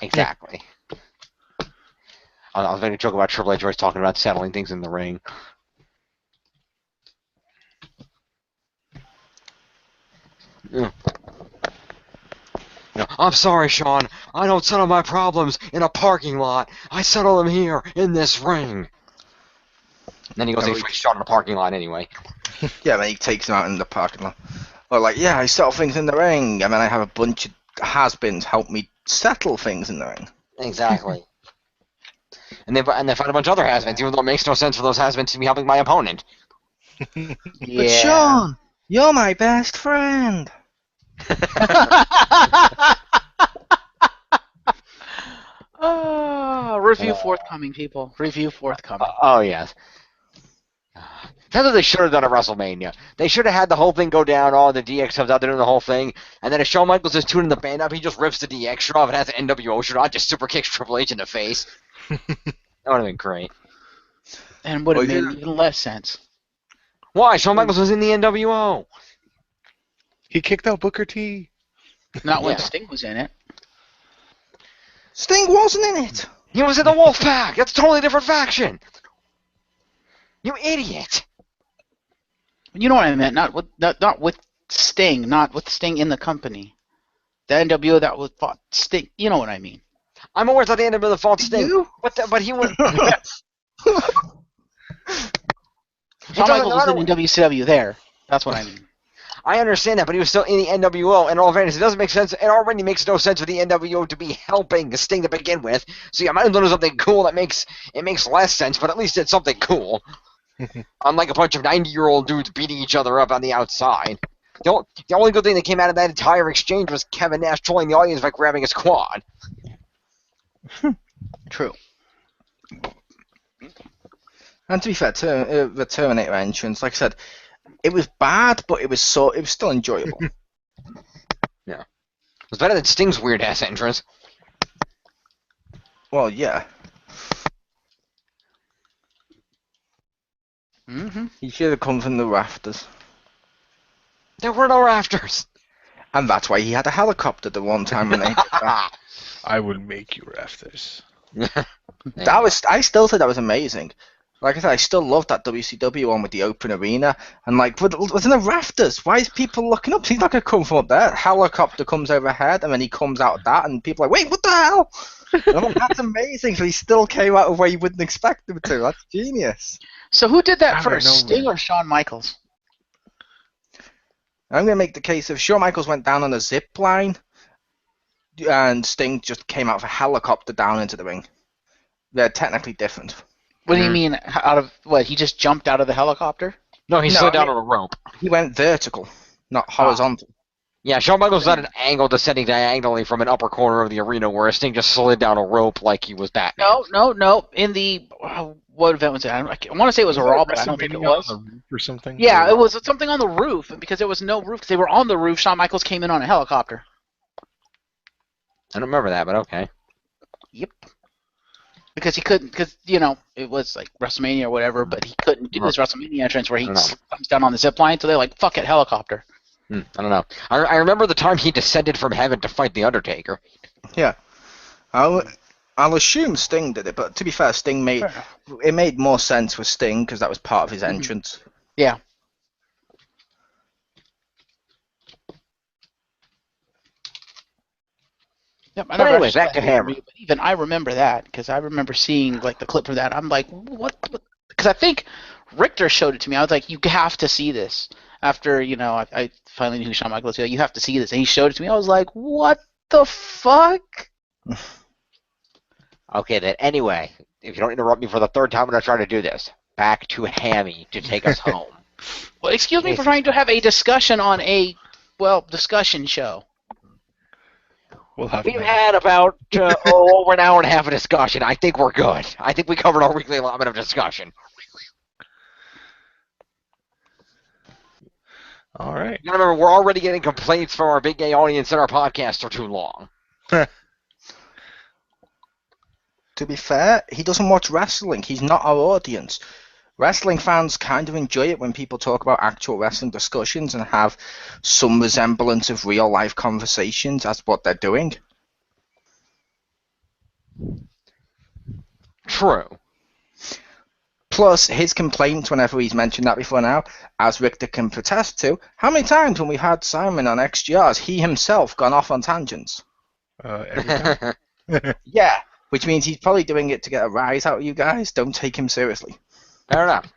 S4: Exactly. I was making a joke about Triple H always talking about settling things in the ring. Yeah. No, I'm sorry, Sean. I don't settle my problems in a parking lot. I settle them here in this ring. And then he goes, he's shot in a parking lot anyway.
S3: Yeah, then he takes him out in the parking lot. Or like, yeah, I settle things in the ring, and then I have a bunch of has-beens help me settle things in the ring.
S4: Exactly. and they find a bunch of other has-beens, even though it makes no sense for those has-beens to be helping my opponent.
S2: Yeah.
S3: But Sean, you're my best friend.
S2: Review forthcoming, people. Review forthcoming.
S4: Oh, yes. That's what they should have done at WrestleMania. They should have had the whole thing go down, all the DX comes out there doing the whole thing, and then if Shawn Michaels is tuning the band up, he just rips the DX shirt off and has an NWO shirt on, just super kicks Triple H in the face. That would have been great.
S2: And would have made even less sense.
S4: Why? Shawn Michaels was in the NWO.
S1: He kicked out Booker T.
S2: Not when Sting was in it.
S3: Sting wasn't in it.
S4: He was in the Wolfpack. That's a totally different faction. You idiot.
S2: You know what I meant? Not with Sting. Not with Sting in the company. The NWO that was fought Sting. You know what I mean?
S4: I'm aware that the NWO fought Sting. But he went.
S2: Shawn Michaels was in WCW there. That's what I mean.
S4: I understand that, but he was still in the NWO, and all fairness, it doesn't make sense. It already makes no sense for the NWO to be helping Sting to begin with. So you might as well do something cool that makes less sense, but at least it's something cool. Unlike a bunch of 90-year-old dudes beating each other up on the outside. The only good thing that came out of that entire exchange was Kevin Nash trolling the audience by grabbing his quad.
S2: True.
S3: And to be fair, the Terminator entrance, like I said, it was bad, but it was still enjoyable.
S4: Yeah. It was better than Sting's weird-ass entrance.
S3: Well, yeah.
S2: Mm-hmm.
S3: He should have come from the rafters.
S4: There were no rafters.
S3: And that's why he had a helicopter the one time when they did that.
S1: I would make you rafters.
S3: I still think that was amazing. Like I said, I still love that WCW one with the open arena. And like, what's in the rafters? Why is people looking up? He's not going to come from up there. Helicopter comes overhead, and then he comes out of that, and people are like, wait, what the hell? And I'm like, that's amazing. So he still came out of where you wouldn't expect him to. That's genius.
S2: So who did that
S1: Out of
S2: first,
S1: nowhere.
S2: Sting or Shawn Michaels?
S3: I'm going to make the case of Shawn Michaels went down on a zip line, and Sting just came out of a helicopter down into the ring. They're technically different.
S2: What do you mean, out of what? He just jumped out of the helicopter?
S4: No, he
S3: No,
S4: slid
S3: I
S4: down
S3: mean-
S4: on a rope.
S3: He went vertical, not horizontal.
S4: Yeah, Shawn Michaels was at an angle descending diagonally from an upper corner of the arena, where Sting just slid down a rope like he was Batman.
S2: No. In the what event was it? I want to say it was a Raw, but I don't think it was.
S1: On the roof or something?
S2: Yeah, it was something on the roof, and because there was no roof, because they were on the roof, Shawn Michaels came in on a helicopter.
S4: I don't remember that, but okay.
S2: Yep. Because he couldn't, because, it was like WrestleMania or whatever, but he couldn't do his WrestleMania entrance where he comes down on the zip line, so they're like, fuck it, helicopter.
S4: I don't know. I remember the time he descended from heaven to fight The Undertaker.
S3: Yeah. I'll assume Sting did it, but to be fair, Sting made more sense with Sting because that was part of his entrance.
S2: Yeah. Yep,
S4: But anyway, back to Hammer.
S2: Even I remember that because I remember seeing like the clip from that. I'm like, what? Because I think Richter showed it to me. I was like, you have to see this. After I finally knew who Shawn Michaels was. You have to see this, and he showed it to me. I was like, what the fuck?
S4: Okay, then anyway, if you don't interrupt me for the third time, I'm going to try to do this. Back to Hammy to take us home.
S2: Well, excuse me for trying to have a discussion on a, discussion show.
S4: We've had about over an hour and a half of discussion. I think we're good. I think we covered our weekly allotment of discussion.
S1: All right.
S4: You remember, we're already getting complaints from our big gay audience that our podcasts are too long.
S3: To be fair, he doesn't watch wrestling. He's not our audience. Wrestling fans kind of enjoy it when people talk about actual wrestling discussions and have some resemblance of real-life conversations. That's what they're doing.
S4: True.
S3: Plus, his complaints whenever he's mentioned that before now, as Richter can protest to, how many times when we've had Simon on XGRs, he himself gone off on tangents?
S1: Every time.
S3: Yeah, which means he's probably doing it to get a rise out of you guys. Don't take him seriously.
S4: Fair enough.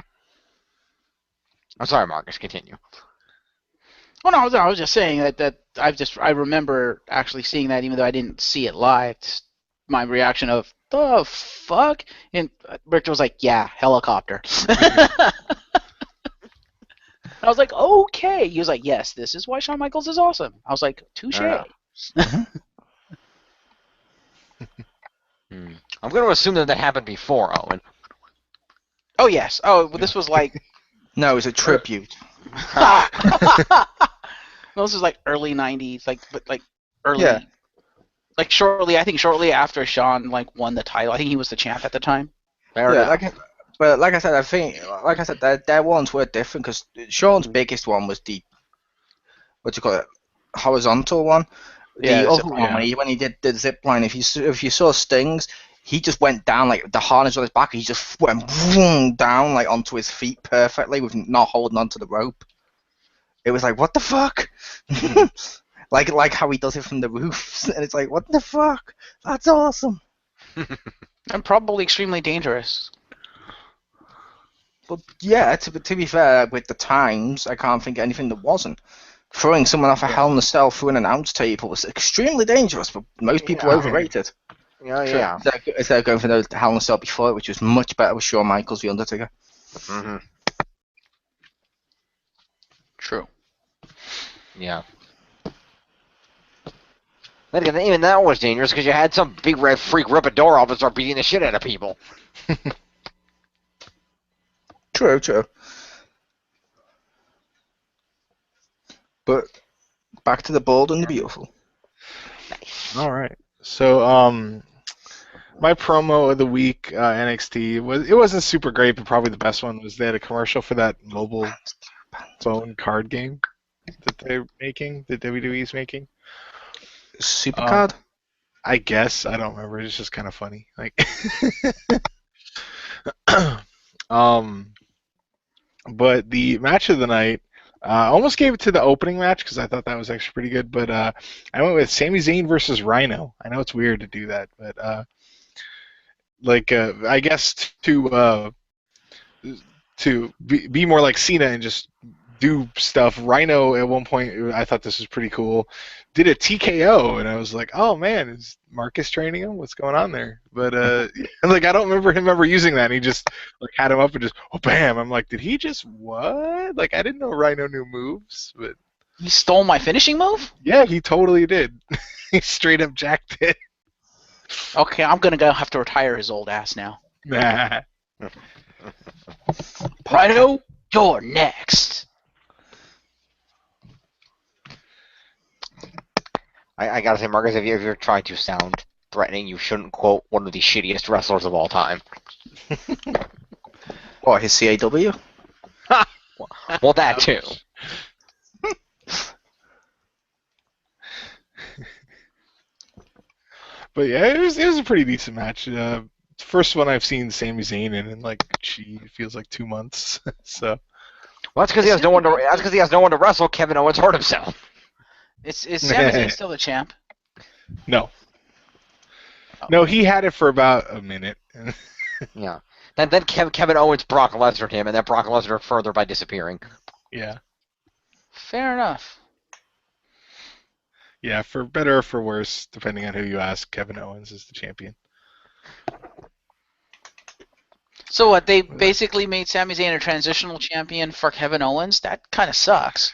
S4: I'm sorry, Marcus. Continue.
S2: Well, no, I was just saying that I remember actually seeing that, even though I didn't see it live. My reaction of the fuck, and Richter was like, "Yeah, helicopter." I was like, "Okay." He was like, "Yes, this is why Shawn Michaels is awesome." I was like, "Touche."
S4: I'm going to assume that happened before Owen.
S2: Oh yes. Oh, well, this was like.
S3: No, it was a tribute.
S2: This was like early '90s, early. Yeah. Shortly after Shawn won the title. I think he was the champ at the time.
S3: Like I said, their ones were different because Shawn's biggest one was the horizontal one. The other one when he did the zip line. If you saw Sting's, he just went down the harness on his back. He just went down onto his feet perfectly with not holding onto the rope. It was like, what the fuck? like how he does it from the roofs, and it's like, what the fuck? That's awesome.
S2: And probably extremely dangerous.
S3: But yeah, to be fair, with the times, I can't think of anything that wasn't. Throwing someone off a Hell in a Cell through an announce table was extremely dangerous, but most people overrate it.
S4: Yeah.
S3: Instead of going for the Hell in a Cell before it, which was much better with Shawn Michaels, The Undertaker.
S4: Mm-hmm.
S2: True.
S4: Yeah. Then again, even that was dangerous because you had some big red freak rip a door off and start beating the shit out of people.
S3: True. But back to the bold and the beautiful.
S4: Nice.
S1: All right. So, my promo of the week, NXT, it wasn't super great, but probably the best one was they had a commercial for that mobile phone card game that they're making, that WWE's making.
S3: Supercard?
S1: I guess. I don't remember. It's just kind of funny. But the match of the night, I almost gave it to the opening match because I thought that was actually pretty good, but I went with Sami Zayn versus Rhino. I know it's weird to do that, but I guess to be more like Cena and just do stuff. Rhino at one point, I thought this was pretty cool. Did a TKO, and I was like, "Oh man, is Marcus training him? What's going on there?" But I don't remember him ever using that. And he just had him up and just bam. I'm like, did he just what? I didn't know Rhino knew moves, but
S2: he stole my finishing move.
S1: Yeah, he totally did. He straight up jacked it.
S2: Okay, I'm gonna have to retire his old ass now.
S1: Nah.
S2: Rhino, you're next.
S4: I gotta say, Marcus, if you're trying to sound threatening, you shouldn't quote one of the shittiest wrestlers of all time.
S3: What, his CAW?
S4: Well, that too.
S1: But yeah, it was a pretty decent match. First one I've seen Sami Zayn in like it feels like 2 months. So
S4: Well, that's because he has no one to. That's because he has no one to wrestle. Kevin Owens hurt himself.
S2: Is Sami Zayn still the champ?
S1: no,
S2: Oh.
S1: no, he had it for about a minute.
S4: Yeah. Then Kevin Owens Brock Lesnar him, and then Brock Lesnar further by disappearing.
S1: Yeah,
S2: Fair enough.
S1: yeah, for better or for worse, depending on who you ask, Kevin Owens is the champion.
S2: So what? They basically made Sami Zayn a transitional champion for Kevin Owens. That kind of sucks.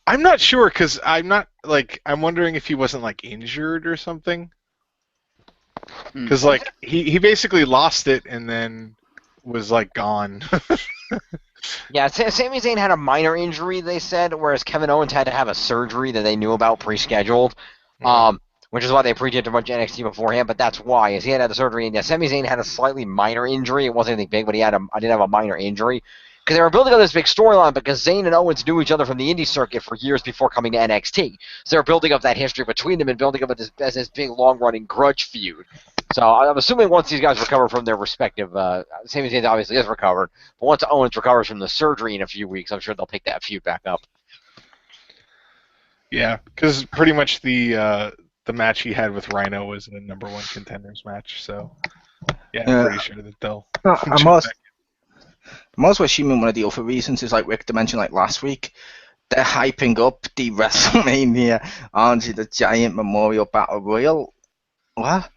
S1: I'm not sure because I'm wondering if he wasn't like injured or something. Because like he basically lost it and then was like gone.
S4: Yeah, Sami Zayn had a minor injury, they said, whereas Kevin Owens had to have a surgery that they knew about pre-scheduled, which is why they pre-taped a bunch of NXT beforehand, but that's why, is he had the surgery, and yeah, Sami Zayn had a slightly minor injury. It wasn't anything big, but I did have a minor injury. Because they were building up this big storyline because Zayn and Owens knew each other from the indie circuit for years before coming to NXT. So they were building up that history between them and building up this big, long-running grudge feud. So I'm assuming once these guys recover from their respective, Sami Zayn obviously is recovered, but once Owens recovers from the surgery in a few weeks, I'm sure they'll pick that feud back up.
S1: Yeah, because pretty much the match he had with Rhino was a number one contenders match. So yeah, I'm pretty sure that they'll.
S3: I'm also assuming one of the other reasons is like Richter mentioned like last week, they're hyping up the WrestleMania onto the Giant Memorial Battle Royal. What?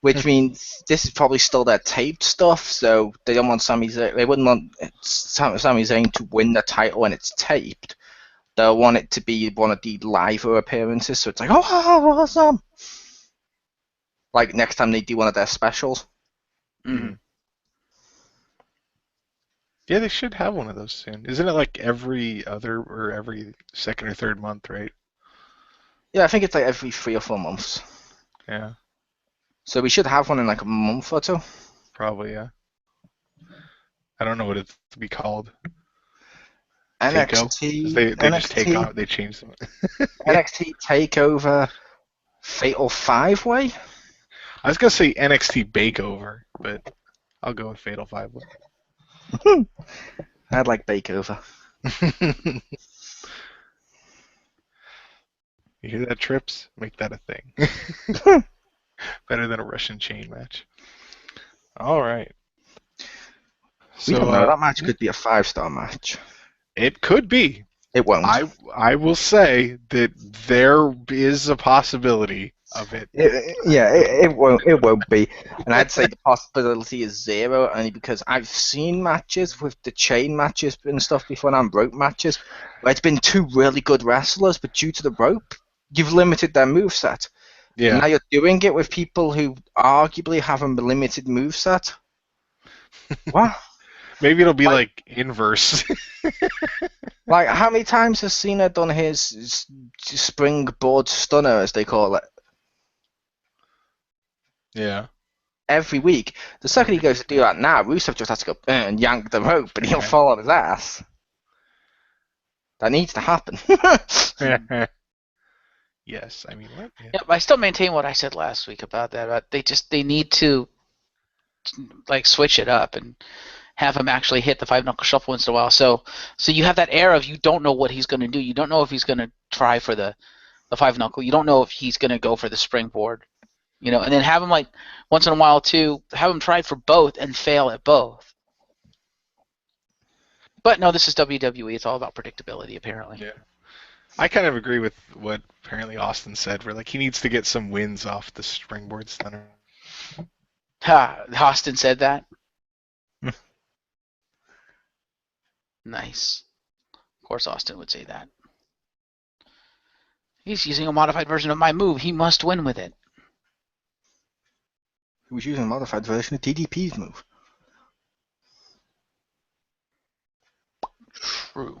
S3: Which means this is probably still their taped stuff, so they don't want they wouldn't want Sami Zayn to win the title when it's taped. They'll want it to be one of the live appearances, so it's like, oh, awesome! Like next time they do one of their specials.
S2: Mm-hmm.
S1: Yeah, they should have one of those soon. Isn't it like every other or every second or third month, right?
S3: Yeah, I think it's like every 3 or 4 months.
S1: Yeah.
S3: So we should have one in like a month or two.
S1: Probably, yeah. I don't know what it's to be called.
S3: NXT.
S1: They just take off. They change them.
S3: NXT Takeover Fatal 5-Way?
S1: I was gonna say NXT Bakeover, but I'll go with Fatal 5-Way.
S3: I'd like Bakeover.
S1: You hear that, Trips? Make that a thing. Better than a Russian chain match. All right.
S3: We don't know. That match could be a 5-star match.
S1: It could be.
S3: It won't.
S1: I will say that there is a possibility of it.
S3: It won't. It won't be. And I'd say the possibility is 0, only because I've seen matches with the chain matches and stuff before, and rope matches, where it's been 2 really good wrestlers, but due to the rope, you've limited their moveset. Yeah. And now you're doing it with people who arguably have a limited moveset. What?
S1: Maybe it'll be like inverse.
S3: Like, how many times has Cena done his springboard stunner, as they call it?
S1: Yeah.
S3: Every week. The second he goes to do that now, Rusev just has to go and yank the rope, and he'll fall on his ass. That needs to happen.
S1: Yes, I mean, what? Yeah.
S2: Yeah, but I still maintain what I said last week about that. They need to like switch it up and have him actually hit the 5-knuckle shuffle once in a while. So you have that air of you don't know what he's going to do. You don't know if he's going to try for the 5-knuckle. You don't know if he's going to go for the springboard. You know, and then have him like once in a while too. Have him try for both and fail at both. But no, this is WWE. It's all about predictability, apparently.
S1: Yeah. I kind of agree with what apparently Austin said, where like he needs to get some wins off the springboard stunner.
S2: Austin said that? Nice. Of course Austin would say that. He's using a modified version of my move. He must win with it.
S3: He was using a modified version of DDP's move.
S2: true.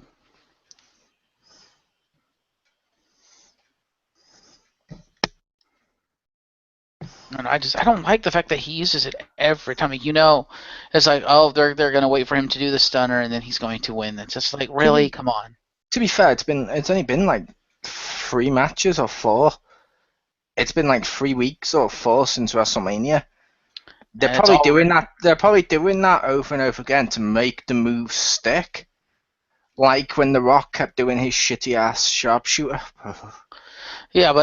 S2: And I don't like the fact that he uses it every time. It's like, oh, they're gonna wait for him to do the stunner and then he's going to win. It's just like, really, come on.
S3: To be fair, it's only been like 3 matches or 4. It's been like 3 weeks or 4 since WrestleMania. They're probably doing that. They're probably doing that over and over again to make the move stick. Like when The Rock kept doing his shitty ass sharpshooter.
S2: Yeah, but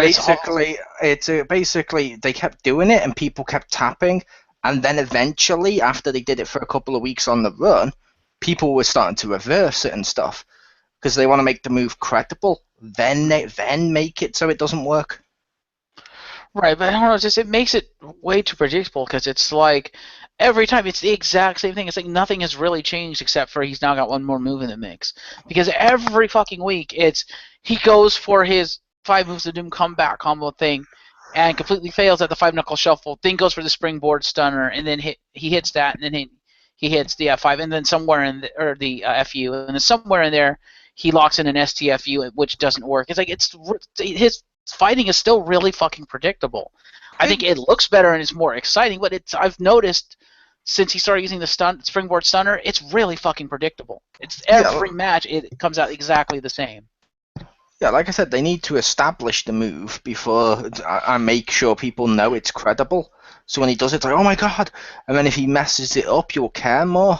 S3: basically they kept doing it and people kept tapping, and then eventually, after they did it for a couple of weeks on the run, people were starting to reverse it and stuff because they want to make the move credible. Then make it so it doesn't work.
S2: Right, but I don't know. It makes it way too predictable because it's like every time it's the exact same thing. It's like nothing has really changed except for he's now got one more move in the mix. Because every fucking week he goes for his 5 moves of doom comeback combo thing and completely fails at the 5-knuckle shuffle. Then goes for the springboard stunner and then he hits that and then he hits the F5 and then somewhere in the FU and then somewhere in there he locks in an STFU which doesn't work. It's like his fighting is still really fucking predictable. I think it looks better and it's more exciting, but I've noticed since he started using the springboard stunner, it's really fucking predictable. It's every match it comes out exactly the same.
S3: Yeah, like I said, they need to establish the move before I make sure people know it's credible. So when he does it, it's like, oh my god! And then if he messes it up, you'll care more.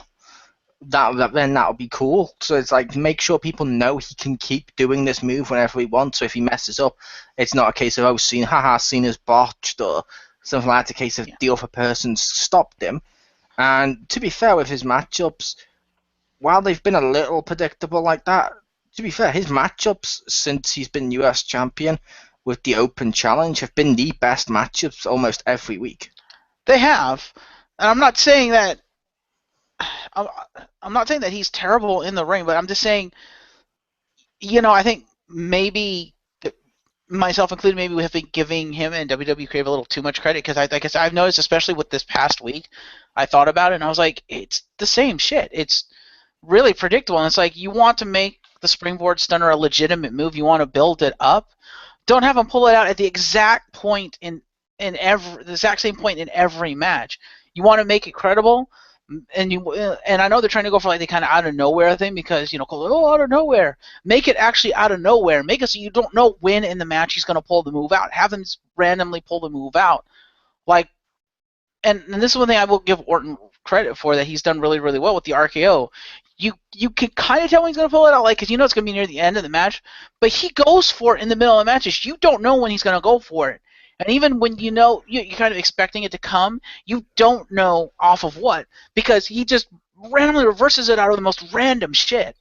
S3: Then that'll be cool. So it's like, make sure people know he can keep doing this move whenever he wants. So if he messes up, it's not a case of, oh, Cena's botched or something like that. It's a case of the other person stopped him. And to be fair with his matchups, while they've been a little predictable like that, to be fair, his matchups since he's been US champion with the Open Challenge have been the best matchups almost every week.
S2: They have. And I'm not saying that he's terrible in the ring, but I'm just saying, I think maybe myself included, maybe we have been giving him and WWE Crave a little too much credit because I guess I've noticed, especially with this past week, I thought about it and I was like, it's the same shit. It's really predictable, and it's like you want to make the springboard stunner a legitimate move. You want to build it up. Don't have him pull it out at the exact point in the exact same point in every match. You want to make it credible. And I know they're trying to go for like the kind of out of nowhere thing because out of nowhere. Make it actually out of nowhere. Make it so you don't know when in the match he's going to pull the move out. Have him randomly pull the move out, like. And this is one thing I will give Orton credit for that he's done really really well with the RKO. You can kind of tell when he's going to pull it out, like because it's going to be near the end of the match, but he goes for it in the middle of the matches. You don't know when he's going to go for it. And even when you're kind of expecting it to come, you don't know off of what because he just randomly reverses it out of the most random shit.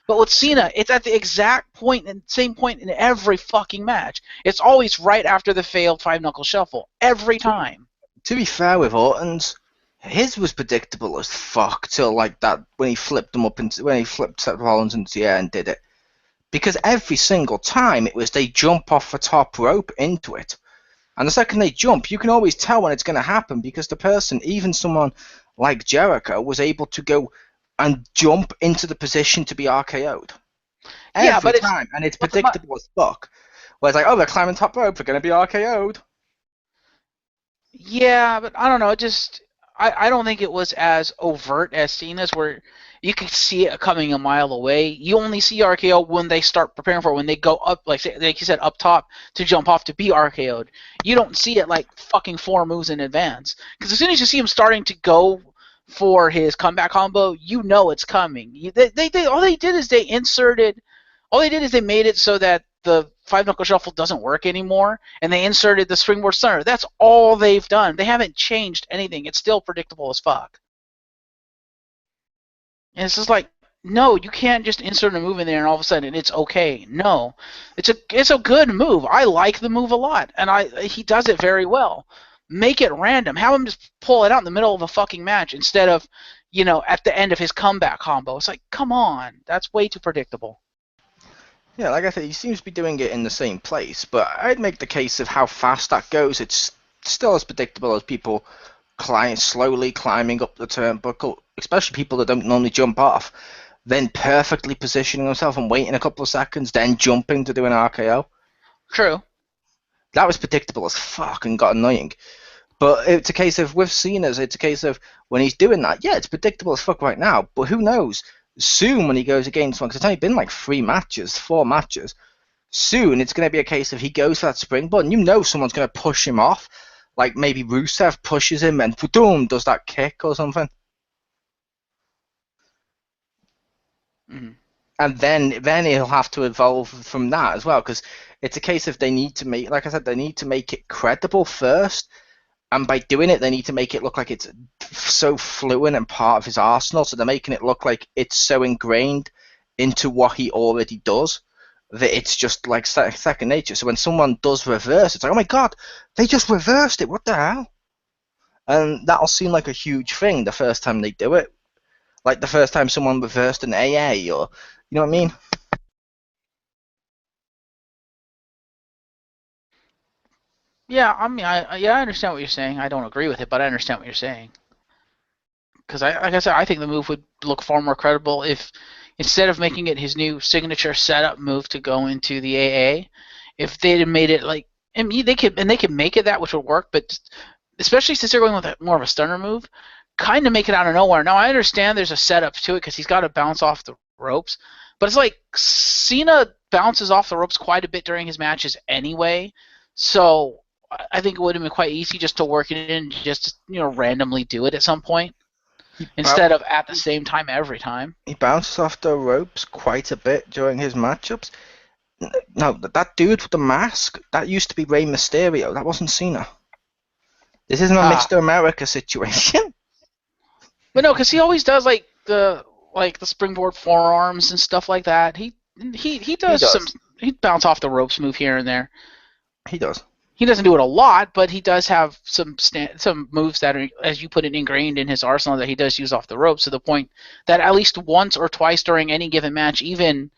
S2: But with Cena, it's at the exact point and same point in every fucking match. It's always right after the failed 5-knuckle shuffle every time.
S3: To be fair with Orton's, his was predictable as fuck till like that when he flipped Seth Rollins into the air and did it, because every single time it was they jump off the top rope into it. And the second they jump, you can always tell when it's going to happen because the person, even someone like Jericho, was able to go and jump into the position to be RKO'd. Every time. And it's predictable as fuck. Where it's like, oh, they're climbing top rope, they're going to be RKO'd.
S2: Yeah, but I don't know. I don't think it was as overt as Cena's where you could see it coming a mile away. You only see RKO when they start preparing for it, when they go up, like you said, up top to jump off to be RKO'd. You don't see it like fucking 4 moves in advance. Because as soon as you see him starting to go for his comeback combo, you know it's coming. All they did is they made it so that the 5-knuckle shuffle doesn't work anymore, and they inserted the springboard stunner. That's all they've done. They haven't changed anything. It's still predictable as fuck. And it's just like, no, you can't just insert a move in there and all of a sudden it's okay. No, it's a good move. I like the move a lot, and he does it very well. Make it random. Have him just pull it out in the middle of a fucking match instead of, at the end of his comeback combo. It's like, come on, that's way too predictable.
S3: Yeah, like I said, he seems to be doing it in the same place, but I'd make the case of how fast that goes. It's still as predictable as people slowly climbing up the turnbuckle, especially people that don't normally jump off. then perfectly positioning himself and waiting a couple of seconds, then jumping to do an RKO.
S2: True.
S3: That was predictable as fuck and got annoying. But it's a case of, with Cena's, it's a case of when he's doing that, yeah, it's predictable as fuck right now, but who knows? Soon when he goes against one, because it's only been like 4 matches, soon it's going to be a case of he goes for that springboard, and you know someone's going to push him off. Like maybe Rusev pushes him and boom, does that kick or something.
S2: Mm-hmm.
S3: And then he'll have to evolve from that as well, because it's a case of they need to make, like I said, they need to make it credible first, and by doing it, they need to make it look like it's so fluent and part of his arsenal, so they're making it look like it's so ingrained into what he already does that it's just like second nature. So when someone does reverse, it's like, oh my god, they just reversed it, what the hell? And that'll seem like a huge thing the first time they do it. Like the first time someone reversed an AA, or, you know what I mean?
S2: Yeah, I mean, I understand what you're saying. I don't agree with it, but I understand what you're saying. Because like I said, I think the move would look far more credible if, instead of making it his new signature setup move to go into the AA, if they'd have made it like, I mean, they could make it that, which would work. But especially since they're going with more of a stunner move, kind of make it out of nowhere. Now I understand there's a setup to it because he's got to bounce off the ropes, but it's like Cena bounces off the ropes quite a bit during his matches anyway, so I think it would have been quite easy just to work it in, just randomly do it at some point instead of at the same time every time.
S3: He bounces off the ropes quite a bit during his matchups. No, that dude with the mask, that used to be Rey Mysterio. That wasn't Cena. This isn't a Mr. America situation.
S2: But no, because he always does like the springboard forearms and stuff like that. He does some. He'd bounce off the ropes move here and there.
S3: He does.
S2: He doesn't do it a lot, but he does have some moves that are, as you put it, ingrained in his arsenal that he does use off the ropes, to the point that at least once or twice during any given match, even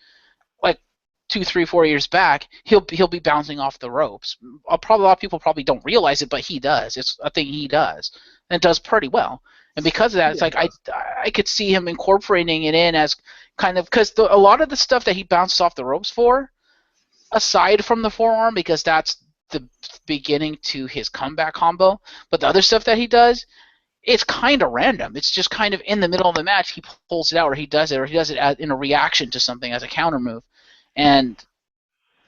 S2: like 2, 3, 4 years back, he'll be bouncing off the ropes. Probably a lot of people probably don't realize it, but he does. It's a thing he does, and does pretty well. And because of that, it's like I could see him incorporating it in as kind of, because a lot of the stuff that he bounces off the ropes for, aside from the forearm, because that's the beginning to his comeback combo, but the other stuff that he does, it's kind of random. It's just kind of in the middle of the match, he pulls it out, or he does it in a reaction to something as a counter move. And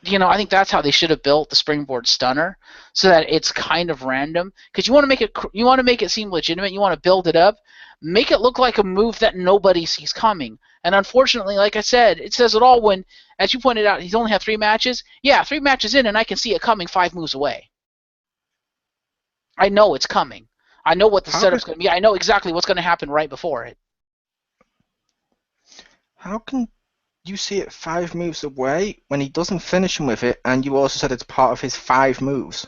S2: I think that's how they should have built the springboard stunner, so that it's kind of random. Because you want to make it seem legitimate. You want to build it up, make it look like a move that nobody sees coming. And unfortunately, like I said, it says it all when, as you pointed out, he's only had 3 matches. Yeah, 3 matches in, and I can see it coming 5 moves away. I know it's coming. I know what the setup's going to be. I know exactly what's going to happen right before it.
S3: How can you see it 5 moves away when he doesn't finish him with it, and you also said it's part of his 5 moves?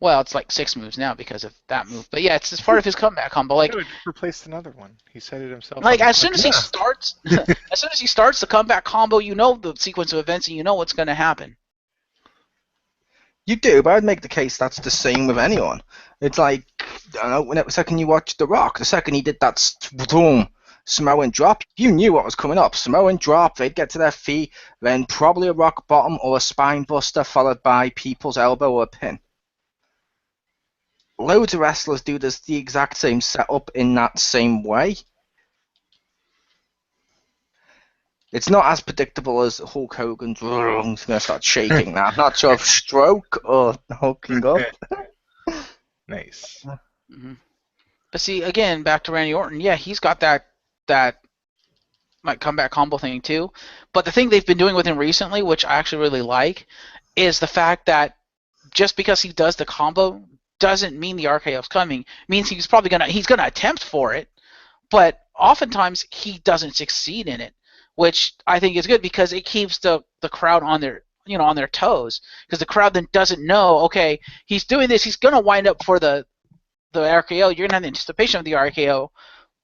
S2: Well, it's like 6 moves now because of that move. But yeah, it's part of his comeback combo. Like,
S1: he replaced another one. He said it himself.
S2: Like as soon as he starts, the comeback combo, you know the sequence of events, and you know what's going to happen.
S3: You do, but I'd make the case that's the same with anyone. It's like, I don't know, the second you watch The Rock, the second he did that boom, Samoan drop, you knew what was coming up. Samoan drop, they'd get to their feet, then probably a rock bottom or a spine buster followed by people's elbow or a pin. Loads of wrestlers do this the exact same setup in that same way. It's not as predictable as Hulk Hogan's going to start shaking now. I'm not sure if stroke or hulking up.
S1: Nice.
S2: Mm-hmm. But see, again, back to Randy Orton. Yeah, he's got that like comeback combo thing too. But the thing they've been doing with him recently, which I actually really like, is the fact that just because he does the combo doesn't mean the RKO's coming. It means he's gonna attempt for it, but oftentimes he doesn't succeed in it, which I think is good because it keeps the crowd on their toes, because the crowd then doesn't know, okay, he's doing this, he's gonna wind up for the RKO. You're gonna have the anticipation of the RKO,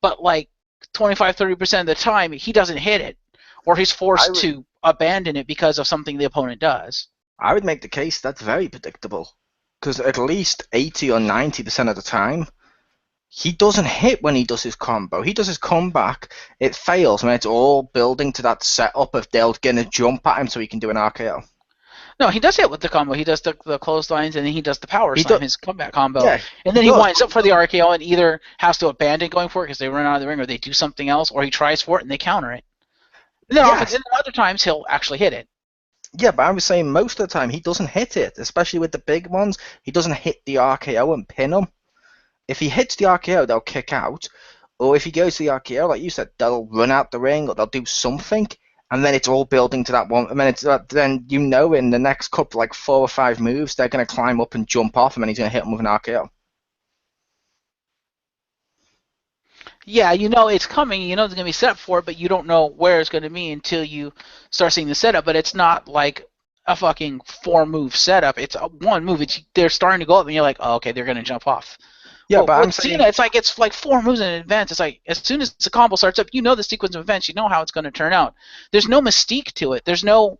S2: but like 25-30% of the time he doesn't hit it, or he's forced to abandon it because of something the opponent does.
S3: I would make the case that's very predictable, because at least 80 or 90% of the time he doesn't hit when he does his combo. He does his comeback, it fails, and it's all building to that setup of they'll get a jump at him so he can do an RKO.
S2: No, he does hit with the combo. He does the clotheslines, and then he does the power slam, his comeback combo.
S3: Yeah,
S2: and then he winds up for the RKO and either has to abandon going for it because they run out of the ring, or they do something else, or he tries for it and they counter it. And then other times he'll actually hit it.
S3: Yeah, but I was saying most of the time he doesn't hit it, especially with the big ones. He doesn't hit the RKO and pin them. If he hits the RKO, they'll kick out. Or if he goes to the RKO, like you said, they'll run out the ring or they'll do something. And then it's all building to that one. And then you know in the next couple, like 4 or 5 moves, they're going to climb up and jump off, and then he's going to hit them with an RKO.
S2: Yeah, you know it's coming. You know there's going to be set for it, but you don't know where it's going to be until you start seeing the setup. But it's not like a fucking 4-move setup. It's a 1 move. They're starting to go up, and you're like, oh, okay, they're going to jump off.
S3: Yeah,
S2: well,
S3: but I'm
S2: saying
S3: saying
S2: it's like 4 moves in advance. It's like as soon as the combo starts up, you know the sequence of events. You know how it's going to turn out. There's no mystique to it. There's no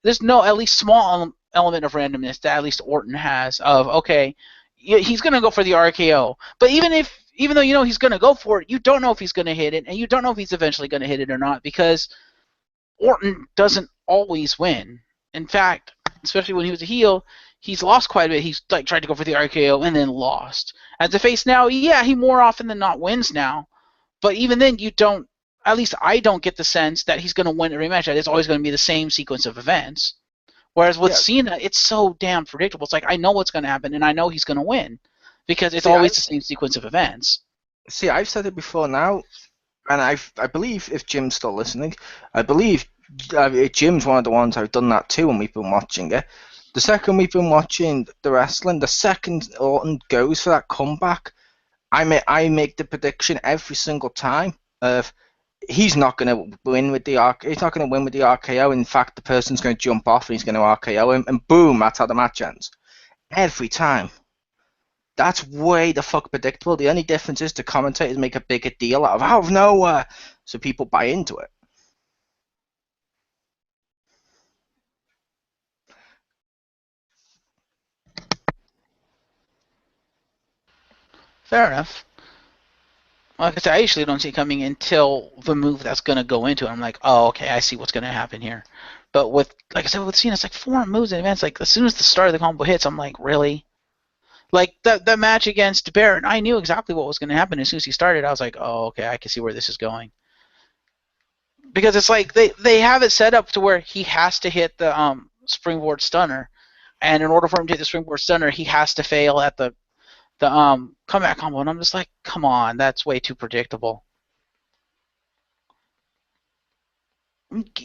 S2: at least small element of randomness that at least Orton has. Of okay, he's going to go for the RKO, but even though you know he's going to go for it, you don't know if he's going to hit it, and you don't know if he's eventually going to hit it or not because Orton doesn't always win. In fact, especially when he was a heel, he's lost quite a bit. He's like tried to go for the RKO and then lost. As a face now, yeah, he more often than not wins now. But even then, you don't. At least I don't get the sense that he's going to win every match. That it's always going to be the same sequence of events. Whereas with Cena, it's so damn predictable. It's like I know what's going to happen and I know he's going to win because it's always the same sequence of events.
S3: See, I've said it before now, and I believe if Jim's still listening, I believe Jim's one of the ones I've done that too when we've been watching it. The second we've been watching the wrestling, the second Orton goes for that comeback, I make the prediction every single time of he's not going to win with the he's not going to win with the RKO. In fact, the person's going to jump off and he's going to RKO him, and boom, that's how the match ends. Every time. That's way the fuck predictable. The only difference is the commentators make a bigger deal out of nowhere, so people buy into it.
S2: Fair enough. Like I said, I usually don't see it coming until the move that's going to go into it. I'm like, oh, okay, I see what's going to happen here. But with, like I said, with Cena, it's like 4 moves in advance. Like, as soon as the start of the combo hits, I'm like, really? Like, that match against Barrett, I knew exactly what was going to happen. As soon as he started, I was like, oh, okay, I can see where this is going. Because it's like, they have it set up to where he has to hit the springboard stunner. And in order for him to hit the springboard stunner, he has to fail at the comeback combo, and I'm just like, come on, that's way too predictable.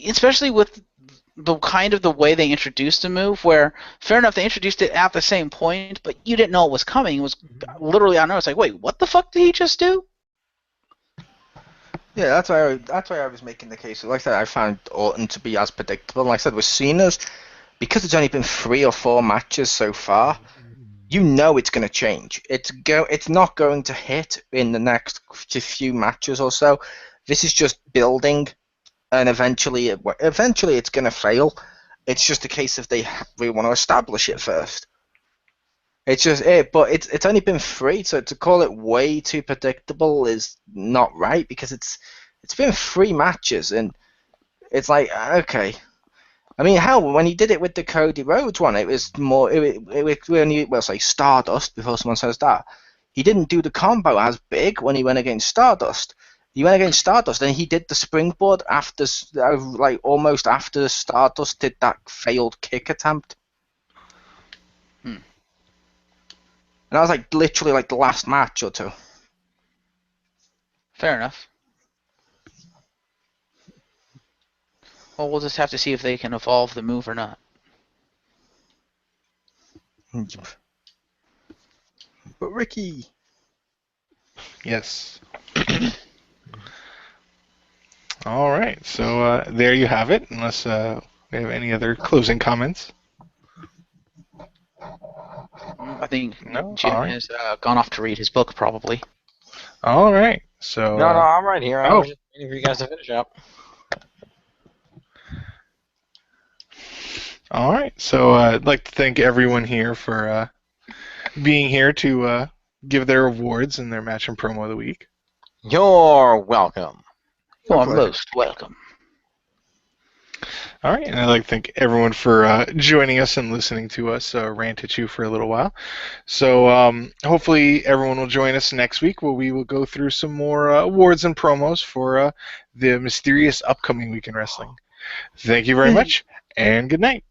S2: Especially with the kind of the way they introduced the move, where fair enough they introduced it at the same point, but you didn't know it was coming. It was literally, I don't know, it's like, wait, what the fuck did he just do?
S3: Yeah, that's why I was making the case. Like I said, I found Orton to be as predictable. Like I said, with Cena's, because it's only been 3 or 4 matches so far. You know it's going to change. It's not going to hit in the next few matches or so. This is just building, and eventually it's going to fail. It's just a case of they want to establish it first. It's just it, but it's only been 3, so to call it way too predictable is not right because it's been 3 matches and it's like okay. I mean, hell, when he did it with the Cody Rhodes one, it was more. Say Stardust before someone says that. He didn't do the combo as big when he went against Stardust. He went against Stardust, and he did the springboard after, almost after Stardust did that failed kick attempt. And that was literally the last match or 2.
S2: Fair enough. Well, we'll just have to see if they can evolve the move or not.
S3: But Ricky.
S1: Yes. All right. So there you have it. Unless we have any other closing comments.
S2: I think Jim has gone off to read his book, probably.
S1: All right. So.
S4: No, I'm right here. I was just waiting for you guys to finish up.
S1: All right. So I'd like to thank everyone here for being here to give their awards and their match and promo of the week.
S4: You're welcome.
S2: You are
S3: pleasure.
S2: most welcome.
S1: All right, and I'd like to thank everyone for joining us and listening to us rant at you for a little while. So hopefully everyone will join us next week where we will go through some more awards and promos for the mysterious upcoming week in wrestling. Thank you very much, and good night.